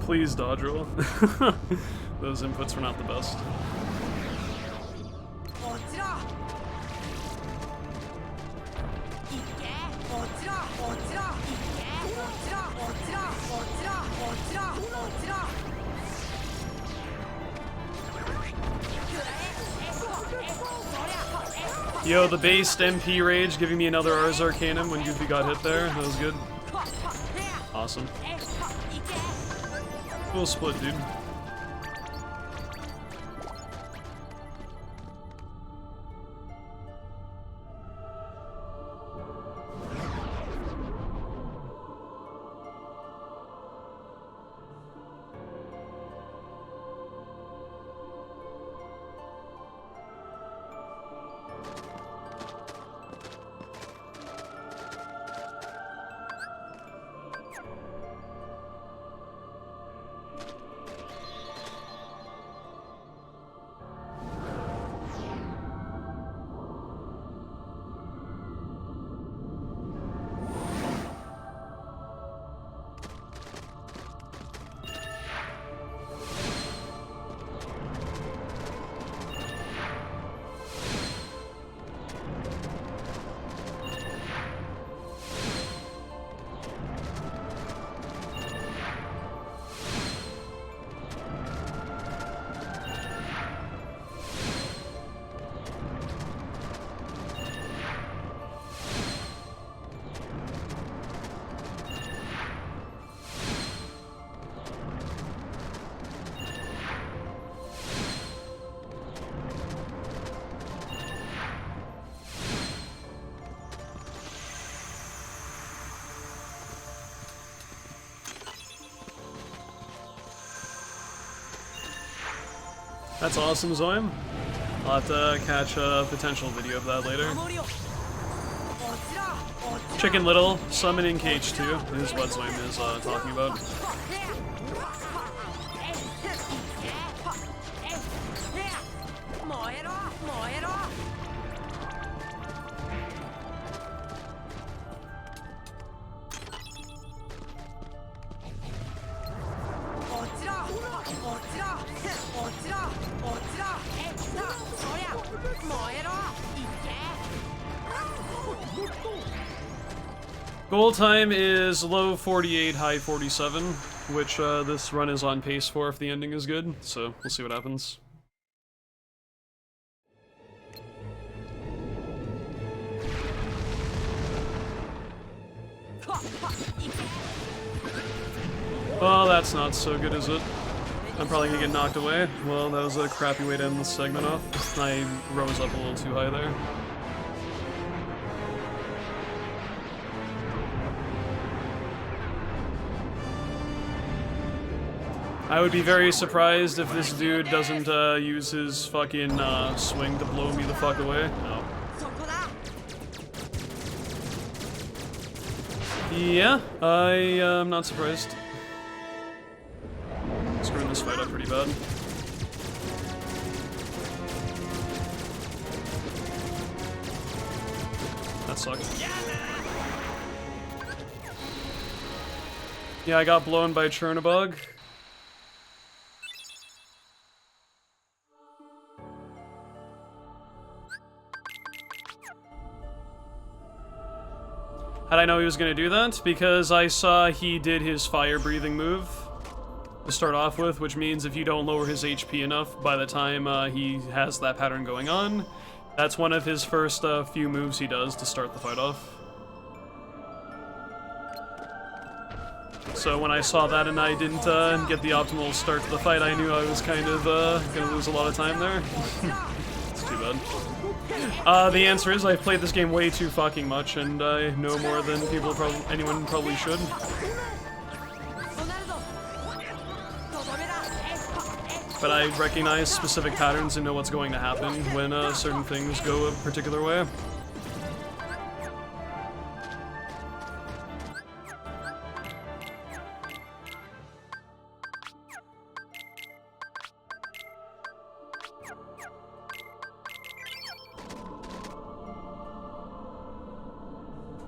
Please dodge roll. Those inputs were not the best. Yo, the based MP rage giving me another Ars Arcanum when Goofy got hit there. That was good. Awesome. Cool split, dude. That's awesome, Zoim. I'll have to catch a potential video of that later. Chicken Little, summoning KH2 is what Zoim is talking about. Goal time is low 48, high 47, which this run is on pace for if the ending is good, so we'll see what happens. Well, that's not so good, is it? I'm probably gonna get knocked away. Well, that was a crappy way to end this segment off. I rose up a little too high there. I would be very surprised if this dude doesn't use his fucking swing to blow me the fuck away. No. Yeah, I am not surprised. Screwing this fight up pretty bad. That sucked. Yeah, I got blown by Chernobog. How'd I know he was gonna do that? Because I saw he did his fire breathing move to start off with, which means if you don't lower his HP enough by the time he has that pattern going on, that's one of his first few moves he does to start the fight off. So when I saw that and I didn't get the optimal start to the fight, I knew I was kind of gonna lose a lot of time there. It's too bad. The answer is I've played this game way too fucking much, and I know more than anyone probably should. But I recognize specific patterns and know what's going to happen when certain things go a particular way.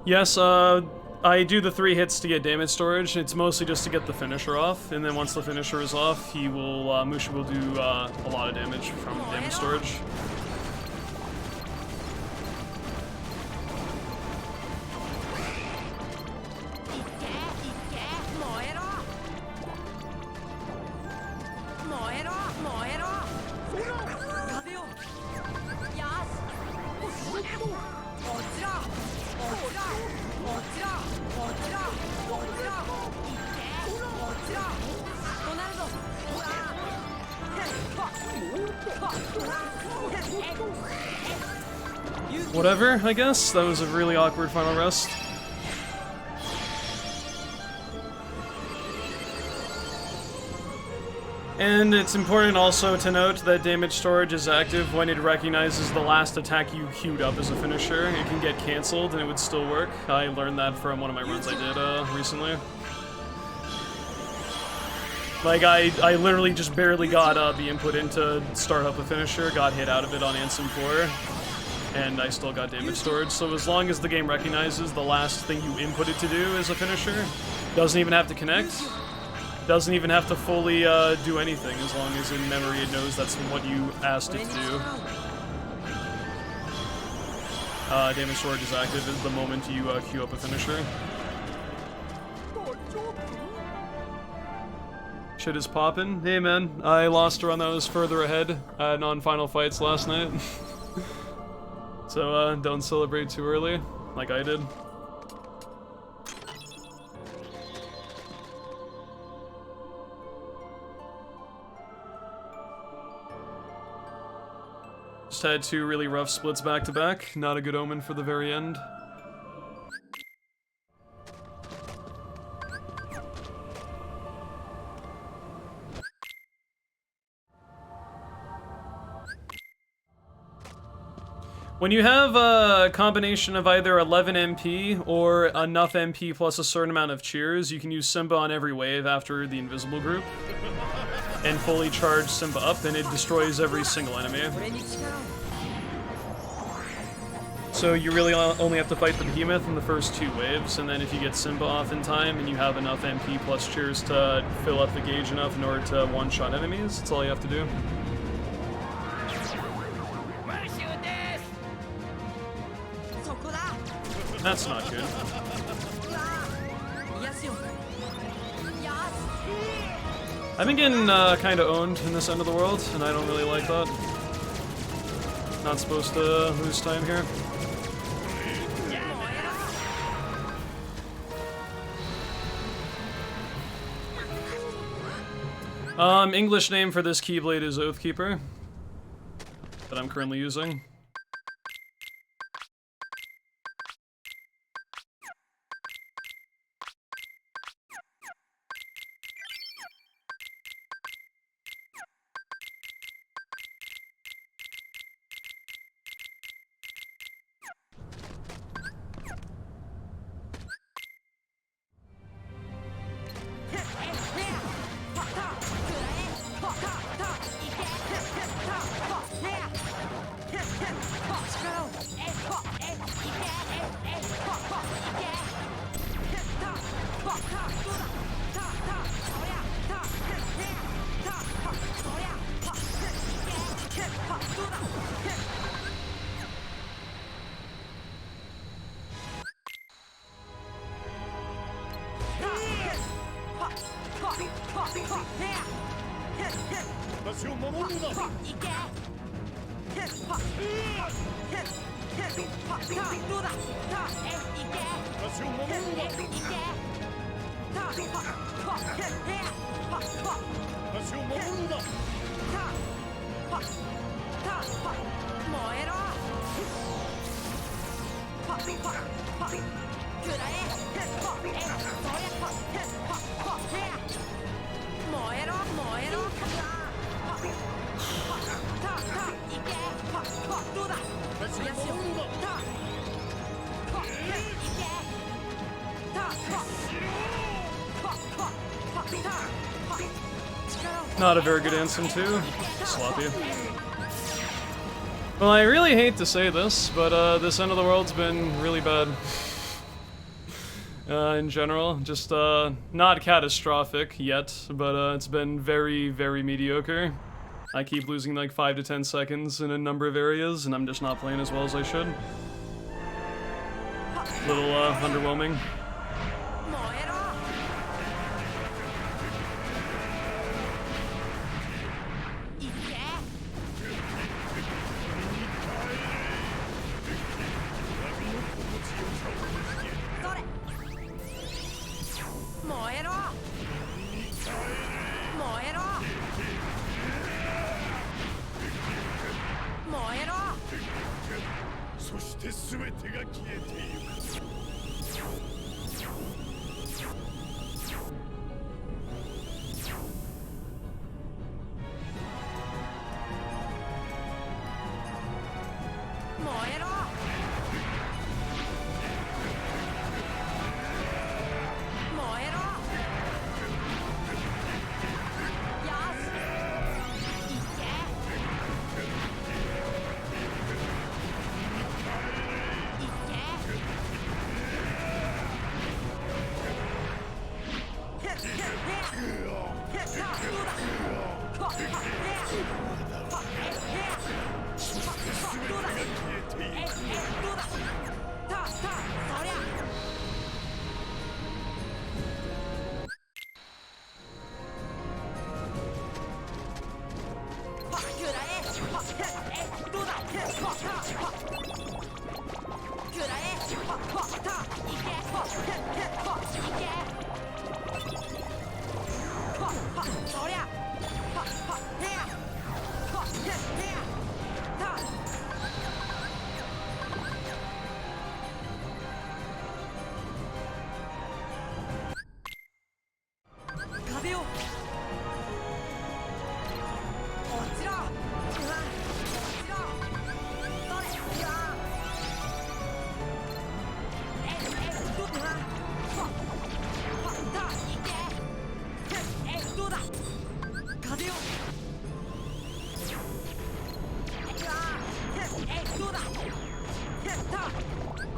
Yes, I do the 3 hits to get damage storage. It's mostly just to get the finisher off, and then once the finisher is off, he will, Mushu will do a lot of damage from damage storage. Whatever, I guess. That was a really awkward final rest. And it's important also to note that damage storage is active when it recognizes the last attack you queued up as a finisher. It can get cancelled and it would still work. I learned that from one of my runs I did recently. Like, I literally just barely got the input in to start up a finisher, got hit out of it on Ansem 4, and I still got damage storage. So as long as the game recognizes the last thing you inputted to do is a finisher, doesn't even have to connect, doesn't even have to fully do anything, as long as in memory it knows that's what you asked it to do. Damage storage is active at the moment you queue up a finisher. Shit is poppin'. Hey man, I lost a run that was further ahead at non-final fights last night. So don't celebrate too early, like I did. Just had 2 really rough splits back to back. Not a good omen for the very end. When you have a combination of either 11 MP or enough MP plus a certain amount of cheers, you can use Simba on every wave after the invisible group. And fully charge Simba up, and it destroys every single enemy. So you really only have to fight the behemoth in the first 2 waves, and then if you get Simba off in time and you have enough MP plus cheers to fill up the gauge enough in order to one-shot enemies, that's all you have to do. That's not good. I've been getting kind of owned in this end of the world, and I don't really like that. Not supposed to lose time here. English name for this Keyblade is Oathkeeper, that I'm currently using. Not a very good answer too. Sloppy. Well, I really hate to say this, but this end of the world's been really bad. In general, just not catastrophic yet, but it's been very, very mediocre. I keep losing like 5 to 10 seconds in a number of areas, and I'm just not playing as well as I should. Little underwhelming.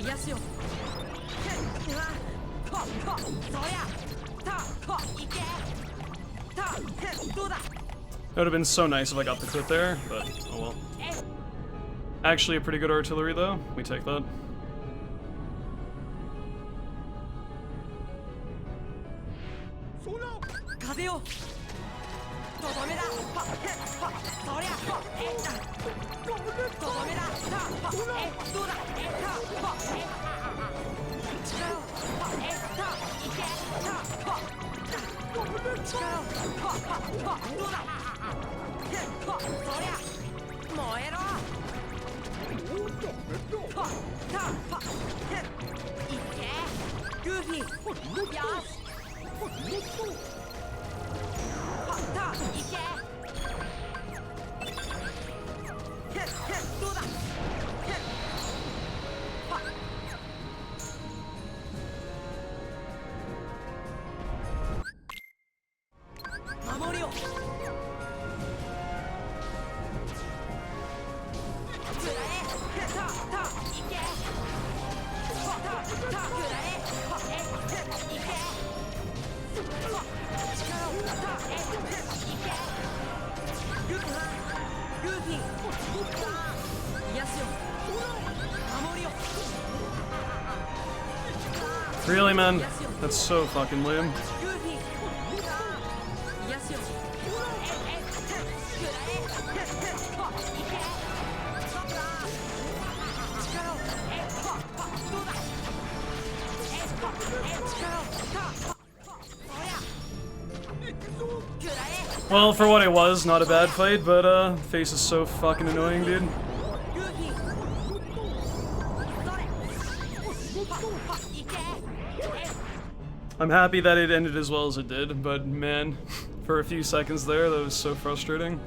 癒しようわこそりゃいけどうだ That would have been so nice if I got the crit there, but oh well. Actually, a pretty good artillery though. We take that. 風よとどめだそりゃとどめだどうだ力をいけ力をどうだそりゃ燃えろいけグーフィーよしいけどうだ守りよくらえいけくらえいけ力をいけグーフィー癒しよ守りよ Really, man? That's so fucking lame. グーフィー癒しよくらえいけ力をどうだ力を Well, for what it was, not a bad fight, but face is so fucking annoying, dude. I'm happy that it ended as well as it did, but man, for a few seconds there, that was so frustrating.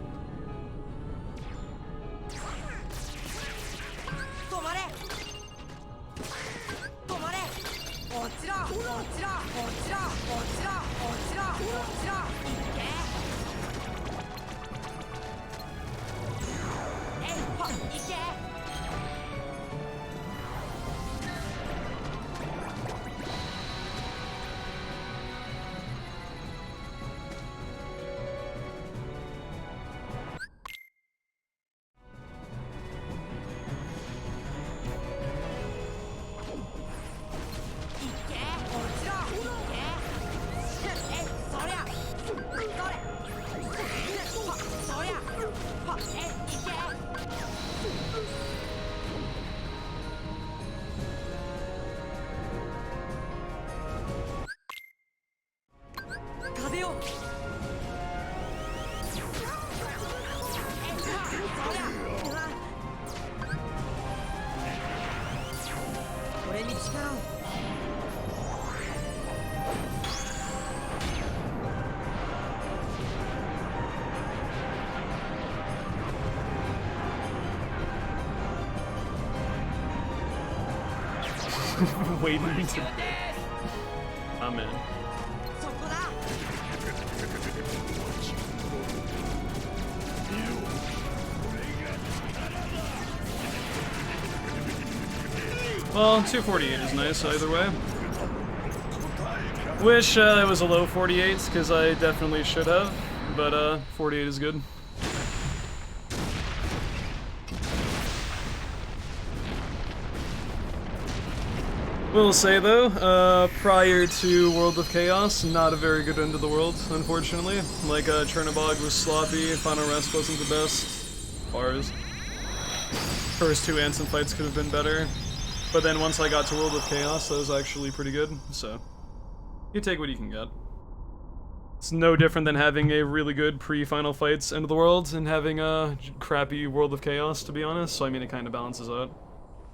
Waiting to... I'm in. Well, 248 is nice either way. Wish it was a low 48, because I definitely should have, but 48 is good. Will say though, prior to World of Chaos, not a very good end of the world, unfortunately. Like, Chernobog was sloppy, Final Rest wasn't the best. Bars. First two Ansem fights could have been better. But then once I got to World of Chaos, that was actually pretty good, so... You take what you can get. It's no different than having a really good pre-Final Fights End of the World and having a crappy World of Chaos, to be honest, so I mean it kinda balances out.